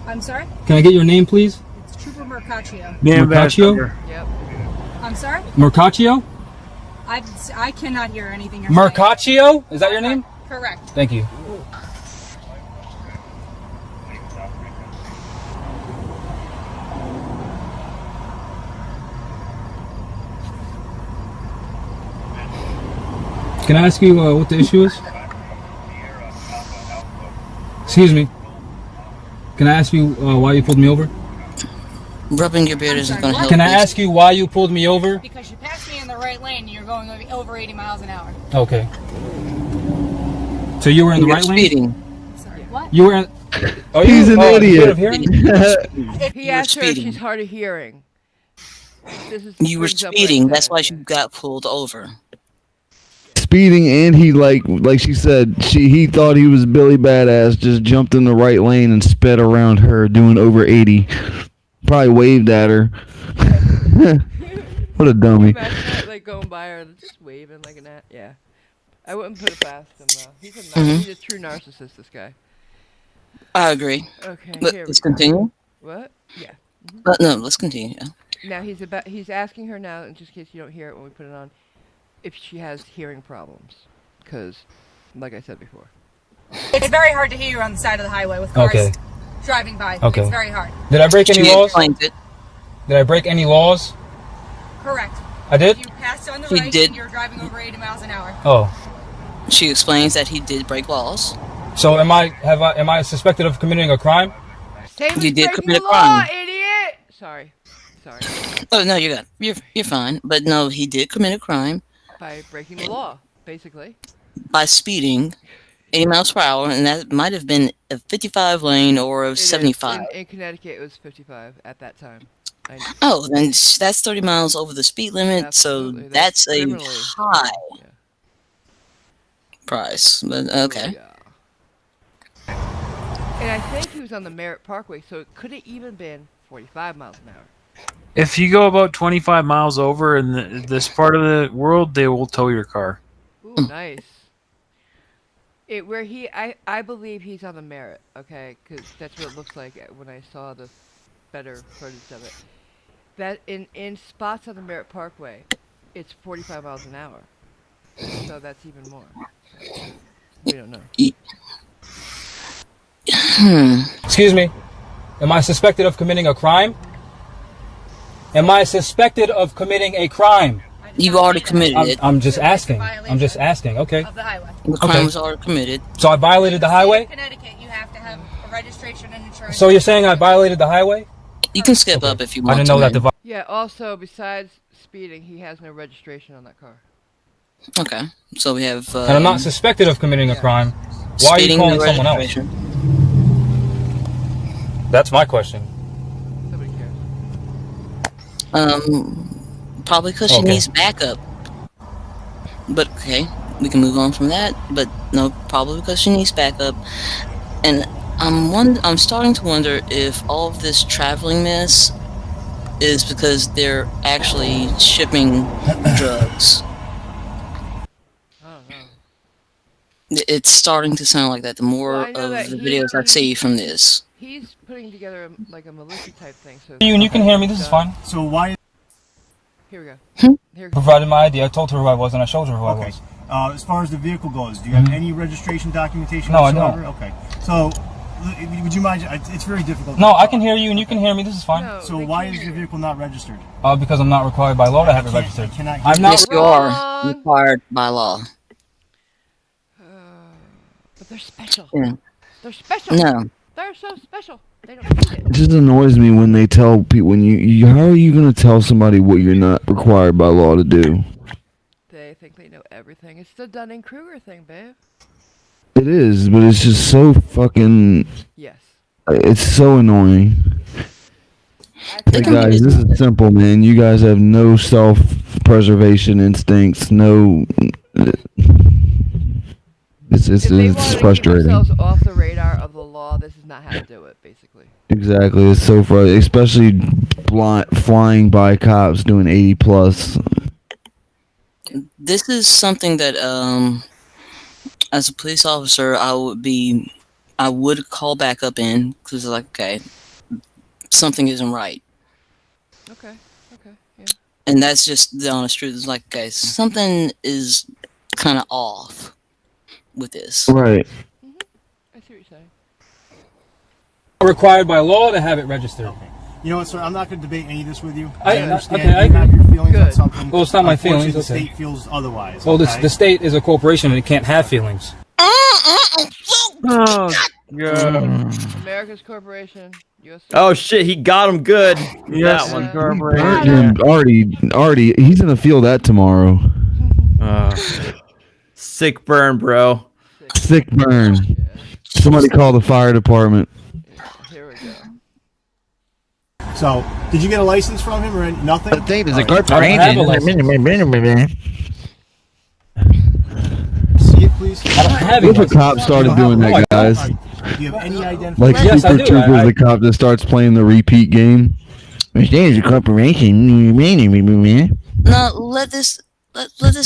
I'm sorry? Can I get your name, please? It's Trooper Mercaccio. Mercaccio? Yep. I'm sorry? Mercaccio? I cannot hear anything you're saying. Mercaccio? Is that your name? Correct. Thank you. Can I ask you what the issue is? Excuse me. Can I ask you why you pulled me over? Rubbing your beard isn't gonna help. Can I ask you why you pulled me over? Because you passed me in the right lane and you're going over 80 miles an hour. Okay. So you were in the right lane? Speeding. Sorry, what? You were in... Oh, He's an idiot. Of hearing? He asked her if she's hard of hearing. You were brings up what speeding. I That's said, why yeah. you got pulled over. Speeding, and he like she said, he thought he was Billy Badass, just jumped in the right lane and sped around her doing over 80. Probably waved at her. What a dummy. Imagine that, like going by her and just waving like an at. Yeah. I wouldn't put it past him though. He's a true narcissist, this guy. I agree. Okay, But here let's we go. continue. What? Yeah. No, let's continue. Yeah. Now he's asking her now, in just in case you don't hear it when we put it on, if she has hearing problems, because, like I said before. It's very hard to hear you on the side of the highway with cars driving by. Okay. It's very hard. Did I break any She laws? explained it. Did I break any laws? Correct. I did? You passed on the He right did. and you're driving over 80 miles an hour. Oh. She explains that he did break laws. So am I suspected of committing a crime? Same as You did breaking commit a the law, crime. idiot! Sorry. Oh no, you're good. You're fine. But no, he did commit a crime By breaking the law, basically. by speeding 80 miles per hour, and that might have been a 55 lane or a It is. 75. In Connecticut, it was 55 at that time. Oh, then that's 30 miles over the speed limit, Absolutely. so that's a criminally- high Yeah. price. But okay. And I think he was on the Merritt Parkway, so it could have even been 45 miles an hour. If you go about 25 miles over in this part of the world, they will tow your car. Ooh, nice. Where I believe he's on the Merit, okay, because that's what it looks like when I saw the better footage of it. That in spots on the Merritt Parkway, it's 45 miles an hour, so that's even more. So, we don't know. Excuse me. Am I suspected of committing a crime? Am I suspected of committing a crime? You've already committed it. I'm just asking. I'm just asking. Okay. Of the highway. The crime was already committed. So I violated the highway? Connecticut, you have to have a registration and insurance. So you're saying I violated the highway? You can skip up if you want I didn't know to. that. Yeah. Also, besides speeding, he has no registration on that car. Okay. So we have. And I'm not suspected of committing a crime. Why are you calling someone else? That's my question. Nobody cares. Probably because she needs backup. But okay, we can move on from that. But no, probably because she needs backup. And I'm starting to wonder if all of this traveling mess is because they're actually shipping drugs. It's starting to sound like that. The more of the videos I see from this. He's putting together like a militia type thing. So You can hear me. This is fine. So why? Here we go. Here. Provided my ID. I told her who I was and I showed her who I was. As far as the vehicle goes, do you have any registration documentation? No, I whatsoever? don't. Okay. So, would you mind? It's very difficult. No, I can hear you and you can hear me. This is fine. So why is your vehicle not registered? Because I'm not required by law to have it registered. I'm not. Yes, you are required by law. But they're special. Yeah. They're special. No. They're so special. They don't need it. It just annoys me when they tell people how are you going to tell somebody what you're not required by law to do? They think they know everything. It's the Dunning-Kruger thing, babe. It is, but it's just so fucking. Yes. It's so annoying. Hey guys, this is simple, man. You guys have no self-preservation instincts. No. It's frustrating. Themselves off the radar of the law. This is not how to do it, basically. Exactly, it's so frustrating, especially flying by cops doing 80 plus. This is something that, as a police officer, I would call back up in because, like, okay, something isn't right. Okay. Yeah. And that's just the honest truth. It's like, okay, something is kind of off with this. Right. I see what you're saying. Required by law to have it registered. Okay. You know what, sir? I'm not going to debate any of this with you. I understand okay, you have your feelings on something. Well, it's not my feelings. The state feels otherwise. Well, the state is a corporation and it can't have feelings. Oh, God. America's corporation. USA. Oh shit, he got him good. Yes, that one. Already, he's gonna feel that tomorrow. Sick burn, bro. Sick burn. Somebody call the fire department. Here we go. So, did you get a license from him or nothing? The thing is a corporation. See it, please. I don't have What if a cop started doing that, guys? Do you have any identification? Like Yes, I Super do. Troopers, the cop that starts playing the repeat game. There's a corporation. No, let this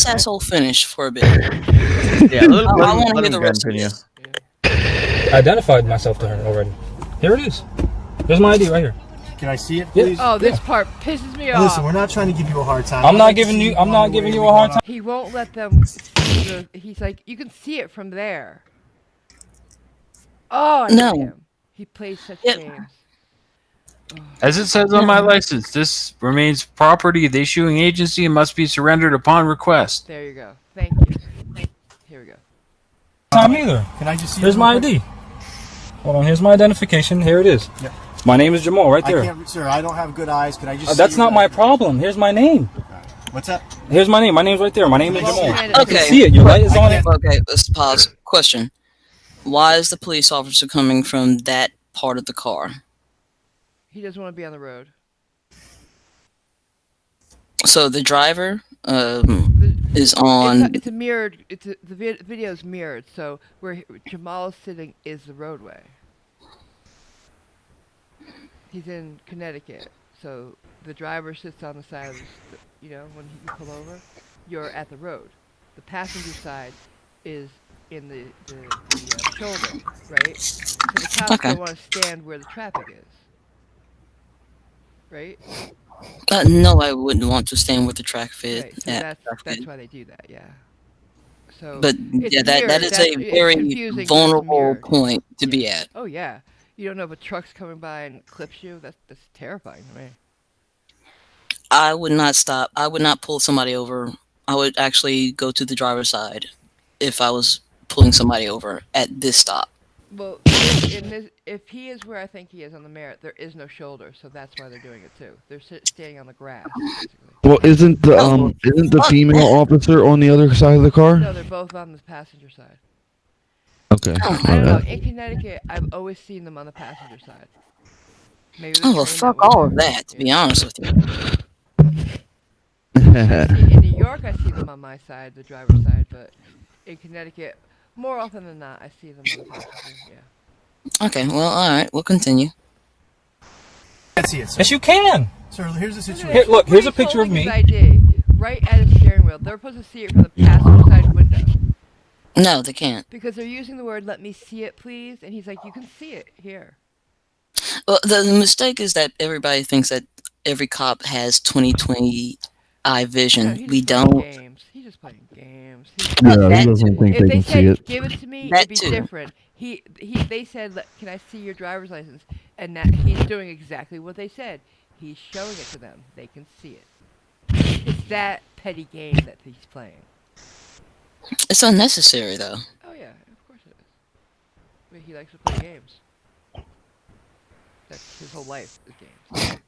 asshole finish for a bit. Yeah, I want to hear the rest of this. I identified myself to her already. Here it is. Here's my ID right here. Can I see it, please? Oh, this part pisses me off. Listen, we're not trying to give you a hard time. I'm not giving you a hard time. He won't let them. He's like, you can see it from there. Oh, I No. hate him. He plays such games. As it says on my license, this remains property of the issuing agency and must be surrendered upon request. There you go. Thank you. Here we go. Time either. Can I just see Here's it my real quick? ID. Hold on, here's my identification. Here it is. Yeah. My name is Jamal, right there. I can't, sir, I don't have good eyes. Can I just see That's your not my identification? problem. Here's my name. What's that? Here's my name. My name's right there. My name is Jamal. Okay. You can see it. Your light is on it. Okay, let's pause. Question. Why is the police officer coming from that part of the car? He doesn't want to be on the road. So the driver is on... It's a mirrored... the video's mirrored, so where Jamal is sitting is the roadway. He's in Connecticut, so the driver sits on the side of when you pull over, you're at the road. The passenger side is in the shoulder, right? So the cops don't want to stand where the traffic is, right? No, I wouldn't want to stand with the track fit Right. So at that's why they do that. Yeah. So But it's yeah, that mirrored. is a It's very confusing, but it's vulnerable mirrored. point to Yeah. be at. Oh yeah. You don't know if a truck's coming by and clips you. That's terrifying to me. I would not stop. I would not pull somebody over. I would actually go to the driver's side if I was pulling somebody over at this stop. Well, if he is where I think he is on the merit, there is no shoulder, so that's why they're doing it too. They're standing on the grass, basically. Well, isn't the female officer on the other side of the car? No, they're both on the passenger side. Okay. I don't know. In Connecticut, I've always seen them on the passenger side. Maybe Oh, well, fuck all of that, to be honest with you. In New York, I see them on my side, the driver's side, but in Connecticut, more often than not, I see them on the passenger. Yeah. Okay, well, all right, we'll continue. Can't see it, sir. Yes, you can. Sir, here's the situation. Here, look, here's a picture of me. His ID right at his steering wheel. They're supposed to see it from the passenger side window. No, they can't. Because they're using the word "let me see it, please," and he's like, "You can see it here." Well, the mistake is that everybody thinks that every cop has 20/20 eye vision. No, We don't. Games. He's just playing games. Yeah, he doesn't think they can see it. Give it to me, That it'd be too. different. They said, "Can I see your driver's license?" And that he's doing exactly what they said. He's showing it to them. They can see it. It's that petty game that he's playing. It's unnecessary, though. Oh yeah, of course it is. But he likes to play games. That's his whole life is games.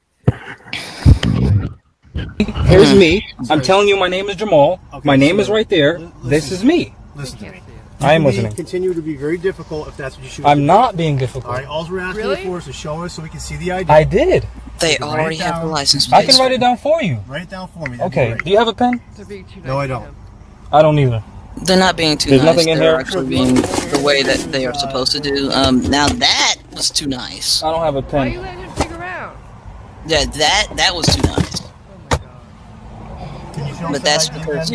Here's me. I'm telling you, my name is Jamal. My name is right there. This is me. Listen to me. I am listening. Continue to be very difficult if that's what you should. I'm not being difficult. All right, all we're asking you for is to show us so we can see the ID. I did. They already have the license I plate. can write it down for you. Write it down for me. Okay. Do you have a pen? No, I don't. I don't either. They're not being too There's nice. nothing in They're here? actually being the way that they are supposed to do. Now that was too nice. I don't have a Why are you pen. letting him dig around? Yeah, that was too nice. But that's because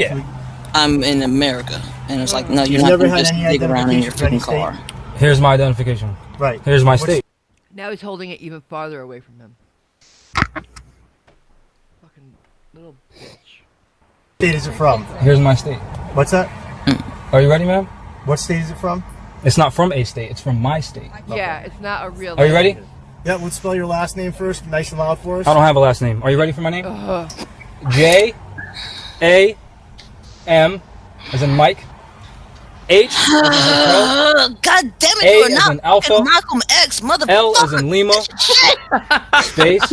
I'm in America, and it's like, no, you're not gonna just dig around in your freaking car. Here's my identification. Right. Here's my state. Now he's holding it even farther away from him. Fucking little bitch. State is it from? Here's my state. What's that? Are you ready, ma'am? What state is it from? It's not from a state. It's from my state. Yeah, it's not a real. Are you ready? Yeah, let's spell your last name first, nice and loud for us. I don't have a last name. Are you ready for my name? Ugh. J-A-M, as in Mike. H as in hotel. God damn it, A you are as not in Alpha. Malcolm X, motherfucker. L as in Lima. Space.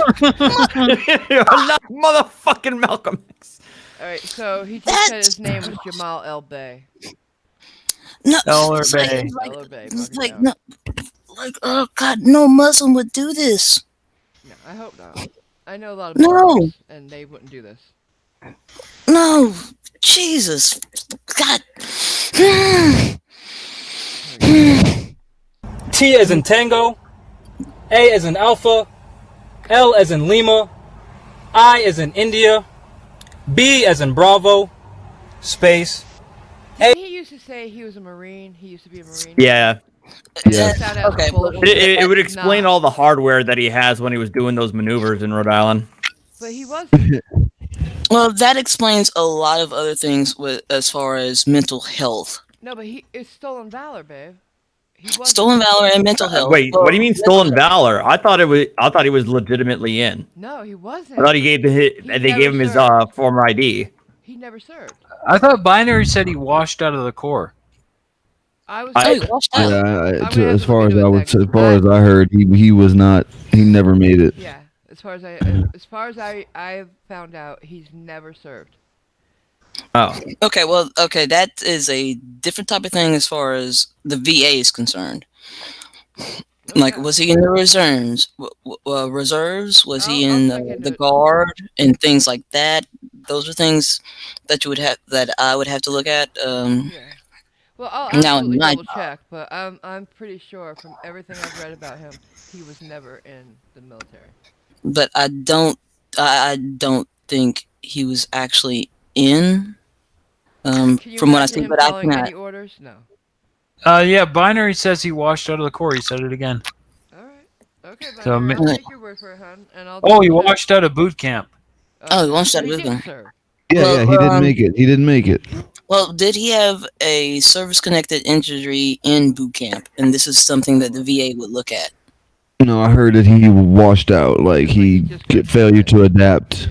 You're not motherfucking Malcolm X. All right, so he just said his name was Jamal El Bay. No, Eller it's Bay. like, Eller Bay, it's fucking like down. no, like oh god, no Muslim would do this. No, I hope not. I know a lot of No. Muslims, and they wouldn't do this. No, Jesus, God. T as in Tango. A as in Alpha. L as in Lima. I as in India. B as in Bravo. Space. Didn't he used to say he was a Marine? He used to be a Marine. Yeah. Yeah. Okay. It would explain all the hardware that he has when he was doing those maneuvers in Rhode Island. But he was. Well, that explains a lot of other things with as far as mental health. No, but it's stolen valor, babe. He was Stolen valor and mental health. Wait, what do you mean stolen valor? I thought he was legitimately in. No, he wasn't. I thought they gave him his former ID. He never served. I thought Binary said he washed out of the Corps. I was. As far as I heard, he was not. He never made it. Yeah, as far as I found out, he's never served. Oh. Okay, well, that is a different type of thing as far as the VA is concerned. Like, was he in the reserves? Reserves? Was he in the guard and things like that? Those are things that I would have to look at. Yeah. Well, I'll absolutely double check, but I'm pretty sure from everything I've read about him, he was never in the military. But I don't think he was actually in. From what I see, but I cannot. Any orders? No. Yeah, Binary says he washed out of the Corps. He said it again. All right. Okay, So, Binary. I'll take your word for it, hon. And I'll oh, he double check. washed out of boot camp. Oh, he washed So out of he boot didn't camp. serve. Yeah, he didn't make it. He didn't make it. Well, did he have a service-connected injury in boot camp? And this is something that the VA would look at. No, I heard that he washed out. Like he get failure to adapt,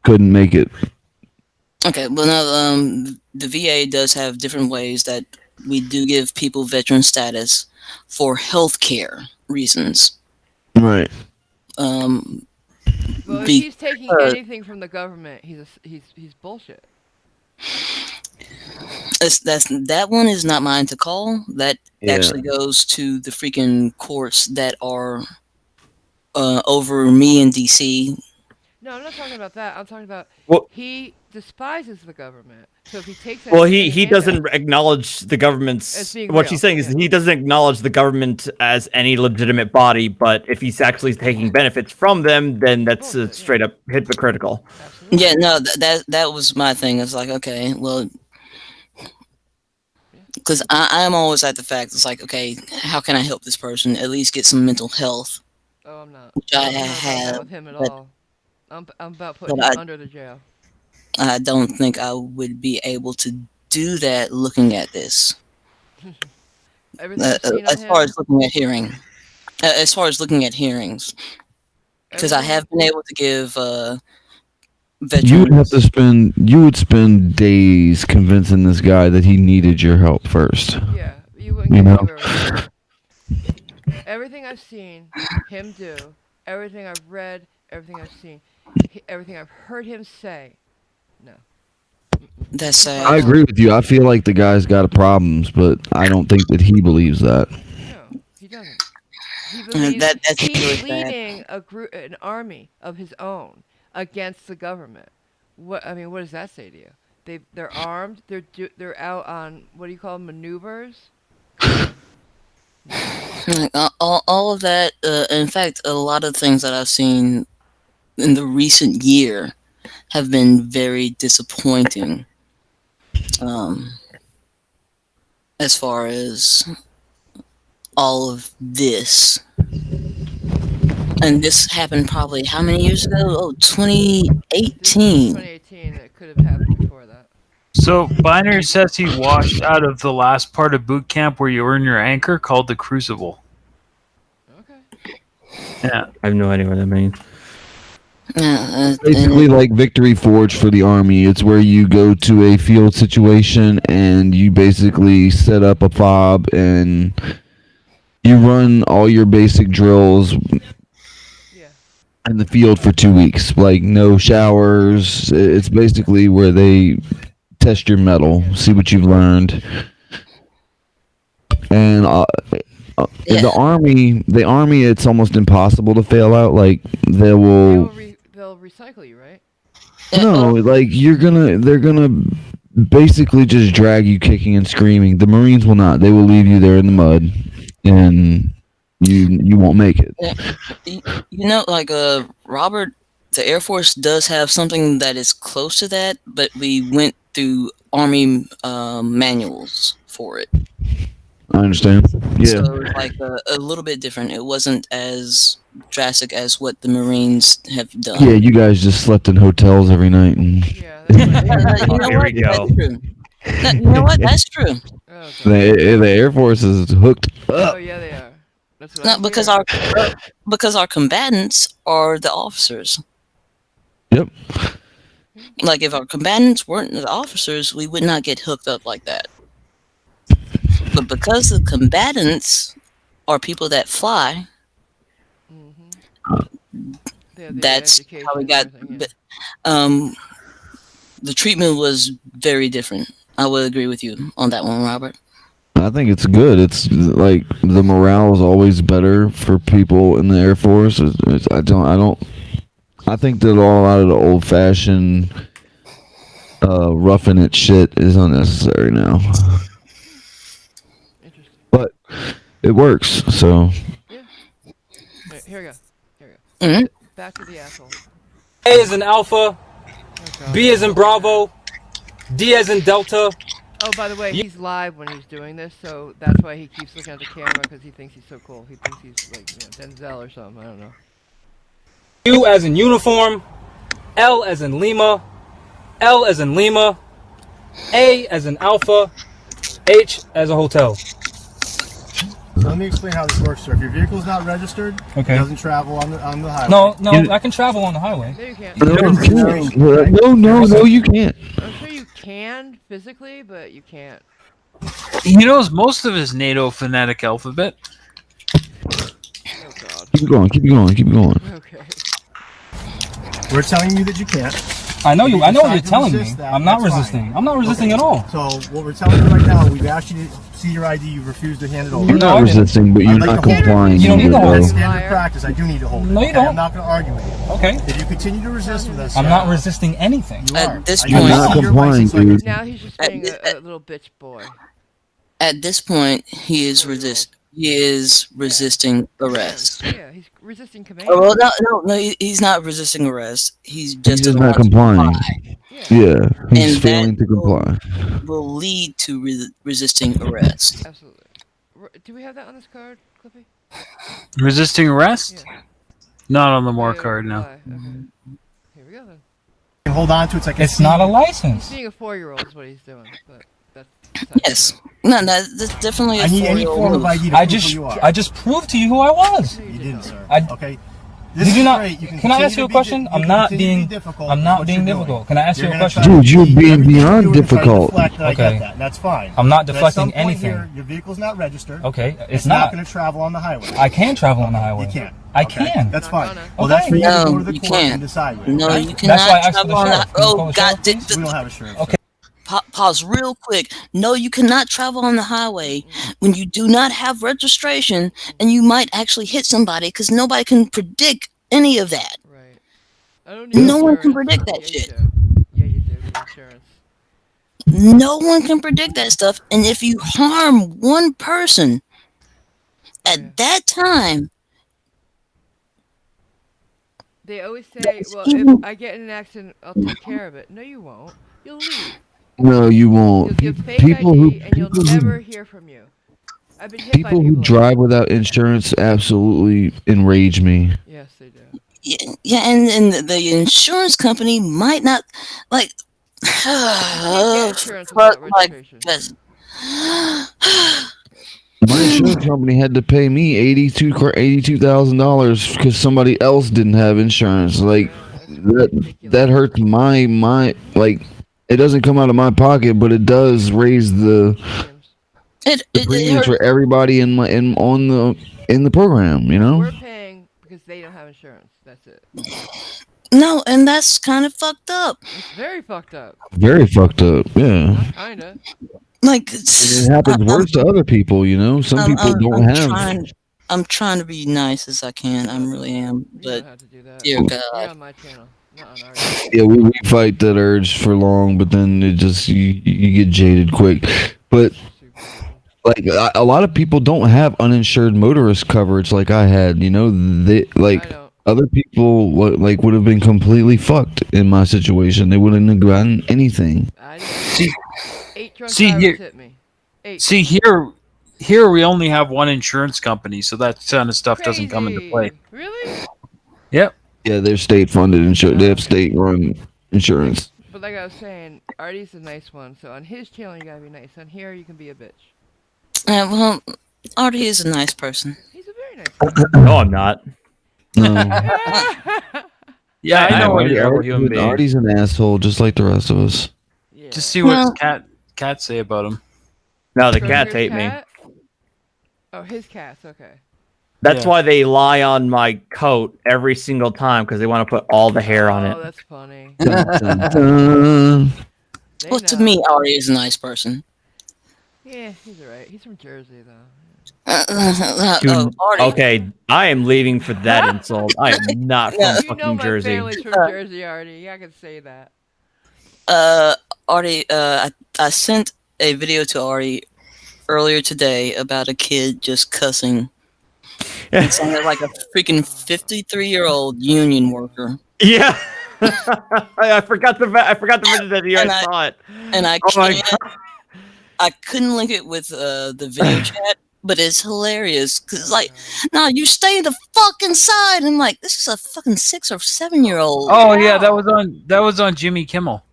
couldn't make it. Okay, well now the VA does have different ways that we do give people veteran status for healthcare reasons. Right. Well, if he's taking anything from the government, he's bullshit. That one is not mine to call. That Yeah. actually goes to the freaking courts that are over me in DC. No, I'm not talking about that. I'm talking about he despises the government. So if he takes Well, any he handout- doesn't acknowledge the government's. As being What real, she's saying is he doesn't acknowledge the government as any legitimate body. But if he's actually taking benefits from them, then that's straight up hypocritical. Yeah, no, that was my thing. It's like, okay, well, because I'm always at the fact. It's like, okay, how can I help this person at least get some mental health? Oh, I'm not. Which I I'm not about have that with him at but- all. I'm about putting but him under the jail. I don't think I would be able to do that looking at this. Everything I've seen on As far him- as looking at hearing, as far as looking at hearings, because I have been able to give veterans. You would spend days convincing this guy that he needed your help first. Yeah, you wouldn't You get know? anywhere with it. Everything I've seen him do, everything I've read, everything I've seen, everything I've heard him say, no. That's sad. I agree with you. I feel like the guy's got problems, but I don't think that he believes that. No, he doesn't. He believes that's he's really sad. leading an army of his own against the government. What does that say to you? They're armed. They're out on what do you call them, maneuvers? All of that. In fact, a lot of things that I've seen in the recent year have been very disappointing. As far as all of this. And this happened probably how many years ago? Oh, 2018. 2018. It could have happened before that. So Binary says he washed out of the last part of boot camp where you earn your anchor, called the Crucible. Okay. Yeah. I have no idea what that means. Basically like Victory Forge for the Army. It's where you go to a field situation and you basically set up a fob and you run all your basic drills in the field for 2 weeks. Like no showers. It's basically where they test your mettle, see what you've learned. And the army, it's almost impossible to fail out. Like they'll recycle you, right? No, like they're gonna basically just drag you kicking and screaming. The Marines will not. They will leave you there in the mud, and you won't make it. You know, like Robert, the Air Force does have something that is close to that, but we went through Army manuals for it. I understand. Yeah. So it's like a little bit different. It wasn't as drastic as what the Marines have done. Yeah, you guys just slept in hotels every night, and You know what? That's true. No, you know what? That's true. the Air Force is hooked up. Oh yeah, they are. That's what Not because our combatants are the officers. Yep. Like if our combatants weren't the officers, we would not get hooked up like that. But because the combatants are people that fly, that's how we got. The treatment was very different. I would agree with you on that one, Robert. I think it's good. It's like the morale is always better for people in the Air Force. I think that a lot of the old-fashioned roughing it shit is unnecessary now. But it works, so. Yeah. Right, here we go. Mm-hmm. Back to the asshole. A is in Alpha, B is in Bravo, D as in Delta, Oh, by the way, he's live when he's doing this, so that's why he keeps looking at the camera because he thinks he's so cool. He thinks he's like Denzel or something. I don't know. U as in uniform, L as in Lima, L as in Lima, A as in Alpha, H as a hotel. So let me explain how this works, sir. If your vehicle's not registered, Okay. it doesn't travel on the highway. No, I can travel on the highway. No, you can't. No, you can't. I'm sure you can physically, but you can't. He knows most of his NATO phonetic alphabet. Oh God. Keep going. Okay. We're telling you that you can't. I know you. I know what you're Decide to telling me. resist that, I'm not that's resisting. fine. I'm not resisting at all. So what we're telling you right now, we've asked you to see your ID. You refused to hand it over. You're not resisting, but you're I'd like not to hold it. complying. You don't need to hold it. That's standard practice. I do need to hold it. No, you Okay, don't. I'm not going to argue with you. Okay. If you continue to resist with us, I'm not resisting anything. You are. At this I point, can not see your complying, license, so I can- dude. Now he's just being a little bitch boy. At this point, he is resisting arrest. Yeah, he's resisting command. Oh, well, no, he's not resisting arrest. He's just He's just doesn't not want to complying. comply. Yeah, he's And failing that to comply. will lead to resisting arrest. Absolutely. Do we have that on this card, Clippy? Resisting arrest? Yeah. Not on the more card now. Okay. Here we go then. can hold on to it. It's not a license. He's being a 4-year-old is what he's doing, but that's Yes. No, that's definitely a I need any 4-year-old form of move. ID to prove who you are. I just proved to you who I was. You didn't, sir. Did Okay. you not? Can I ask you a question? I'm not being difficult. Can I ask you a question? Dude, you're being beyond difficult. I get that. That's fine. I'm not But at deflecting some point anything. here, your vehicle's not registered. Okay, It's it's not not. going to travel on the highway. I can travel on the highway. You can't. I Okay? can. That's fine. Okay. Well, that's for you to No, go to the you court can't. and decide with. No, okay? you cannot travel on the. Oh, God. We don't have insurance. Okay. Pause real quick. No, you cannot travel on the highway when you do not have registration, and you might actually hit somebody because nobody can predict any of that. Right. I don't need No one can insurance. predict that Yeah, shit. You do. Yeah, you do need insurance. No one can predict that stuff, and if you harm one person at that time, They always say, well, if I get in an accident, I'll take care of it. No, you won't. You'll leave. No, you won't. You'll give fake People ID, who and you'll never hear from you. I've been hit by people who people. drive without insurance absolutely enrage me. Yes, they do. yeah, and the insurance company might not like. insurance fuck without my registration. best. My insurance company had to pay me $82,000 because somebody else didn't have insurance. Like that hurts my like. It doesn't come out of my pocket, but it does raise the premiums for everybody in the program. You know. We're paying because they don't have insurance. That's it. No, and that's kind of fucked up. It's very fucked up. Very fucked up. Yeah. Kinda. Like it happens worse to other people. You know, some people don't have. I'm trying to be nice as I can. I really am, but dear God. You're on my channel, not on ours. Yeah, we fight that urge for long, but then it just you get jaded quick. But like a lot of people don't have uninsured motorist coverage like I had. You know, they like other people would have been completely fucked in my situation. They wouldn't have gotten anything. See here we only have one insurance company, so that kind of stuff doesn't come into play. Really? Yep. Yeah, they're state funded insurance. They have state run insurance. But like I was saying, Artie's a nice one, so on his channel you gotta be nice. On here you can be a bitch. Well, Artie is a nice person. He's a very nice person. No, I'm not. No. Yeah, I know what you're Artie's, Artie's an asshole, just like the rest of us. Yeah. Just see what cat say about him. No, the So cats his hate me. cat? Oh, his cats. Okay. That's why they lie on my coat every single time because they want to put all the hair on it. Oh, that's funny. Well, to me, Artie is a nice person. Yeah, he's alright. He's from Jersey, though. Dude, okay, I am leaving for that insult. I am not from You fucking know my Jersey. family's from Jersey, Artie. I can say that. Artie, I sent a video to Artie earlier today about a kid just cussing. It sounded like a freaking 53-year-old union worker. Yeah, I forgot the mention that you guys saw it. And I Oh my can't. I couldn't link it with the video chat, but it's hilarious because it's like, no, you stay the fuck inside. I'm like, this is a fucking 6 or 7-year-old. Oh yeah, that was on Jimmy Kimmel.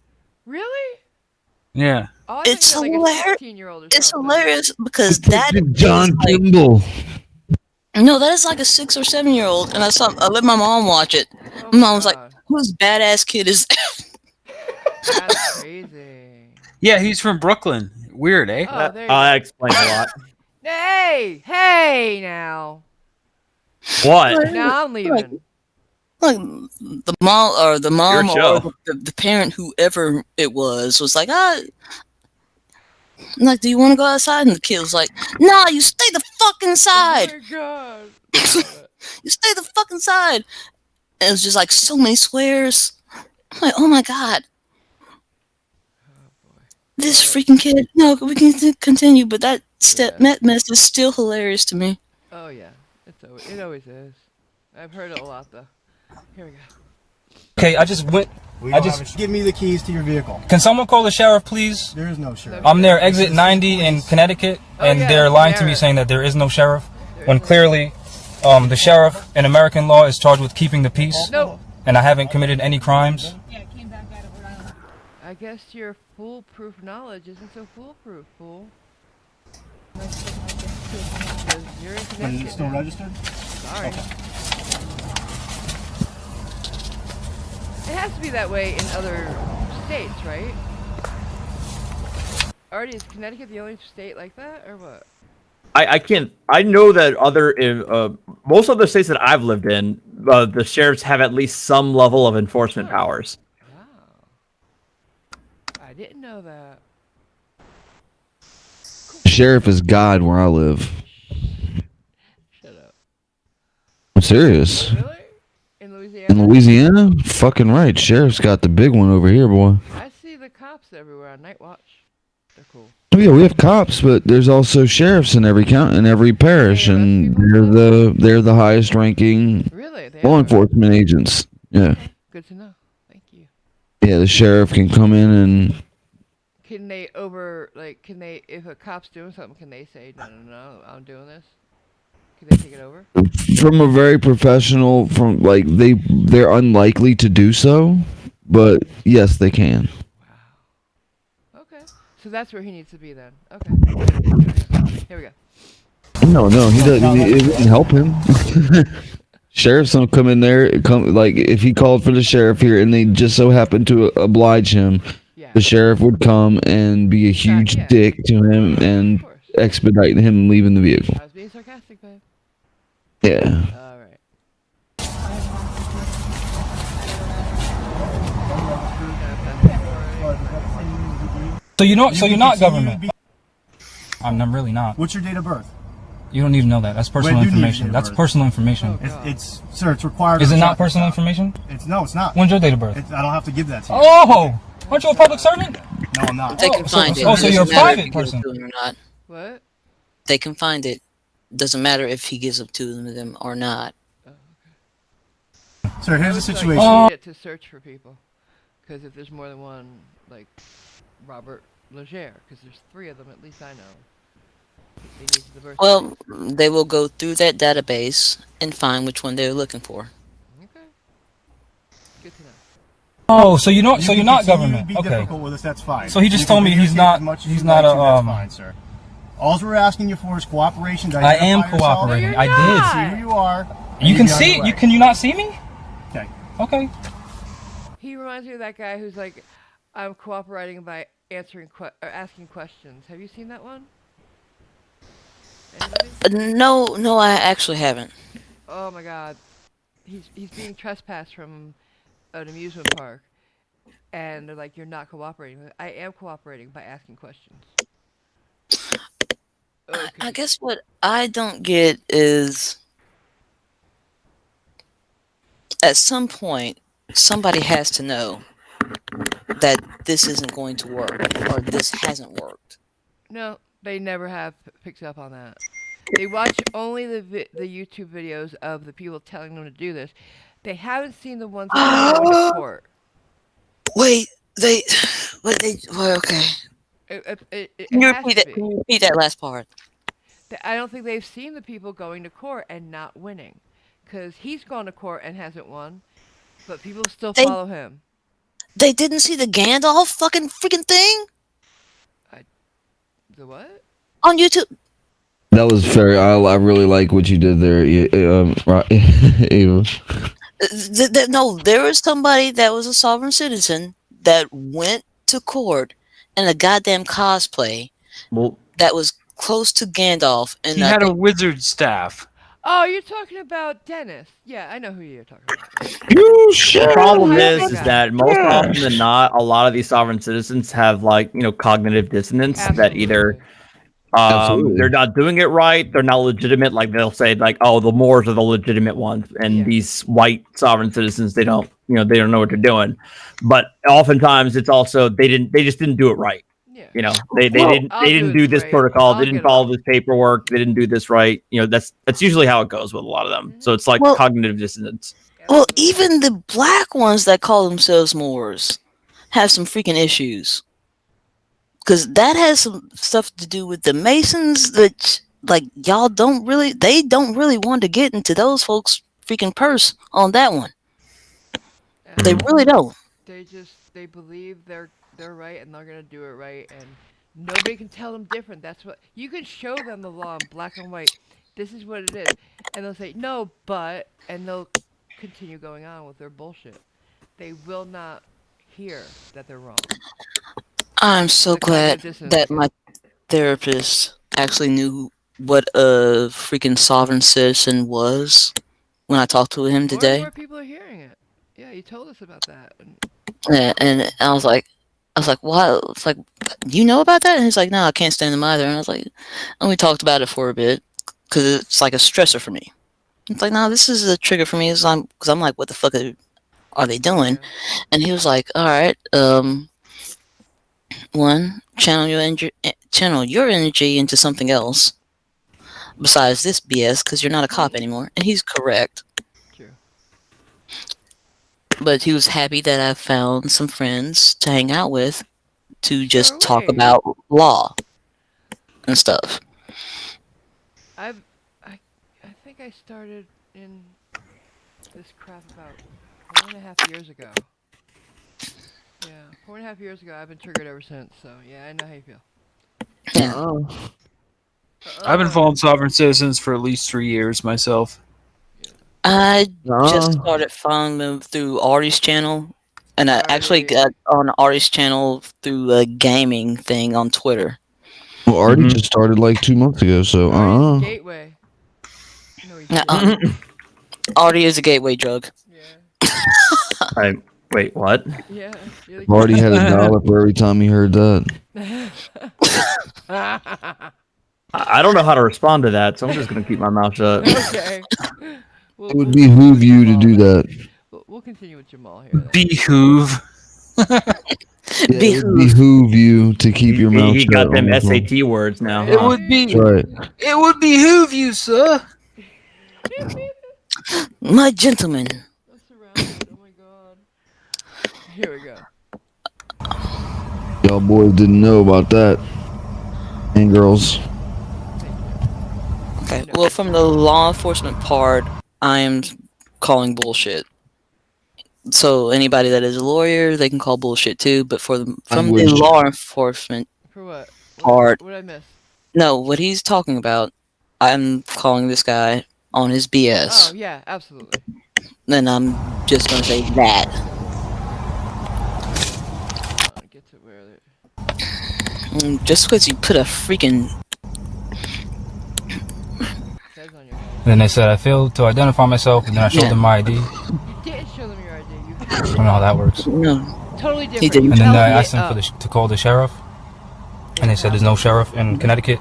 Really? Yeah. Oh, I It's thought you meant like a hilarious. 16-year-old or It's something. hilarious because that John is like, Kimball. no, that is like a 6 or 7-year-old, and I let my mom watch it. Oh My my mom was like, God. "Whose badass kid is that?" That's crazy. Yeah, he's from Brooklyn. Weird, eh? Oh, there you that go. explains a lot. Hey now. What? Now I'm leaving. Like the mom show. or the parent, whoever it was like, I'm like, do you want to go outside? And the kid was like, nah, you stay the fuck inside. Oh my God. You stay the fuck inside. And it was just like so many swears. I'm like, oh my God. This freaking kid. No, we can continue, but that mess is still hilarious to me. Oh yeah, it always is. I've heard it a lot though. Here we go. Okay, I just went. Give me the keys to your vehicle. Can someone call the sheriff, please? There is no sheriff. I'm near exit 90 in Connecticut, and they're lying to me saying that there is no sheriff, when clearly the sheriff in American law is charged with keeping the peace, and I haven't committed any crimes. I guess your foolproof knowledge isn't so foolproof, fool. You're in Connecticut. Is it still registered? Sorry. It has to be that way in other states, right? Artie, is Connecticut the only state like that, or what? I can't. I know that most other states that I've lived in, the sheriffs have at least some level of enforcement powers. I didn't know that. Sheriff is God where I live. Shut up. I'm serious. Really? In Louisiana? In Louisiana? Fucking right. Sheriff's got the big one over here, boy. I see the cops everywhere on Night Watch. They're cool. Oh yeah, we have cops, but there's also sheriffs in every county, in every parish, and they're the highest ranking law enforcement agents. Yeah. Okay. Good to know. Thank you. Yeah, the sheriff can come in and Can they if a cop's doing something, can they say, no, I'm doing this? Can they take it over? from a very professional, they're unlikely to do so, but yes, they can. Okay. So that's where he needs to be then. Okay. Here we go. No, he doesn't. It wouldn't help him. Sheriffs don't come in there. If he called for the sheriff here and they just so happened to oblige him, the sheriff would come and be a huge dick to him and expedite him leaving the vehicle. I was being sarcastic, babe. Yeah. All right. So you're not government. I'm really not. What's your date of birth? You don't need to know that. That's personal information. That's personal information. Sir, it's required. Is it not personal information? No, it's not. When's your date of birth? I don't have to give that to you. Oh, aren't you a public servant? No, I'm not. They can find it. Oh, so you're a private person. Or not. What? They can find it. Doesn't matter if he gives it to them or not. Sir, here's the situation. You need it to search for people, because if there's more than one, like Robert Legere, because there's 3 of them, at least I know. They need the birth Well, they will go through that database and find which one they're looking for. Okay. Good to know. Oh, so you're not government. Be Okay. difficult with us, that's fine. So he just told me he's not a That's fine, sir. All we're asking you for is cooperation. To I am identify yourself. cooperating. No, I you're did. not. See who you are. You can see. Can you not see me? Okay. Okay. He reminds me of that guy who's like, I'm cooperating by asking questions. Have you seen that one? No, I actually haven't. Oh my God, he's being trespassed from an amusement park, and they're like, you're not cooperating. I am cooperating by asking questions. Okay. I guess what I don't get is, at some point, somebody has to know that this isn't going to work or this hasn't worked. No, they never have picked up on that. They watch only the YouTube videos of the people telling them to do this. They haven't seen the ones that go to court. Well, okay. It Can you has repeat to that? be. Can you repeat that last part? I don't think they've seen the people going to court and not winning, because he's gone to court and hasn't won, but people still They follow him. they didn't see the Gandalf fucking freaking thing The what? on YouTube. That was very. I really like what you did there, Ava. No, there was somebody that was a sovereign citizen that went to court in a goddamn cosplay Well, that was close to Gandalf, and He I had a think wizard staff. Oh, you're talking about Dennis. Yeah, I know who you're talking about. You the problem High is, school is guy. that most often than not, a lot of these sovereign citizens have like cognitive dissonance that either Absolutely. they're not doing it right, they're not legitimate. Like they'll say like, oh, the Moors are the legitimate ones, and these white sovereign citizens they don't they don't know what they're doing. But oftentimes it's also they just didn't do it right. They didn't do this protocol. They didn't follow this paperwork. They didn't do this right. That's usually how it goes with a lot of them. So it's like cognitive dissonance. well, even the black ones that call themselves Moors have some freaking issues. Because that has some stuff to do with the Masons that, like, they don't really want to get into those folks' freaking purse on that one. They really don't. They believe they're right and they're gonna do it right, and nobody can tell them different. That's what you can show them the law in black and white. This is what it is, and they'll say no, and they'll continue going on with their bullshit. They will not hear that they're wrong. I'm so glad that my therapist actually knew what a freaking sovereign citizen was when I talked to him today. More people are hearing it. Yeah, you told us about that. Yeah, and I was like, why? It's like, you know about that? And he's like, no, I can't stand them either. And I was like, and we talked about it for a bit because it's like a stressor for me. It's like, no, this is a trigger for me. Because I'm like, what the fuck are they doing? And he was like, all right, one, channel your energy into something else besides this BS because you're not a cop anymore. And he's correct. True. But he was happy that I found some friends to hang out with to just talk about law and stuff. I think I started in this crap about 4.5 years ago. Yeah, 4.5 years ago. I've been triggered ever since. So yeah, I know how you feel. Yeah. I've been following sovereign citizens for at least 3 years myself. I just started following them through Ari's channel, and I actually got on Ari's channel through a gaming thing on Twitter. Well, Artie just started like 2 months ago, so Gateway. No, Ari is a gateway drug. Wait, what? Yeah. Artie had $1 for every time he heard that. I don't know how to respond to that, so I'm just gonna keep my mouth shut. Okay. It would behoove you to do that. We'll continue with Jamal here. Behoove. It would behoove you to keep your mouth shut. He got them SAT words now. It would be. That's right. It would behoove you, sir. My gentleman. Oh my god. Here we go. Y'all boys didn't know about that. And girls. Okay, well, from the law enforcement part, I am calling bullshit. So anybody that is a lawyer, they can call bullshit too. But from the law enforcement part, what did I miss? No, what he's talking about, I'm calling this guy on his BS. Oh yeah, absolutely. Then I'm just gonna say that. Get to where just because you put a freaking. Then they said I failed to identify myself, and then I showed them my ID. You didn't show them your ID. I don't know how that works. No. Totally different. He didn't. And then I asked them to call the sheriff, and they said there's no sheriff in Connecticut.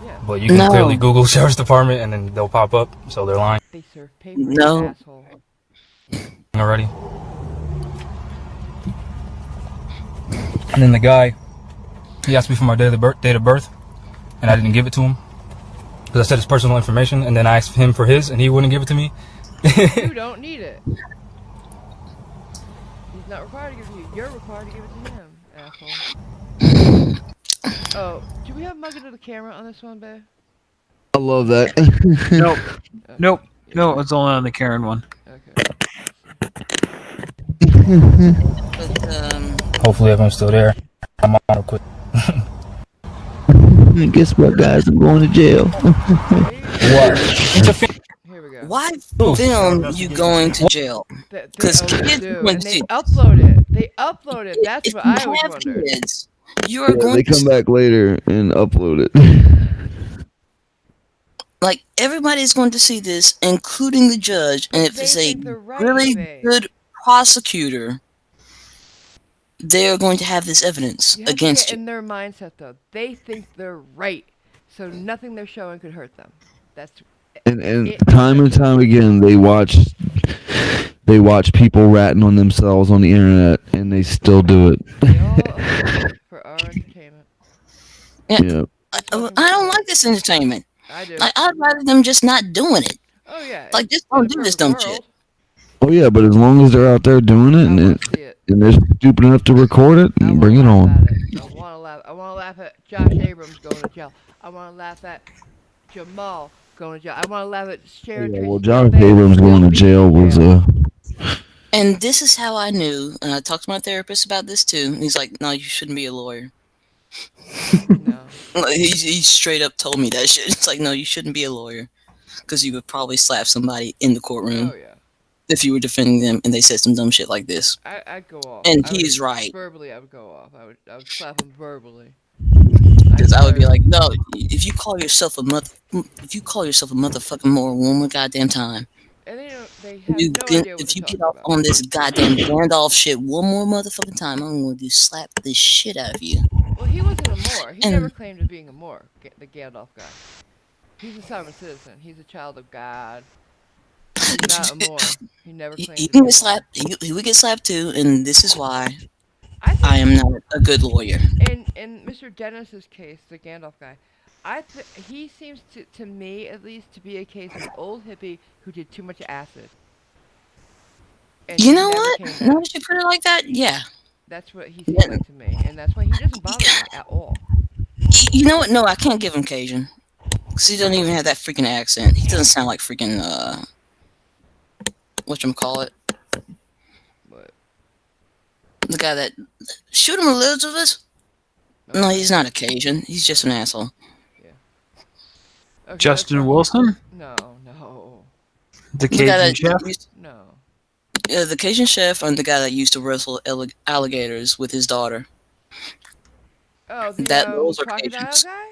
Yeah. But you can clearly Google sheriff's department, and then they'll pop up. So they're lying. They serve paper. No. Asshole. Already. And then the guy, he asked me for my date of birth, and I didn't give it to him. Because I said it's personal information, and then I asked him for his, and he wouldn't give it to me. You don't need it. He's not required to give it to you. You're required to give it to him, asshole. Oh, do we have mug into the camera on this one, babe? I love that. Nope. Nope. No, it's only on the Karen one. Hopefully everyone's still there. I'm on real quick. Guess what, guys? I'm going to jail. What? Why film you going to jail? Because kids are going And to they see. upload it. They upload it. That's If what you I always have wondered. kids, you are Yeah, going they to come back later and upload it. like everybody's going to see this, including the judge. And if it's a really good prosecutor, they're going to have this evidence You have against to get you. in their mindset, though. They think they're right, so nothing they're showing could hurt them. That's And time and time again, they watch people ratting on themselves on the internet, and they still do it. They all upload it for our entertainment. Yeah. I don't like this entertainment. I do. Like, I'd rather them just not doing it. Oh yeah. Like, just don't do this dumb shit. Oh yeah, but as long as they're out there doing it, and they're stupid enough to record it, bring it on. I want to laugh at Josh Abrams going to jail. I want to laugh at Jamal going to jail. I want to laugh at Sharon. Yeah, well, Josh Abrams going to jail was And this is how I knew, and I talked to my therapist about this too, and he's like, no, you shouldn't be a lawyer. No. He straight up told me that shit. It's like, no, you shouldn't be a lawyer. Because you would probably slap somebody in the courtroom. Oh, yeah. If you were defending them and they said some dumb shit like this. I'd go off. And he's right. Verbally, I would go off. I would slap him verbally. Because I would be like, no, if you call yourself a motherfucking moral woman, goddamn time. And they have no idea what if you they're get off on this goddamn Gandalf shit one more motherfucking time, I'm going to slap the shit out of you. Well, he wasn't a Moor. He never claimed to being a Moor, the Gandalf guy. He's a sovereign citizen. He's a child of God. He's not a Moor. He never claimed He to be would get slapped. He would get slapped too, and this is why I am not a good lawyer. In Mr. Dennis's case, the Gandalf guy, he seems to me at least to be a case of an old hippie who did too much acid. And You know what? Now that you put it like that, yeah. That's what he seems like to me, and that's why he doesn't bother me at all. You know what? No, I can't give him Cajun. Because he doesn't even have that freaking accent. He doesn't sound like freaking, whatchamacallit? What? The guy that... Shoot him, Elizabeth! No, he's not a Cajun. He's just an asshole. Yeah. Okay, Justin Wilson? No. The Cajun chef? No. The Cajun chef and the guy that used to wrestle alligators with his daughter. Oh, the those are crocodile Cajuns. guy?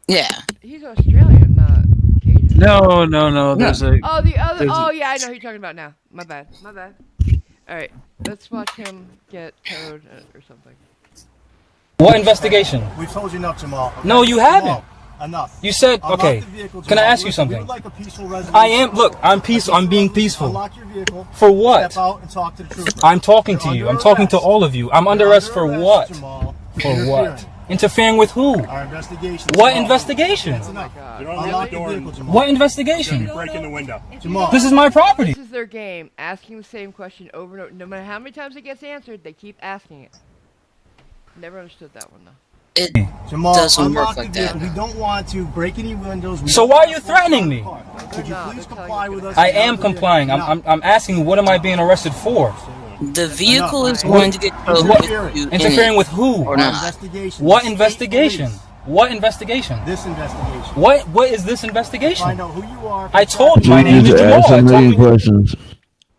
Yeah. He's Australian, not Cajun. No. There's a. Oh, the other. there's Oh, a- yeah, I know who you're talking about now. My bad. All right, let's watch him get towed or something. What investigation? We've told you enough, Jamal. Okay? No, you haven't. Jamal, enough. You said, Unlock okay. the vehicle, Can I Jamal. ask you We something? would like a peaceful resolution. I am. Look, I'm peaceful. I'm being peaceful. Unlock your vehicle. For what? Step out and talk to the trooper. I'm talking to You're you. I'm under talking to arrest. all of you. I'm under You're arrest under for arrest, what? Jamal. For what? Interfering. Interfering with who? Our investigation. What Jamal. investigation? That's enough. Unlock the vehicle, Jamal. What investigation? Breaking the window. Jamal. This is my property. This is their game, asking the same question over and over. No matter how many times it gets answered, they keep asking it. Never understood that one, though. It Jamal, doesn't unlock work the like vehicle. that. We don't want to break any windows. We So don't why want are you to force threatening the me? car. Could you please comply with us? I am complying. I'm asking, what am I being arrested for? The vehicle is going to get towed What? with you in Interfering it, with who? or not. What investigation? What investigation? This investigation. What is this investigation? Find out who you are. I told you my You name need is to Jamal. ask I a told million you. questions.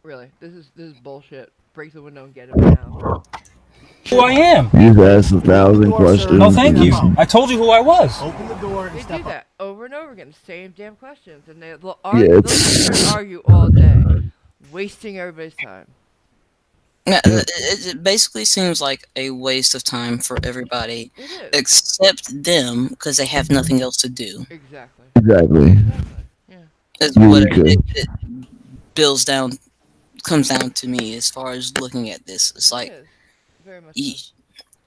Really, this is bullshit. Break the window and get him now. Who I am. You've asked 1,000 questions. No, thank you. I told you who I was. Open the door and They step do up. that over and over again, the same damn questions, and they'll Yeah, they'll sit there and argue all day, wasting everybody's time. Yeah, it basically seems like a waste of time for everybody, except them, because they have nothing else to do. Exactly. Exactly. Is what Eureka. it comes down to me as far as looking at this. It's like Very much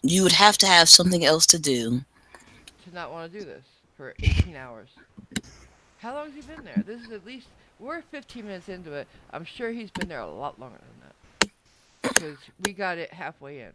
you would have to have something else to do. to not want to do this for 18 hours. How long has he been there? This is at least, we're 15 minutes into it. I'm sure he's been there a lot longer than that. Because we got it halfway in.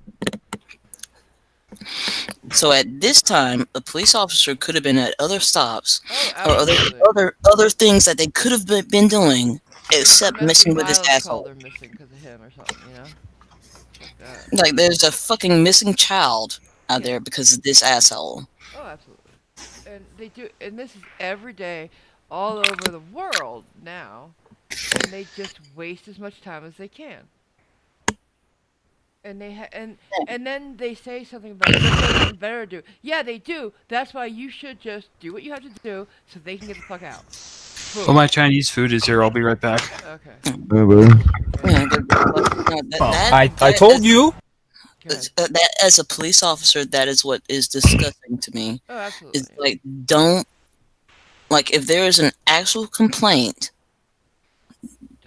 So at this time, a police officer could have been at other stops or absolutely. other things that they could have been doing, except messing Domestic with this violence call asshole. they're missing because of him or something, you know? Fuck that. Like there's a fucking missing child out Yeah. there because of this asshole. Oh, absolutely. And they do, and this is every day, all over the world now, and they just waste as much time as they can. And and then they say something about they have something better to do. Yeah, they do. That's why you should just do what you have to do so they can get the fuck out. Well, my Chinese food is here. I'll be right back. Okay. I told you. That as a police officer, that is what is disgusting to me. Oh, absolutely. It's like don't like if there is an actual complaint,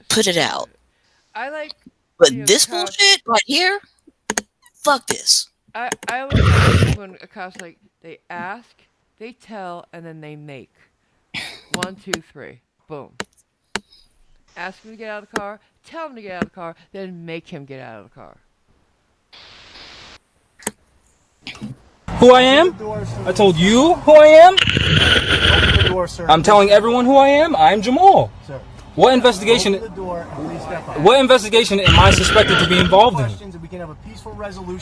put it out. I like. But this bullshit right here, fuck this. I always like when a cop's like they ask, they tell, and then they make. 1, 2, 3, boom. Ask him to get out of the car, tell him to get out of the car, then make him get out of the car. Who I am? I told you who I am. I'm telling everyone who I am. I'm Jamal. What investigation? What investigation am I suspected to be involved in?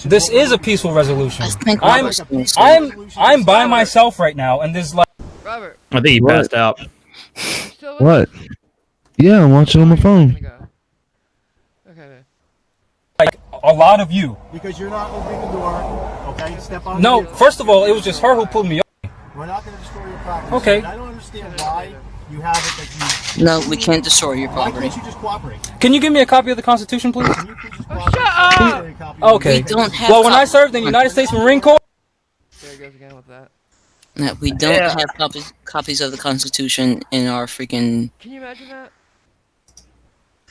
This is a peaceful resolution. I'm by myself right now, and there's like. Robert. I think he passed out. What? Yeah, I'm watching on my phone. Okay. Like a lot of you. Because you're not opening the door. Okay, step on. No, first of all, it was just her who pulled me up. We're not going to destroy your property. Okay. I don't understand why you have it that you. No, we can't destroy your Why property. can't you just cooperate? Can you give me a copy of the Constitution, please? Shut up! Okay. We don't have Well, when I served in the United States Marine Corps. There he goes again with that. No, we don't have copies of the Constitution in our freaking. Can you imagine that?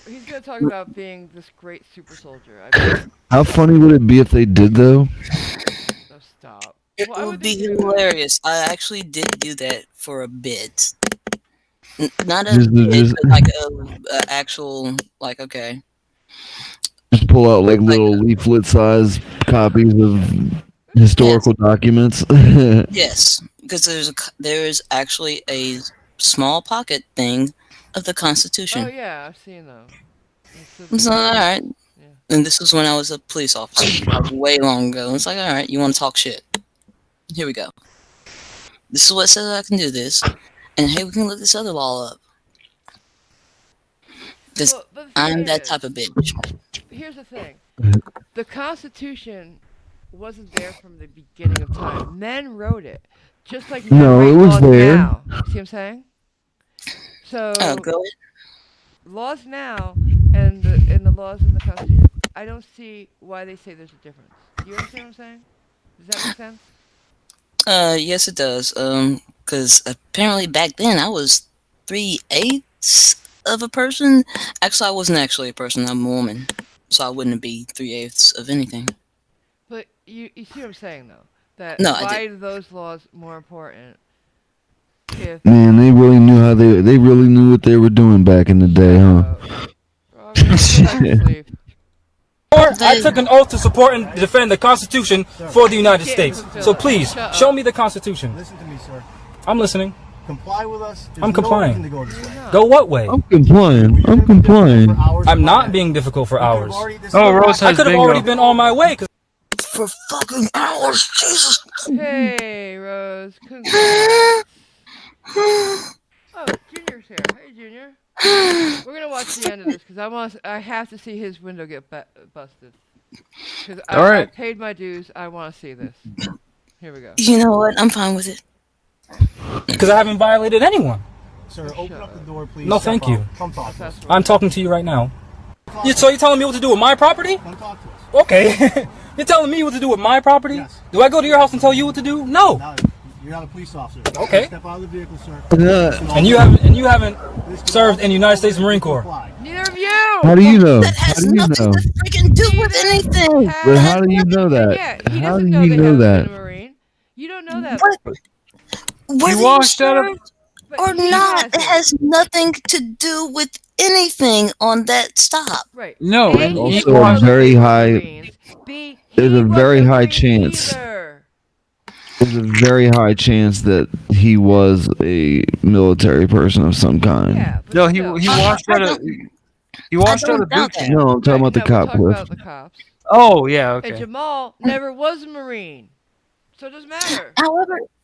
He's gonna talk about being this great super soldier. I mean, How funny would it be if they did though? oh, stop. It would be hilarious. I actually did do that for a bit. Not a bit, but like a actual, like, okay. Just pull out like little leaflet-sized copies of historical documents. Yes, because there is actually a small pocket thing of the Constitution. Oh yeah, I've seen those. It's all right. Yeah. And this was when I was a police officer, way long ago. It's like, all right, you want to talk shit? Here we go. This is what says I can do this, and hey, we can look this other law up. Because I'm that type of bitch. Here's the thing: the Constitution wasn't there from the beginning of time. Men wrote it, just like men No, write it was laws there. now. See what I'm saying? So laws now and the laws in the Constitution, I don't see why they say there's a difference. Do you understand what I'm saying? Does that make sense? Yes, it does. Because apparently back then I was 3/8 of a person. Actually, I wasn't actually a person. I'm a woman, so I wouldn't be 3/8 of anything. But you see what I'm saying though? That No, why are those laws more important? If Man, they really knew how they really knew what they were doing back in the day, huh? I took an oath to support and defend the Constitution for the United States. So please, show me the Constitution. Listen to me, sir. I'm listening. Comply with us. There's I'm no complying. reason to go this way. Go what way? I'm complying. I'm not being difficult for hours. Oh, Rose I has could have bingo. already been on my way. For fucking hours, Jesus. Hey, Rose, congrats. Oh, Junior's here. Hey, Junior. We're gonna watch the end of this because I have to see his window get busted. Because I paid my dues. I want to see this. Here we go. You know what? I'm fine with it. Because I haven't violated anyone. Sir, open up the door, please. No, thank you. Come talk to us. I'm talking to you right now. So you're telling me what to do with my property? Come talk to us. Okay. You're telling me what to do with my property? Yes. Do I go to your house and tell you what to do? No. No, you're not a police officer. Okay. Step out of the vehicle, sir. And you haven't served in the United States Marine Corps. Neither of you. How do you know? That How has do you nothing know? to freaking do with anything. But how do you know that? Yeah, he How doesn't do know you that know he that? was a Marine. You don't know that. Whether You washed out of. or not, it has nothing to do with anything on that stop. Right. No, A, and Also a very high. There's a very high chance. there's a very high chance that he was a military person of some kind. Yeah, but No, still. he washed out of boot camp. No, I'm talking Right, about the no, we're cop. talking Cliff. about the cops. Oh yeah, And okay. Jamal never was a Marine, so it doesn't matter.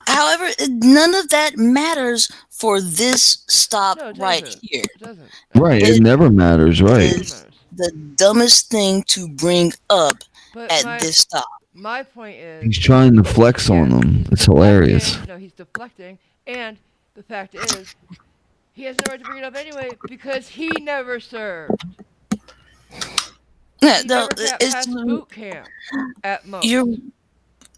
However, none of that matters for this stop No, it right doesn't. here. It doesn't. Right, it never matters, right? Is the dumbest thing to bring up But at this stop. My point is, He's trying to flex on them. It's hilarious. no, he's deflecting, and the fact is, he has no right to bring it up anyway because he never served. Yeah, He no, never got past boot camp at most. You're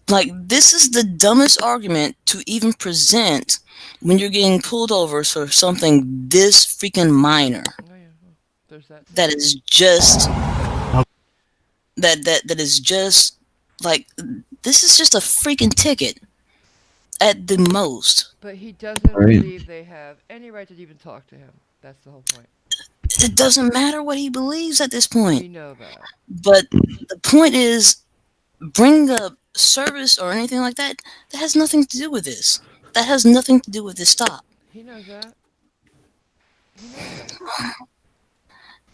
like, this is the dumbest argument to even present when you're getting pulled over for something this freaking minor. There's that. That is just that is just like, this is just a freaking ticket at the most. But he doesn't believe they have any right to even talk to him. That's the whole point. It doesn't matter what he believes at this point. We know that. But the point is, bring up service or anything like that, that has nothing to do with this. That has nothing to do with this stop. He knows that.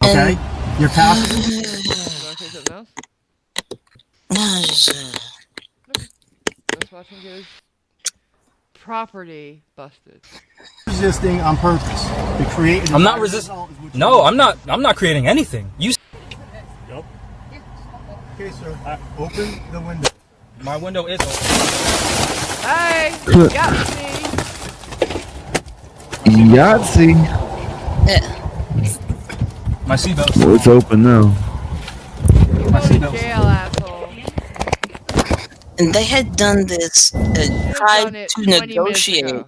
Okay, you're passing. You want to say something else? Let's watch him get his property busted. Resisting on purpose. To create. I'm not resisting. No, I'm not. I'm not creating anything. You. Yep. Okay, sir. Open the window. My window is open. Hey, Yahtzee. My seatbelt. Well, it's open now. My seatbelt. Jail, asshole. And they had done this, tried to negotiate.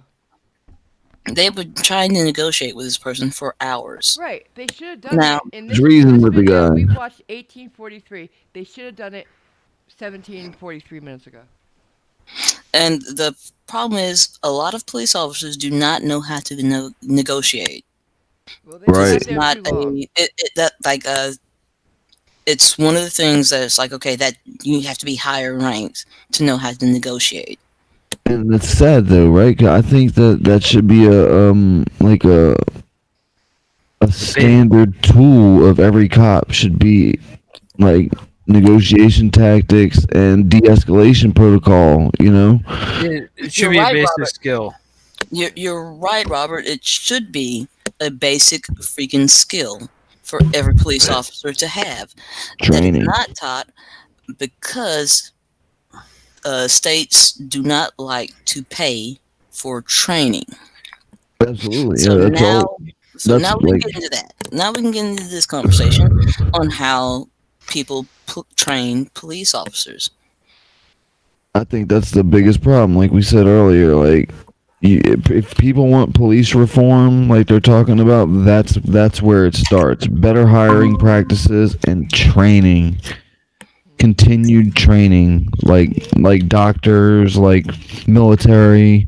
They were trying to negotiate with this person for hours. Right. They should have done Now, it. There's reason with the guy. We watched 1843. They should have done it 1743 minutes ago. And the problem is, a lot of police officers do not know how to negotiate. Well, right. It's not it's one of the things that it's like, okay, that you have to be higher ranked to know how to negotiate. And it's sad though, right? 'Cause I think that should be a standard tool of every cop should be like negotiation tactics and de-escalation protocol. You know, it should be a basic skill. You're right, Robert. It should be a basic freaking skill for every police officer to have. Training. That is not taught because states do not like to pay for training. Absolutely. So yeah, now we can get into that. Now we can get into this conversation on how people train police officers. I think that's the biggest problem. Like we said earlier, like if people want police reform, like they're talking about, that's where it starts. Better hiring practices and training, continued training, like doctors, like military,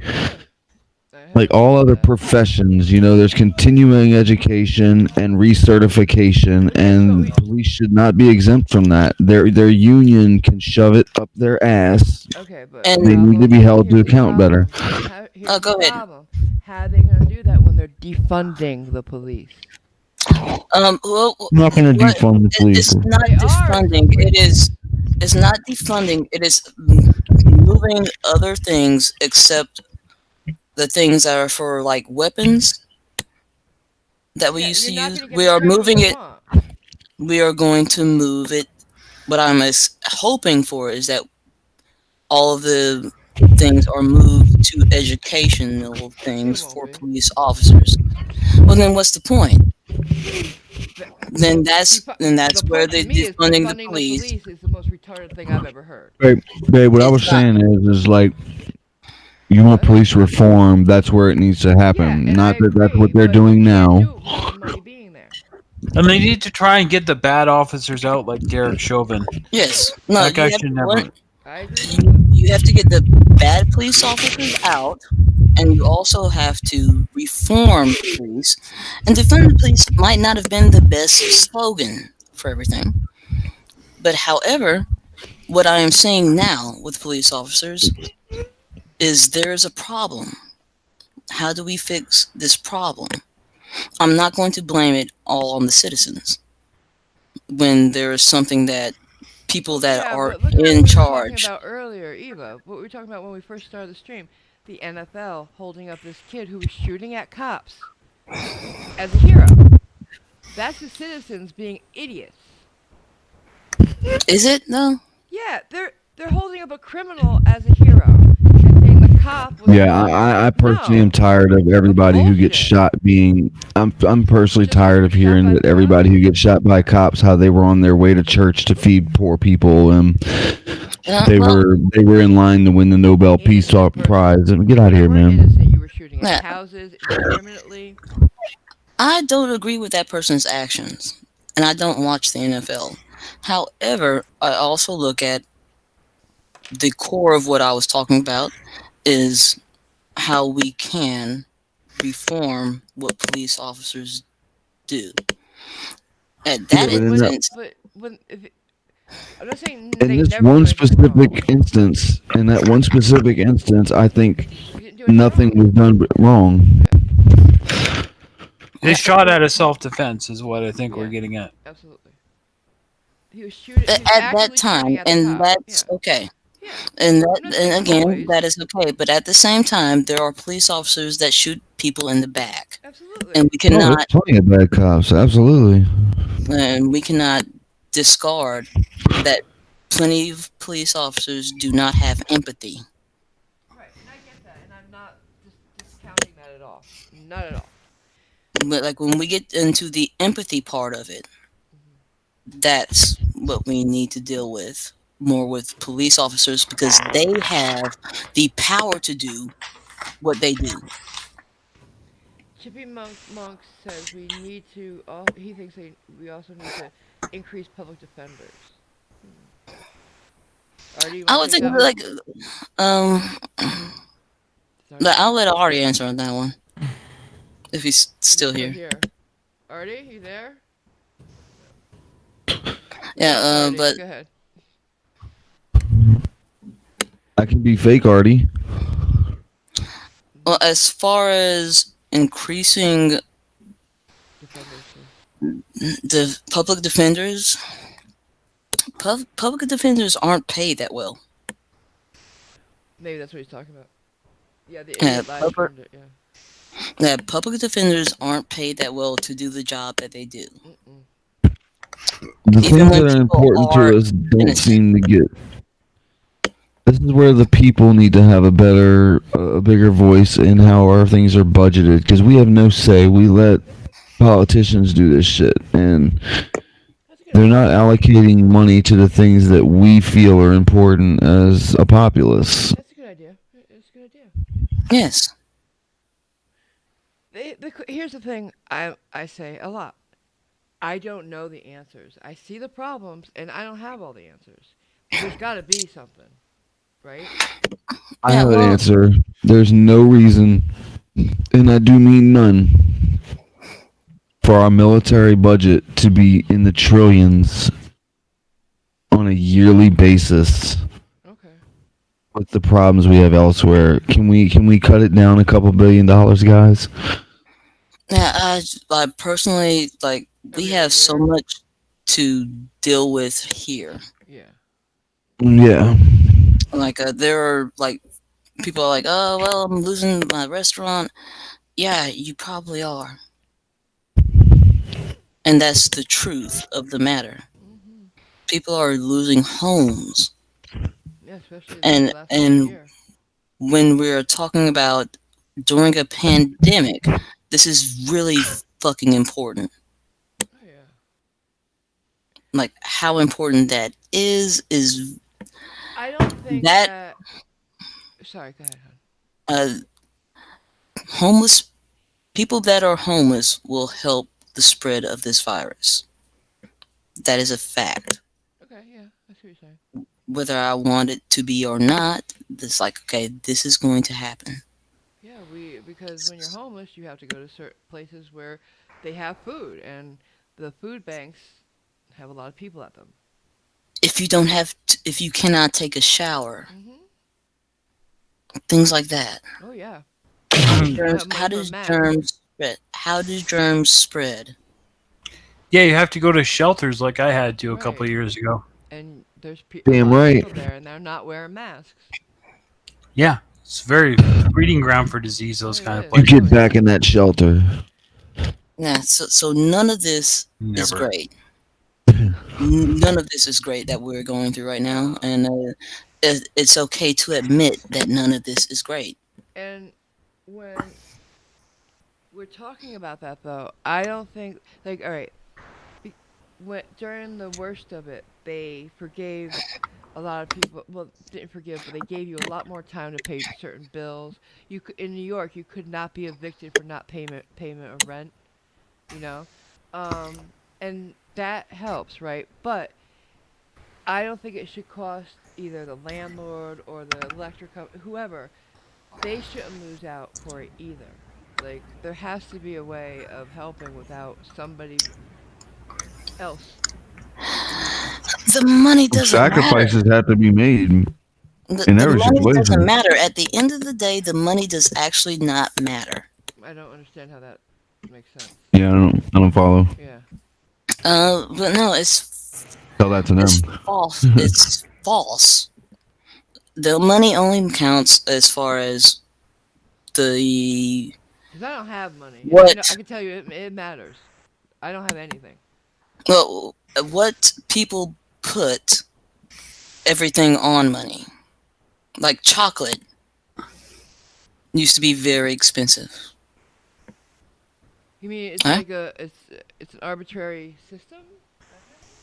like all other professions. You know, there's continuing education and recertification, and police should not be exempt from that. Their union can shove it up their ass. Okay, but they need to be held to account better. Go ahead. How are they going to do that when they're defunding the police? Well, I'm not going to defund the police. It's not defunding. It's not defunding. It is moving other things except the things that are for like weapons that we used to use. We are moving it. We are going to move it. What I'm hoping for is that all of the things are moved to educational things for police officers. Well, then what's the point? Then that's where they're defunding the police. Is the most retarded thing I've ever heard. Babe, what I was saying is like, you want police reform, that's where it needs to happen. Not that that's what they're doing now. And they need to try and get the bad officers out, like Derek Chauvin. Yes. No, that guy should never. You have to get the bad police officers out, and you also have to reform the police. And defund the police might not have been the best slogan for everything. But however, what I am seeing now with police officers is there's a problem. How do we fix this problem? I'm not going to blame it all on the citizens when there is something that people that Yeah, are but look at what in we were talking charge. about earlier, Eva. What we were talking about when we first started the stream. The NFL holding up this kid who was shooting at cops as a hero. That's the citizens being idiots. Is it? No. Yeah, they're holding up a criminal as a hero and saying the cop was Yeah, wrong. I personally am No, tired of everybody who gets bullshit. shot being. I'm personally Just 'cause tired you of were shot hearing by that the everybody cops? who gets shot by cops, how they were on their way to church to feed poor people, and Well, they were in line to win the Nobel Peace Prize. And get out of You here, weren't man. innocent. You were shooting at yeah, houses indiscriminately. I don't agree with that person's actions, and I don't watch the NFL. However, I also look at the core of what I was talking about is how we can reform what police officers do. At Yeah, that but in that instance, But when if it, I'm not saying in they this never one do anything wrong. specific instance, I think We didn't do anything nothing wrong. was done wrong. They shot out of self-defense, is what I think we're Yeah, getting at. absolutely. He was shooting. He was at that actively shooting time, at the and cop. that's Yeah, okay. yeah. And I'm not saying again, always. that is okay. But at the same time, there are police officers that shoot people in the back, and Absolutely. Oh, there's plenty of bad cops. Absolutely. we cannot discard that plenty of police officers do not have empathy. Right, and I get that, and I'm not discounting that at all. Not at all. But like when we get into the empathy part of it, that's what we need to deal with more with police officers because they have the power to do what they do. Chippy Monk says we need to. He thinks we also need to increase public defenders. Artie, you I want to would take think that one? like um I'll let Ari answer on that one if he's still here. Artie, you there? Yeah, Artie, but go ahead. I can be fake, Artie. well, as far as increasing the public defenders, public defenders aren't paid that well. Maybe that's what he's talking about. Yeah, the Yeah, idiot live streamed it. Yeah. Yeah, public defenders aren't paid that well to do the job that they do. The Even things when that are people important are to us don't innocent. seem to get. This is where the people need to have a bigger voice in how our things are budgeted because we have no say. We let politicians do this shit, and they're not allocating money to the things that we feel are important as a populace. That's a good idea. It's a good idea. Yes. Here's the thing I say a lot. I don't know the answers. I see the problems, and I don't have all the answers. There's got to be something, right? I have an answer. There's no reason, and I do mean none, for our military budget to be in the trillions on a yearly basis. Okay. With the problems we have elsewhere, can we cut it down a couple $1 billion, guys? Yeah, I personally like we have so much to deal with here. Yeah. Yeah. Like there are like people are like, oh well, I'm losing my restaurant. Yeah, you probably are, and that's the truth of the matter. People are losing homes, Yeah, especially and when we're talking about during a pandemic, this is really fucking important. Like how important that is I don't think that. Sorry, go ahead. Homeless people that are homeless will help the spread of this virus. That is a fact. Okay, yeah, I see what you're saying. Whether I want it to be or not, it's like okay, this is going to happen. Yeah, because when you're homeless, you have to go to certain places where they have food, and the food banks have a lot of people at them. If you don't have, if you cannot take a shower, things like that. Oh yeah. How do You don't have money for a mask. germs spread? How do germs spread? Yeah, you have to go to shelters like I had to a couple Right. years ago. And there's a Damn lot of right. people there, and they're not wearing masks. Yeah, it's very breeding ground for disease. Those It kind of is. You places. get back in that shelter. Yeah, so none of this is Never. great. None of this is great that we're going through right now, and it's okay to admit that none of this is great. And when we're talking about that, though, I don't think all right. When during the worst of it, they forgave a lot of people. Well, didn't forgive, but they gave you a lot more time to pay certain bills. You could, in New York, you could not be evicted for not payment of rent. You know, and that helps, right? But I don't think it should cost either the landlord or the electric company, whoever. They shouldn't lose out for it either. Like there has to be a way of helping without somebody else losing. The money doesn't matter. Sacrifices have to be made in The every money doesn't situation. matter. At the end of the day, the money does actually not matter. I don't understand how that makes sense. Yeah, I don't follow. Yeah. But no, it's Tell that to them. false. It's false. The money only counts as far as the Because I don't have money. what I can tell you it matters. I don't have anything. well, what people put everything on money. Like chocolate used to be very expensive. You mean it's Huh? like it's an arbitrary system?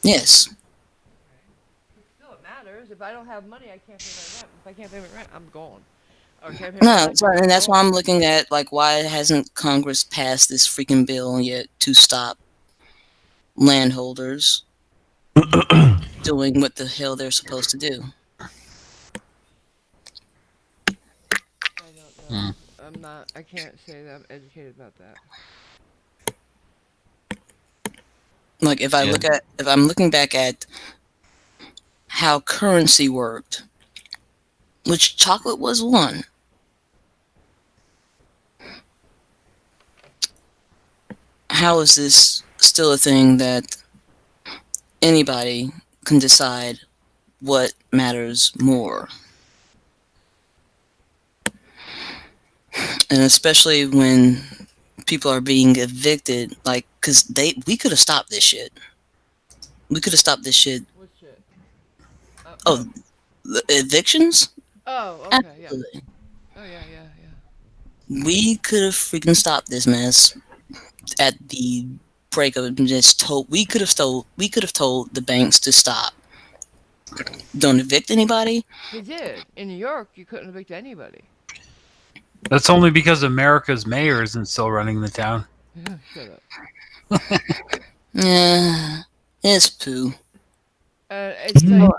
Yes. But still, it matters. If I don't have money, I can't pay my rent. If I can't pay my rent, I'm gone. Or can't pay my No, electric, and I'm that's why gone. I'm looking at like why hasn't Congress passed this freaking bill yet to stop landholders doing what the hell they're supposed to do? I don't know. I'm not. I can't say that I'm educated about that. Like if I'm looking back at how currency worked, which chocolate was one. How is this still a thing that anybody can decide what matters more? And especially when people are being evicted, like, cause we could have stopped this shit. We could have stopped this shit. What shit? Oh, the evictions? Oh, okay, Absolutely. Yeah. Oh, yeah. We could have freaking stopped this mess at the break of we could have told the banks to stop. Don't evict anybody. They did. In New York, you couldn't evict anybody. That's only because America's mayor isn't still running the town. Shut up. Yeah, it's poo. It's like,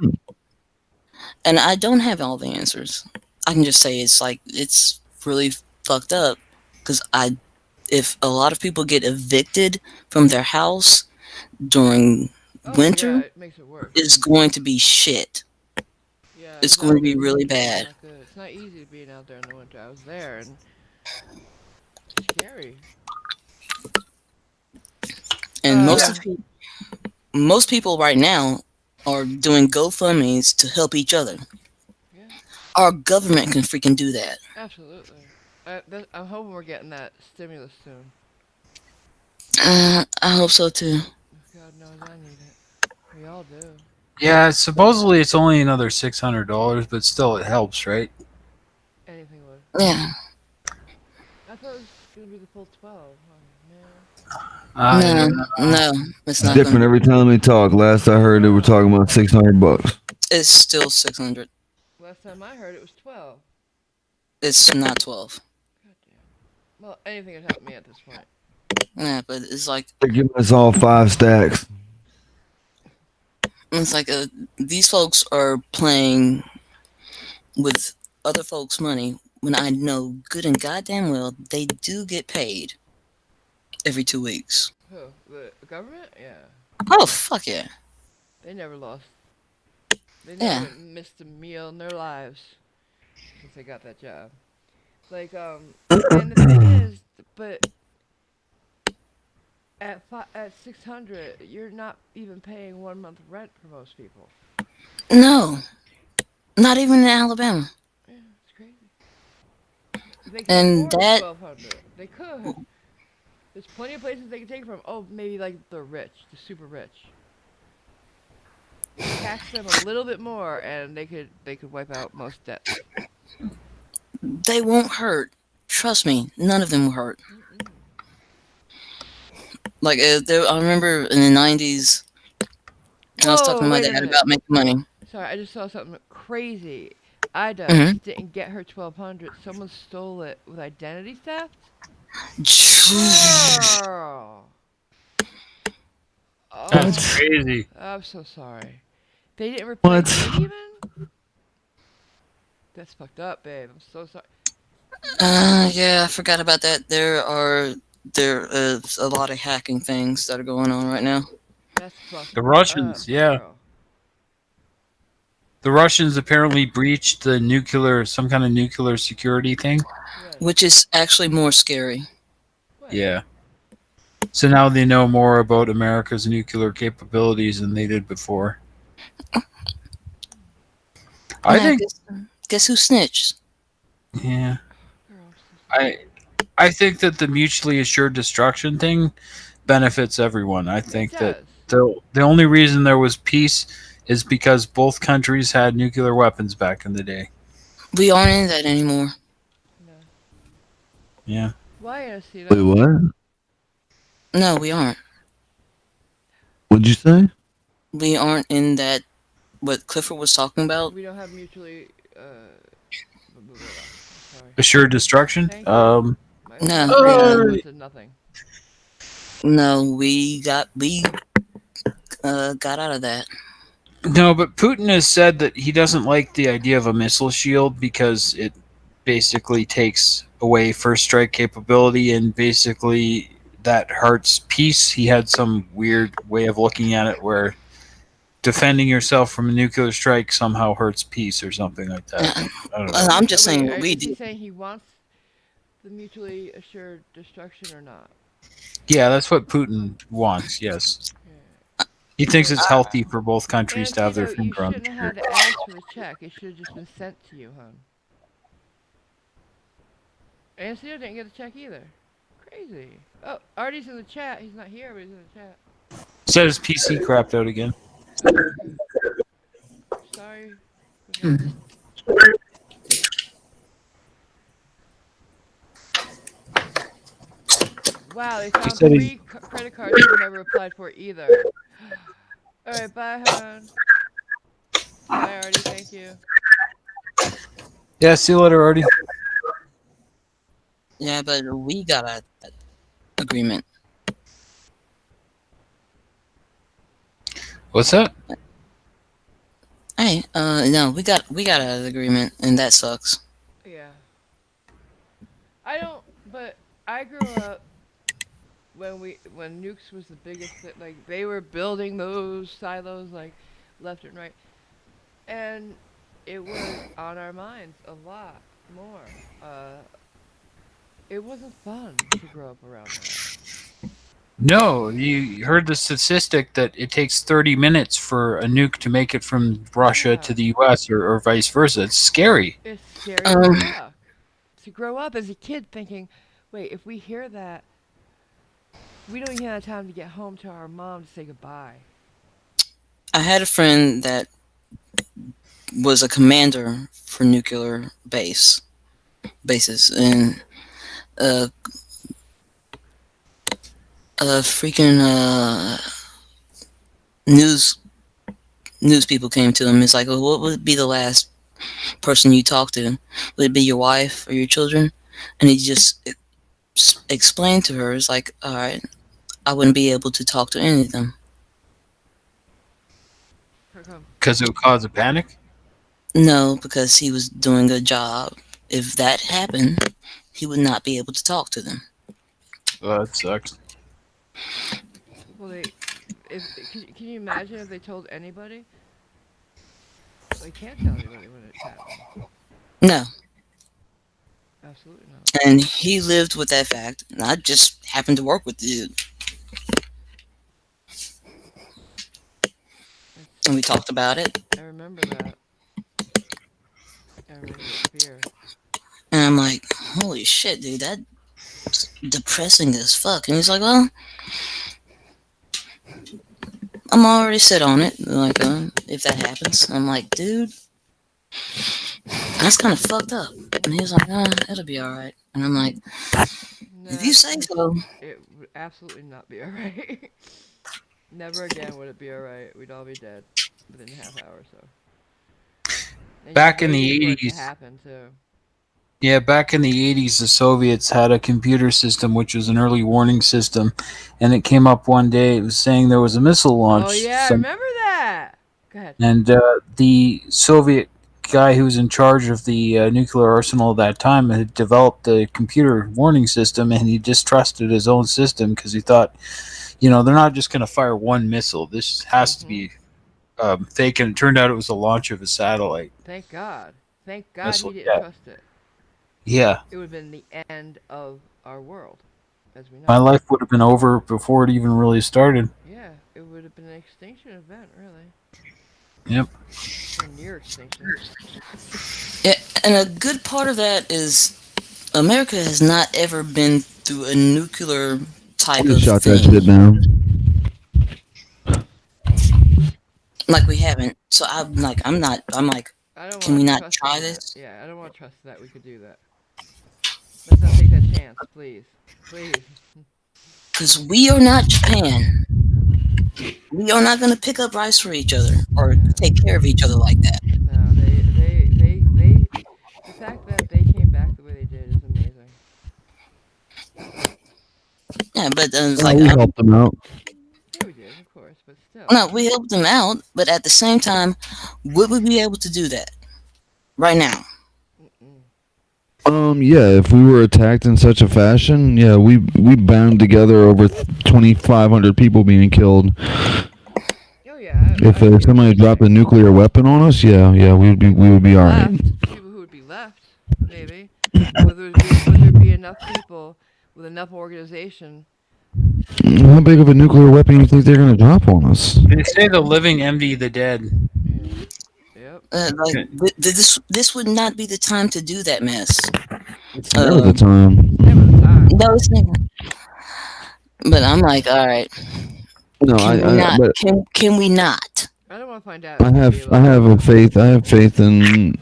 and I don't have all the answers. I can just say it's really fucked up because if a lot of people get evicted from their house during winter, yeah, it makes it worse. it's going to be shit. Yeah, it's going to be really bad. Not good. It's not easy being out there in the winter. I was there and it's scary. And most people right now are doing GoFundMe's to help each other. Yeah. Our government can freaking do that. Absolutely. I'm hoping we're getting that stimulus soon. I hope so too. God knows I need it. We all do. Yeah, supposedly it's only another $600, but still it helps, right? Anything would. Yeah. I thought it was gonna be the full 12. Oh, man. No, it's not. Different every time they talk. Last I heard, they were talking about $600. It's still 600. Last time I heard, it was 12. It's not 12. God damn. Well, anything would help me at this point. Yeah, but it's like They're giving us all 5 stacks. it's like these folks are playing with other folks' money when I know good and goddamn well they do get paid every 2 weeks. Who? The government? Yeah. Oh, fuck yeah. They never lost. They never missed a meal in their lives. since they got that job. Like, and the thing is, but at 600, you're not even paying 1 month rent for most people. No, not even in Alabama. Yeah, it's crazy. They can And afford that 1,200. They could. There's plenty of places they can take it from. Oh, maybe like the rich, the super rich. Tax them a little bit more, and they could wipe out most debts. they won't hurt. Trust me, none of them will hurt. Like I remember in the '90s, I was talking Whoa, to my wait a dad minute. about making money. Sorry, I just saw something crazy. Ida Hmm. didn't get her 1,200. Someone stole it with identity theft. Girl. That's Oh, crazy. I'm so sorry. They didn't replace it even? That's fucked up, babe. I'm so sorry. Yeah, I forgot about that. There is a lot of hacking things that are going on right now. That's fucked The up, Russians, yeah. girl. The Russians apparently breached some kind of nuclear security thing. Which is actually more scary. Yeah. So now they know more about America's nuclear capabilities than they did before. I Yeah, think. guess who snitched? Yeah. I think that the mutually assured destruction thing benefits everyone. I think that does. the only reason there was peace is because both countries had nuclear weapons back in the day. We aren't in that anymore. Yeah. Why, Anacito? Wait, what? No, we aren't. What'd you say? We aren't in that. What Clifford was talking about. We don't have mutually. Blah, blah, blah. Sorry. Assured destruction? Thank you. No. Said nothing. No, we got out of that. No, but Putin has said that he doesn't like the idea of a missile shield because it basically takes away first strike capability and basically that hurts peace. He had some weird way of looking at it where defending yourself from a nuclear strike somehow hurts peace or something like that. I don't know. I'm just saying what we Is do. he saying he wants the mutually assured destruction or not? Yeah, that's what Putin wants, yes. He thinks it's healthy for both countries to have their You finger on the shouldn't have trigger. had to ask for the check. It should have just been sent to you, hon. Anacito didn't get a check either. Crazy. Oh, Artie's in the chat. He's not here, but he's in the chat. Said his PC crapped out again. Sorry. Wow, they found three credit cards you never applied for either. Alright, bye, hon. Bye, Artie. Thank you. Yeah, see you later, Artie. Yeah, but we got a agreement. What's that? Hey, no, we got an agreement, and that sucks. Yeah. But I grew up when nukes was the biggest thing. Like, they were building those silos, like, left and right. And it was on our minds a lot more. It wasn't fun to grow up around that. No, you heard the statistic that it takes 30 minutes for a nuke to make it from Russia to the U.S. or vice versa. It's scary. It's scary as fuck. To grow up as a kid thinking, wait, if we hear that, we don't even have time to get home to our mom to say goodbye. I had a friend that was a commander for nuclear bases, and freaking news people came to him. It's like, well, what would be the last person you talk to? Would it be your wife or your children? And he just explained to her, it's like, all right, I wouldn't be able to talk to any of them. Because it would cause a panic? No, because he was doing a job. If that happened, he would not be able to talk to them. Oh, that sucks. Well, can you imagine if they told anybody? They can't tell anybody when it's happening. No. Absolutely not. And he lived with that fact, and I just happened to work with the dude. And we talked about it. I remember that. I remember the fear. And I'm like, holy shit, dude, that's depressing as fuck. And he's like, well, I'm already set on it. Like, if that happens. I'm like, dude, that's kind of fucked up. And he's like, it'll be alright. And I'm like, if you say so. It would absolutely not be alright. Never again would it be alright. We'd all be dead within a half hour or so. And Back in waiting the for it to 80s. happen too. Yeah, back in the 80s, the Soviets had a computer system which was an early warning system, and it came up one day. It was saying there was a missile launch. Oh yeah, I remember that. Go ahead. And the Soviet guy who was in charge of the nuclear arsenal at that time had developed a computer warning system, and he distrusted his own system because he thought, they're not just going to fire one missile. This has to be fake, and it turned out it was the launch of a satellite. Thank God. Thank God Missile, he didn't yeah. trust it. Yeah. It would have been the end of our world, as we know. My life would have been over before it even really started. Yeah, it would have been an extinction event, really. Yep. Or near extinction. Yeah, and a good part of that is America has not ever been through a nuclear type of Shot thing. that shit down. Like we haven't. So I'm like, can we not try this? Yeah, I don't want to trust that we could do that. Let's not take that chance, please. Please. Because we are not Japan. We are not going to pick up rice for each other or take care of each other like that. No, the fact that they came back the way they did is amazing. Yeah, but it's we helped them out. Yeah, we did, of course, but still. No, we helped them out, but at the same time, would we be able to do that right now? Yeah, if we were attacked in such a fashion, yeah, we bound together over 2,500 people being killed. Oh yeah. If somebody dropped a nuclear weapon on us, yeah, we would be all right. People who would be left, maybe. Whether there be enough people with enough organization. How big of a nuclear weapon do you think they're going to drop on us? They say the living envy the dead. Yep. This would not be the time to do that mess. It's never the time. No, it's never. But I'm like, all right. No, can we not? I don't want to find out. I have faith in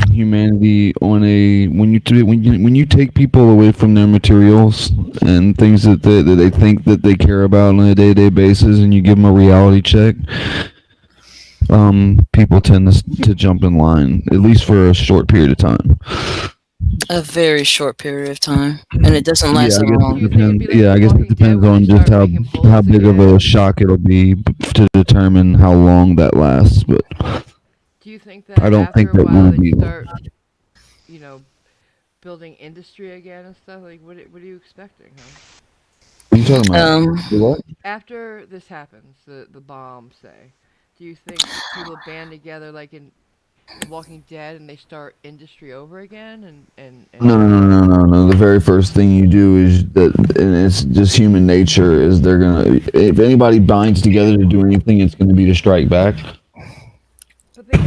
humanity on a when you take people away from their materials and things that they think that they care about on a day-to-day basis, and you give them a reality check. People tend to jump in line, at least for a short period of time. A very short period of time, and it doesn't last that long. I guess it depends on just how big of a shock it'll be to determine how long that lasts. But do you think that I don't think that will be. Start, building industry again and stuff? Like, what are you expecting, huh? What are you talking about? What? After this happens, the bomb, say, do you think people band together like in Walking Dead and they start industry over again? And No. The very first thing you do is that, and it's just human nature, is they're gonna. If anybody binds together to do anything, it's gonna be to strike back.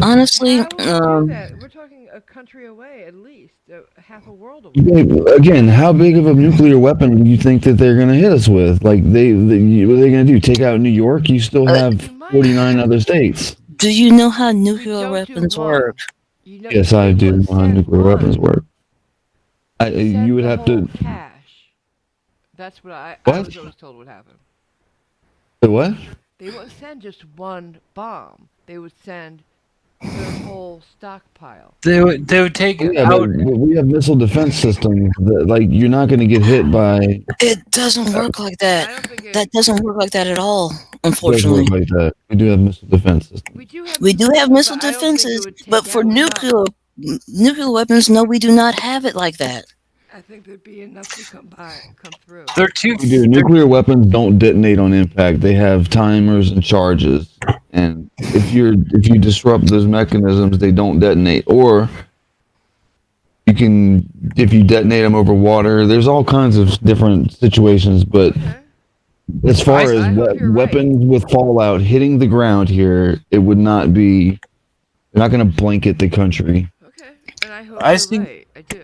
Honestly, we're talking a country away, at least half a world away. Again, how big of a nuclear weapon do you think that they're gonna hit us with? Like what are they gonna do? Take out New York? You still have 49 other states. Do you know how nuclear weapons work? Yes, I do know how nuclear weapons work. You would have to. Cash. That's what I was always told would happen. The what? They wouldn't send just one bomb. They would send their whole stockpile. They would take it out. We have missile defense systems that, you're not going to get hit by. It doesn't work like that. That doesn't work like that at all. Unfortunately, like that. We do have missile defense systems. We do have missile defenses, but for nuclear weapons, no, we do not have it like that. I think there'd be enough to come through. Nuclear weapons don't detonate on impact. They have timers and charges, and if you disrupt those mechanisms, they don't detonate. Or You can, if you detonate them over water, there's all kinds of different situations. But as far as weapons with fallout hitting the ground here, it would not be. They're not going to blanket the country. Okay, and I hope you're right. I do.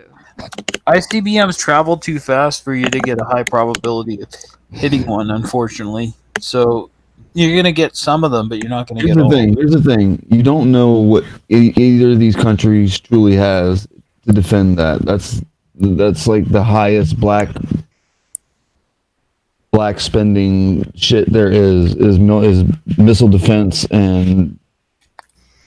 ICBMs travel too fast for you to get a high probability of hitting one, unfortunately. So you're gonna get some of them, but you're not gonna get all. Here's the thing. You don't know what either of these countries truly has to defend that. That's like the highest black spending shit there is missile defense and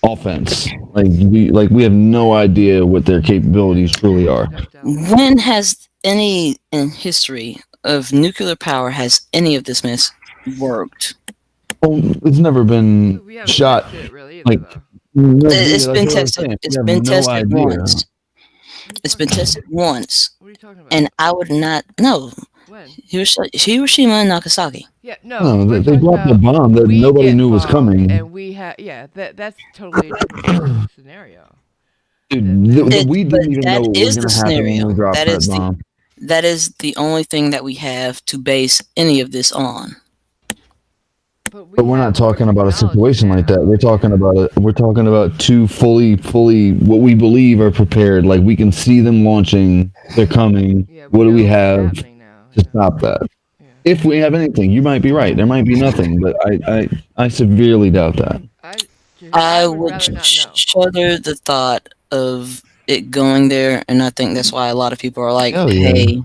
offense. We have no idea what their capabilities truly are. When has any in history of nuclear power has any of this mess worked? Well, it's never been shot. It's been tested. It's been tested once. It's been tested once. What are you talking about? And I would not know. When? Hiroshima and Nagasaki. Yeah, no. They dropped a bomb that nobody knew was coming. And that's totally a different scenario. Dude, we didn't even know what was going to happen when we dropped that bomb. That is the only thing that we have to base any of this on. But we're not talking about a situation like that. We're talking about two fully what we believe are prepared. Like, we can see them launching. They're coming. What do we have to stop that? If we have anything, you might be right. There might be nothing, but I severely doubt that. I would shudder the thought of it going there, and I think that's why a lot of people are like, "Hey."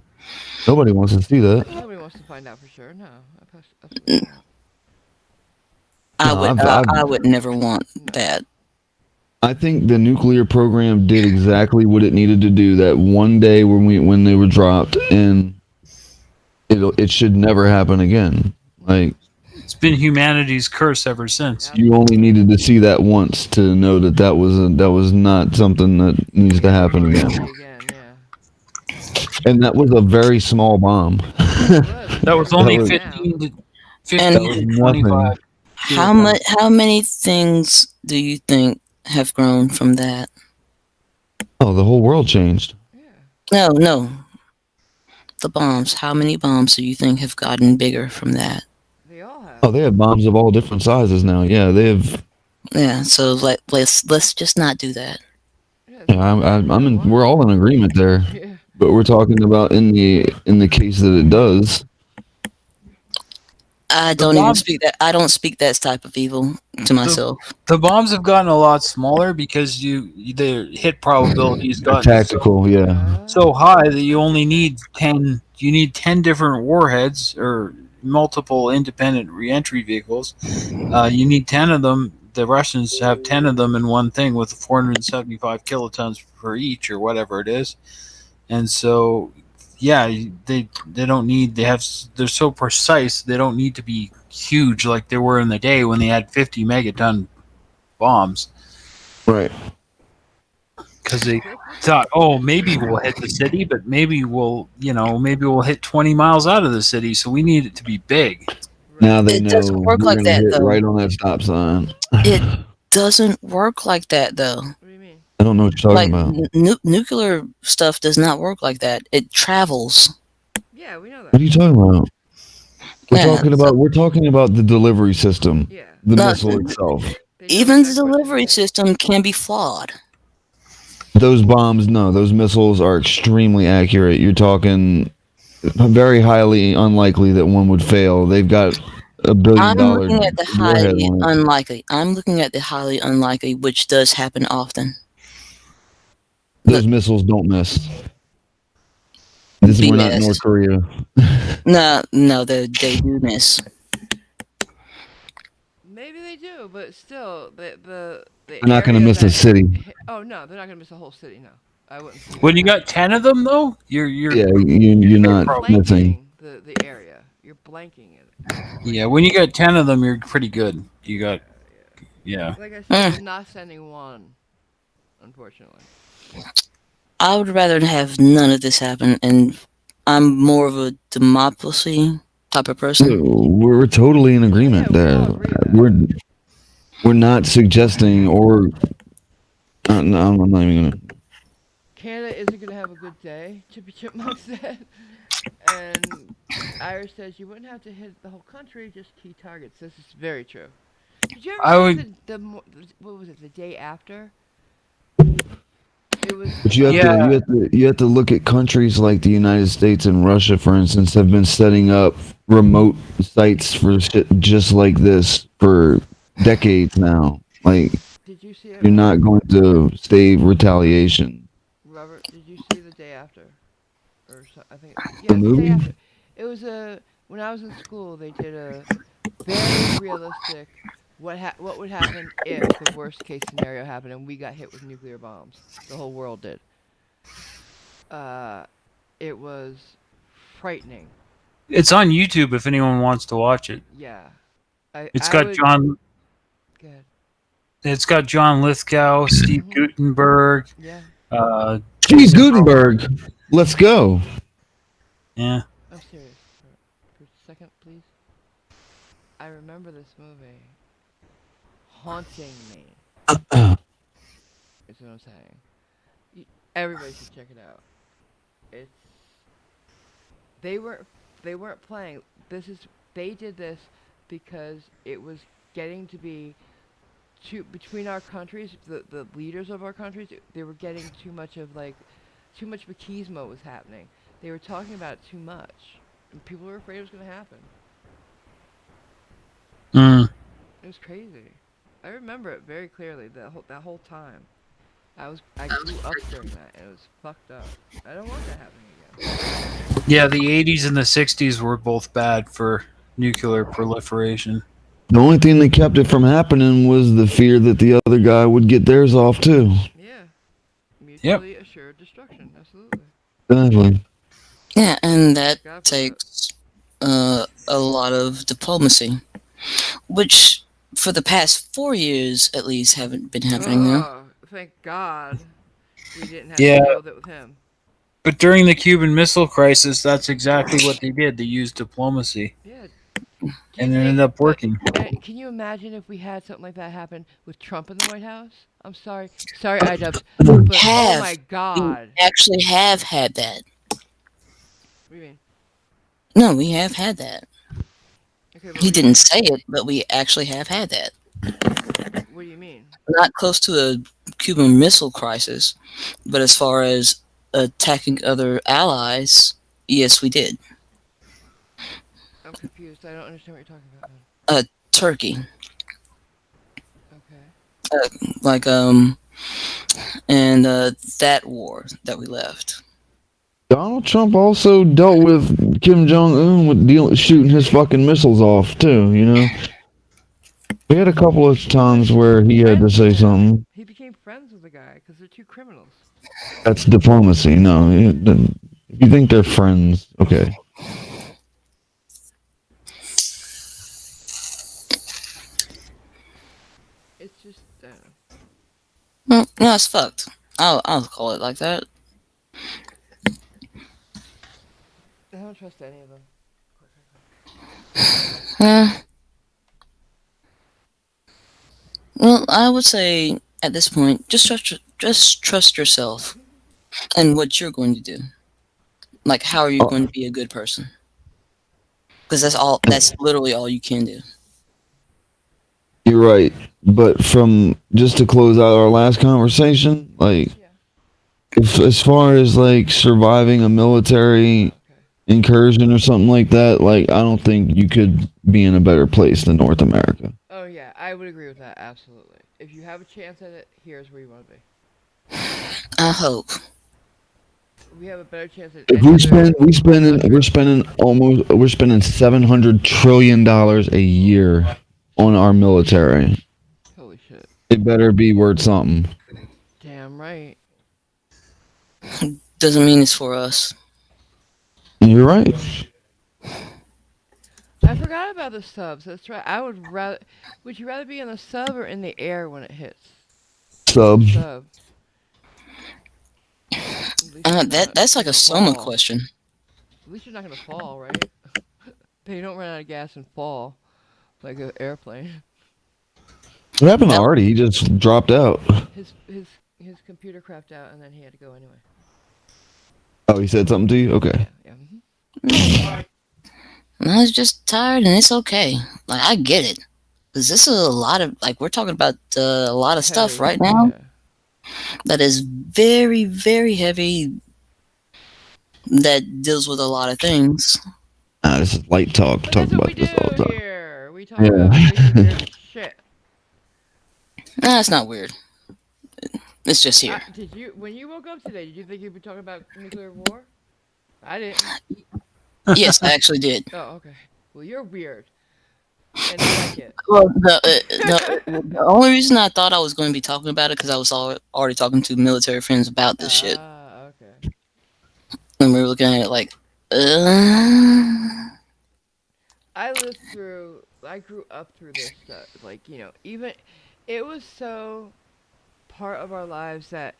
Nobody wants to see that. Nobody wants to find out for sure. No. I would never want that. I think the nuclear program did exactly what it needed to do that one day when they were dropped, and it should never happen again. Like, it's been humanity's curse ever since. You only needed to see that once to know that was not something that needs to happen again. And that was a very small bomb. That was only 15 to 25. How many things do you think have grown from that? Oh, the whole world changed. No. The bombs. How many bombs do you think have gotten bigger from that? Oh, they have bombs of all different sizes now. Yeah, they have. Yeah, so let's just not do that. Yeah, we're all in agreement there, but we're talking about in the case that it does. I don't even speak that. I don't speak that type of evil to myself. The bombs have gotten a lot smaller because their hit probability has gotten tactical, so high that you only need 10. You need 10 different warheads or multiple independent reentry vehicles. You need 10 of them. The Russians have 10 of them in one thing with 475 kilotons per each or whatever it is, and so. Yeah, they don't need. They're so precise. They don't need to be huge like they were in the day when they had 50 megaton bombs. Right. Because they thought, oh, maybe we'll hit the city, but maybe we'll hit 20 miles out of the city. So we need it to be big. Now they know. It doesn't work like that, though. Right on that stop sign. It doesn't work like that, though. I don't know what you're talking about. Nuclear stuff does not work like that. It travels. Yeah, we know that. What are you talking about? We're talking about the delivery system. Yeah. The missile itself. Even the delivery system can be flawed. Those missiles are extremely accurate. You're talking very highly unlikely that one would fail. They've got $1 billion. I'm looking at the highly unlikely. I'm looking at the highly unlikely, which does happen often. Those missiles don't miss. We're not North Korea. No, they do miss. Maybe they do, but still, they're not going to miss a city. Oh no, they're not going to miss a whole city. No, I wouldn't. When you got 10 of them, though, you're not missing the area. You're blanking it. Yeah, when you got 10 of them, you're pretty good. You got, Like I said, not sending one, unfortunately. I would rather have none of this happen, and I'm more of a democracy type of person. We're totally in agreement there. We're not suggesting or. No, I'm not even gonna. Canada isn't going have a good day, Chippy Chipmunk said. And Irish says you wouldn't have to hit the whole country, just key targets. This is very true. Did you ever I see would. what was it, the day after? It was But you have Yeah. to you have to look at countries like the United States and Russia, for instance, have been setting up remote sites for shit just like this for decades now. Like Did you see it, you're not going to save retaliation. Robert? Did you see the day after? Or so, I think The yeah, the day movie? after. It was a when I was in school. They did a very realistic what would happen if the worst case scenario happened and we got hit with nuclear bombs. The whole world did. Uh, it was frightening. It's on YouTube if anyone wants to watch it. Yeah, It's I got would. John. Good. It's got John Lithgow, Steve Gutenberg. Yeah. Steve Jason Gutenberg. Let's go. Yeah. I'm serious. For a second, please. I remember this movie haunting me. Is what I'm saying. Everybody should check it out. It's they weren't they weren't playing. They did this because it was getting to be between our countries, the leaders of our countries, they were getting too much machismo was happening. They were talking about it too much, and people were afraid it was going to happen. It was crazy. I remember it very clearly. That whole time, I grew up during that, and it was fucked up. I don't want that happening again. Yeah, the 80s and the 60s were both bad for nuclear proliferation. The only thing that kept it from happening was the fear that the other guy would get theirs off too. Yeah. Mutually assured destruction. Absolutely. Exactly. Yeah, and that takes a lot of diplomacy, which for the past 4 years at least haven't been happening now. Thank God we didn't have Yeah. to deal with it with him. But during the Cuban Missile Crisis, that's exactly what they did. They used diplomacy. Yeah. And it ended up working. Can you imagine if we had something like that happen with Trump in the White House? I'm sorry, iDubbbz, but oh my God, we actually have had that. What do you mean? No, we have had that. Okay, He didn't say it, but we actually have had that. What do you mean? Not close to a Cuban Missile Crisis, but as far as attacking other allies, yes, we did. I'm confused. I don't understand what you're talking about. Turkey. Okay. And that war that we left. Donald Trump also dealt with Kim Jong Un with shooting his fucking missiles off too. You know, we had a couple of times where he had to say something. He became friends with the guy because they're two criminals. That's diplomacy. No, if you think they're friends, okay. It's just No, it's fucked. I'll call it like that. I don't trust any of them. Yeah. Well, I would say at this point, just trust yourself and what you're going to do. Like, how are you going to be a good person? Because that's literally all you can do. You're right, but from just to close out our last conversation, like, if as far as like surviving a military incursion or something like that, like I don't think you could be in a better place than North America. Oh yeah, I would agree with that absolutely. If you have a chance at it, here's where you want to be. I hope. We have a better chance at. If we're spending $700 trillion a year on our military. Holy shit! It better be worth something. Damn right. Doesn't mean it's for us. You're right. I forgot about the subs. That's right. I would rather. Would you rather be in the sub or in the air when it hits? Sub. That's like a Soma question. At least you're not gonna fall, right? They don't run out of gas and fall like an airplane. What happened to Artie? He just dropped out. His computer crapped out and then he had to go anyway. Oh, he said something to you? Okay. Yeah. I was just tired, and it's okay. Like, I get it. Because this is a lot of, like, we're talking about a lot of stuff Heavy. right now Yeah. that is very, very heavy, that deals with a lot of things. This is light talk. But Talk that's what we about this all do the time. here. We talk about crazy weird shit. Nah, it's not weird. It's just here. Did you, when you woke up today, did you think you'd be talking about nuclear war? I didn't. Yes, I actually did. Oh, okay. Well, you're weird. And I like it. Well, the only reason I thought I was going to be talking about it because I was already talking to military friends about this shit. Okay. And we were looking at it like, I grew up through this stuff. Like, you know, even, it was so part of our lives that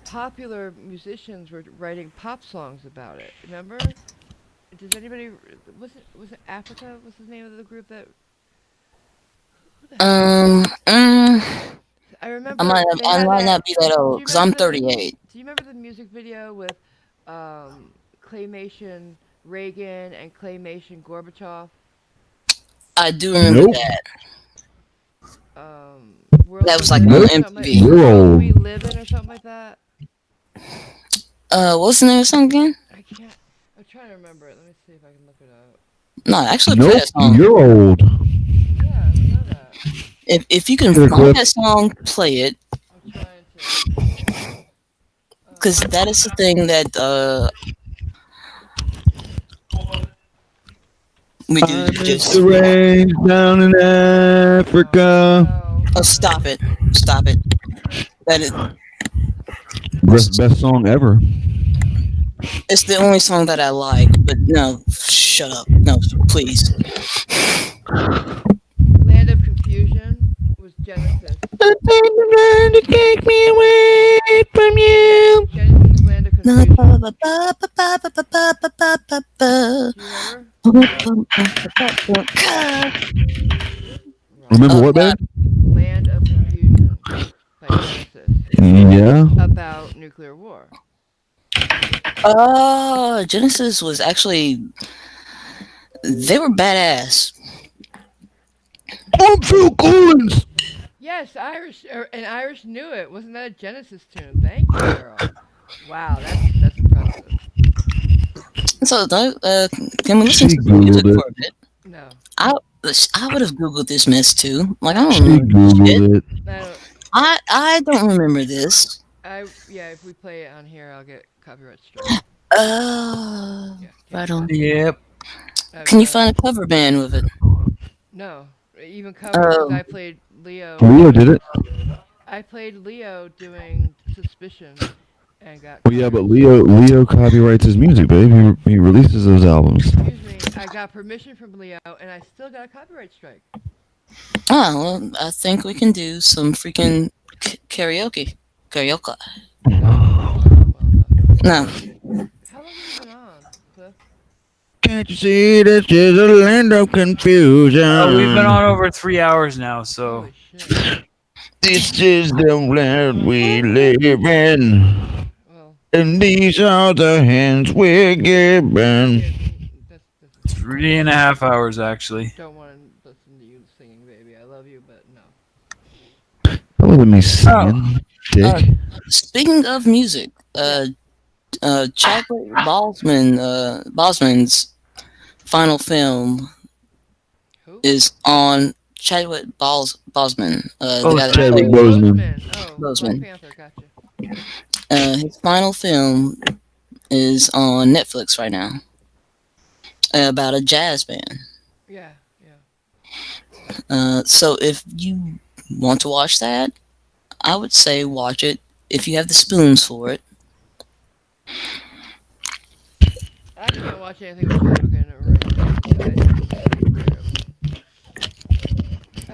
popular musicians were writing pop songs about it. Remember? Does anybody, was it Africa? What's the name of the group that? I remember. I might not be that old because I'm 38. Do you remember the music video with claymation Reagan and claymation Gorbachev? I do remember that. That was like on MTV. World We Live In or something like that. What's the name of the song again? I can't. I'm trying to remember it. Let me see if I can look it up. No, actually, play that song. You're old. Yeah, I know that. If you can find that song, play it. I'm trying to. Because that is the thing that we do. Just the rain down in Africa. Oh, stop it! Stop it! That is. Best song ever. It's the only song that I like, but no, shut up. No, please. Land of Confusion was Genesis. To take me away from you. Genesis, Land of Confusion. Remember what, babe? Land of Confusion by Genesis. Yeah. About nuclear war. Genesis was actually, they were badass. I'm Phil Collins. Yes, and Irish knew it. Wasn't that a Genesis tune? Thank you, girl. Wow, that's impressive. So, can we listen to the music for a bit? No. I would have Googled this mess too. Like, I don't remember shit. I don't remember this. Yeah, if we play it on here, I'll get copyright strike. Right on. Yep. Can you find a cover band with it? No, even covers. I played Leo. Leo did it. I played Leo doing Suspicion, and got. Well, yeah, but Leo copyrights his music, babe. He releases those albums. Excuse me, I got permission from Leo, and I still got a copyright strike. Well, I think we can do some freaking karaoke. Karaoke. No. How long have you been on, Cliff? Can't you see this is a land of confusion? We've been on over 3 hours now, so. This is the land we live in. And these are the hands we're given. 3.5 hours, actually. Don't want to listen to you singing, baby. I love you, but no. Don't look at me singing, dick. Speaking of music, Chadwick Boseman's final film is on Chadwick Boseman. Chadwick Boseman. Boseman. Black Panther, gotcha. His final film is on Netflix right now. About a jazz band. Yeah. So if you want to watch that, I would say watch it if you have the spoons for it. I can't watch anything with Chadwick in it right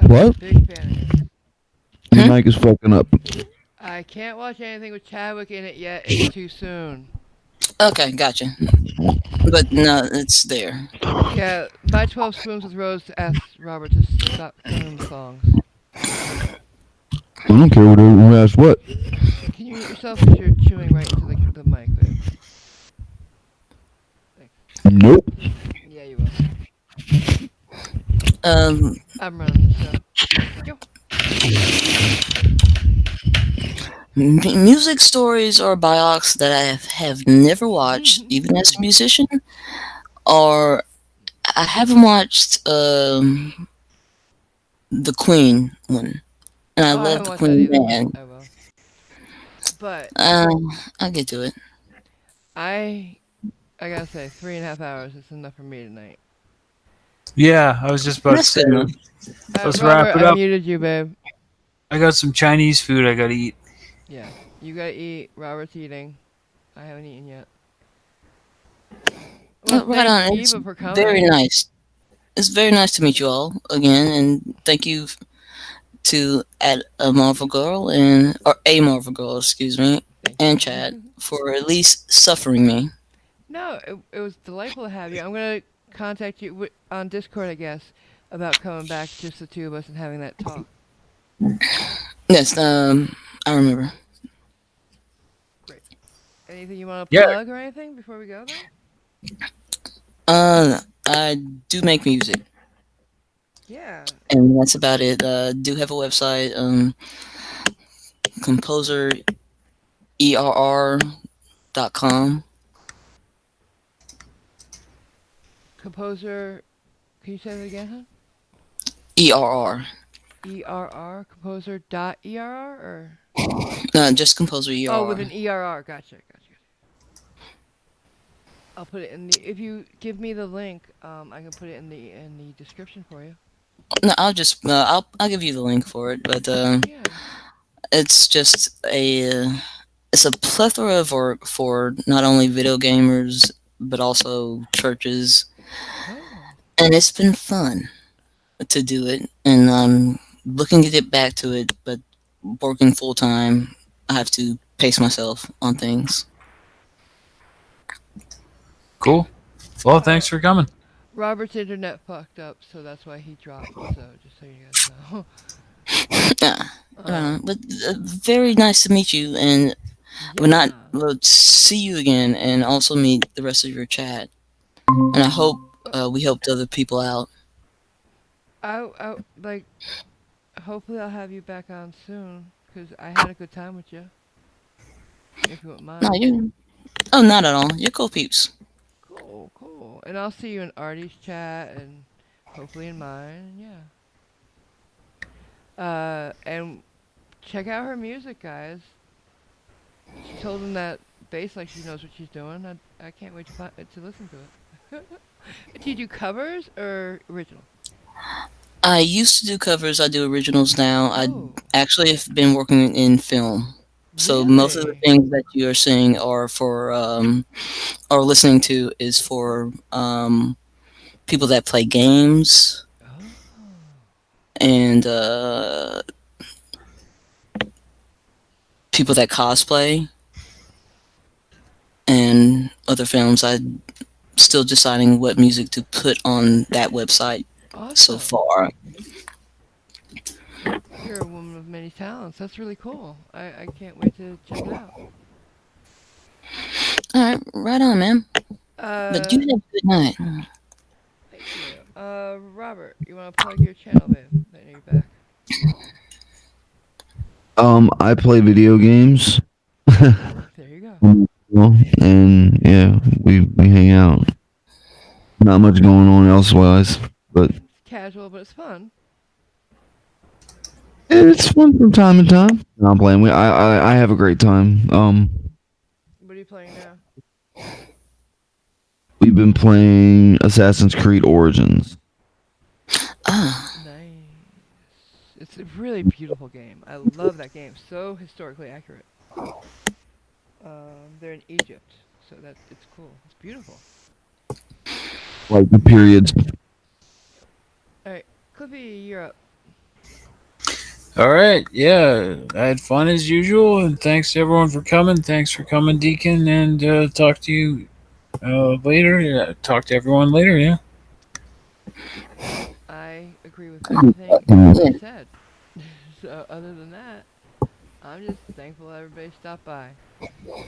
now. What? Big fan of his. Your mic is fucking up. I can't watch anything with Chadwick in it yet. It's too soon. Okay, gotcha. But no, it's there. Yeah, buy 12 spoons with Rose to ask Robert to stop singing songs. I don't care who asked what. Can you mute yourself because you're chewing right into the mic, babe? Nope. Yeah, you will. Um, I'm running the show. Yo. Music stories or biocs that have never watched, even as a musician, or I haven't watched the Queen one, and I Oh, I love haven't the watched that Queen either. man. I will. But I'll get to it. I gotta say, 3.5 hours is enough for me tonight. Yeah, I was just about to That's say, good enough. let's wrap Robert, it I up. muted you, babe. I got some Chinese food I gotta eat. Yeah, you gotta eat. Robert's eating. I haven't eaten yet. Well, Right thanks, on. It's Eva, for very coming. nice. It's very nice to meet you all again, and thank you to at a Marvel Girl or a Marvel Girl, excuse me, Thank and you. Chad for at least suffering me. No, it was delightful to have you. I'm gonna contact you on Discord, I guess, about coming back, just the two of us, and having that talk. Yes, I remember. Great. Anything you want to Yeah. plug or anything before we go, though? I do make music. Yeah. And that's about it. Do have a website, composererr.com. Composer. Can you say that again, huh? ERR. ERR. Composer dot ERR or. Just composer ERR. Oh, with an ERR. Gotcha. I'll put it in the. If you give me the link, I can put it in the description for you. No, I'll give you the link for it, but Yeah. it's just it's a plethora for not only video gamers but also churches, and it's been fun to do it, and I'm looking to get back to it, but working full time, I have to pace myself on things. Cool. Well, thanks for coming. Robert's internet fucked up, so that's why he dropped. So just so you guys know. But very nice to meet you, and we'll see you again, and also meet the rest of your chat. And I hope we helped other people out. I like. Hopefully, I'll have you back on soon, because I had a good time with you. If you wouldn't mind. No, not at all. You're cool peeps. Cool. And I'll see you in Artie's chat, and hopefully in mine. Yeah. And check out her music, guys. She told him that bass like she knows what she's doing. I can't wait to listen to it. Do you do covers or original? I used to do covers. I do originals now. I actually have been working in film. So most of the things that you are seeing are for or listening to is for people that play games and people that cosplay and other films. I'm still deciding what music to put on that website so far. You're a woman of many talents. That's really cool. I can't wait to check it out. Alright, right on, man. But you have a good night. Thank you. Robert, you want to plug your channel, babe? Then you're back. I play video games. There you go. And yeah, we hang out. Not much going on elsewise, but Casual, but it's fun. it's fun from time to time. No, I'm playing. I have a great time. What are you playing now? We've been playing Assassin's Creed Origins. Nice. It's a really beautiful game. I love that game. So historically accurate. They're in Egypt, so it's cool. It's beautiful. Like the periods. All right, Cliffy, you're up. All right. Yeah, I had fun as usual, and thanks to everyone for coming. Thanks for coming, Deacon, and talk to you later. Yeah, talk to everyone later. Yeah. I agree with everything you said. So other than that, I'm just thankful everybody stopped by.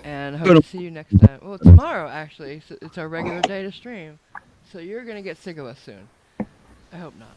And I hope to see you next time. Well, tomorrow, actually. It's our regular day to stream. So you're going to get sick of us soon. I hope not.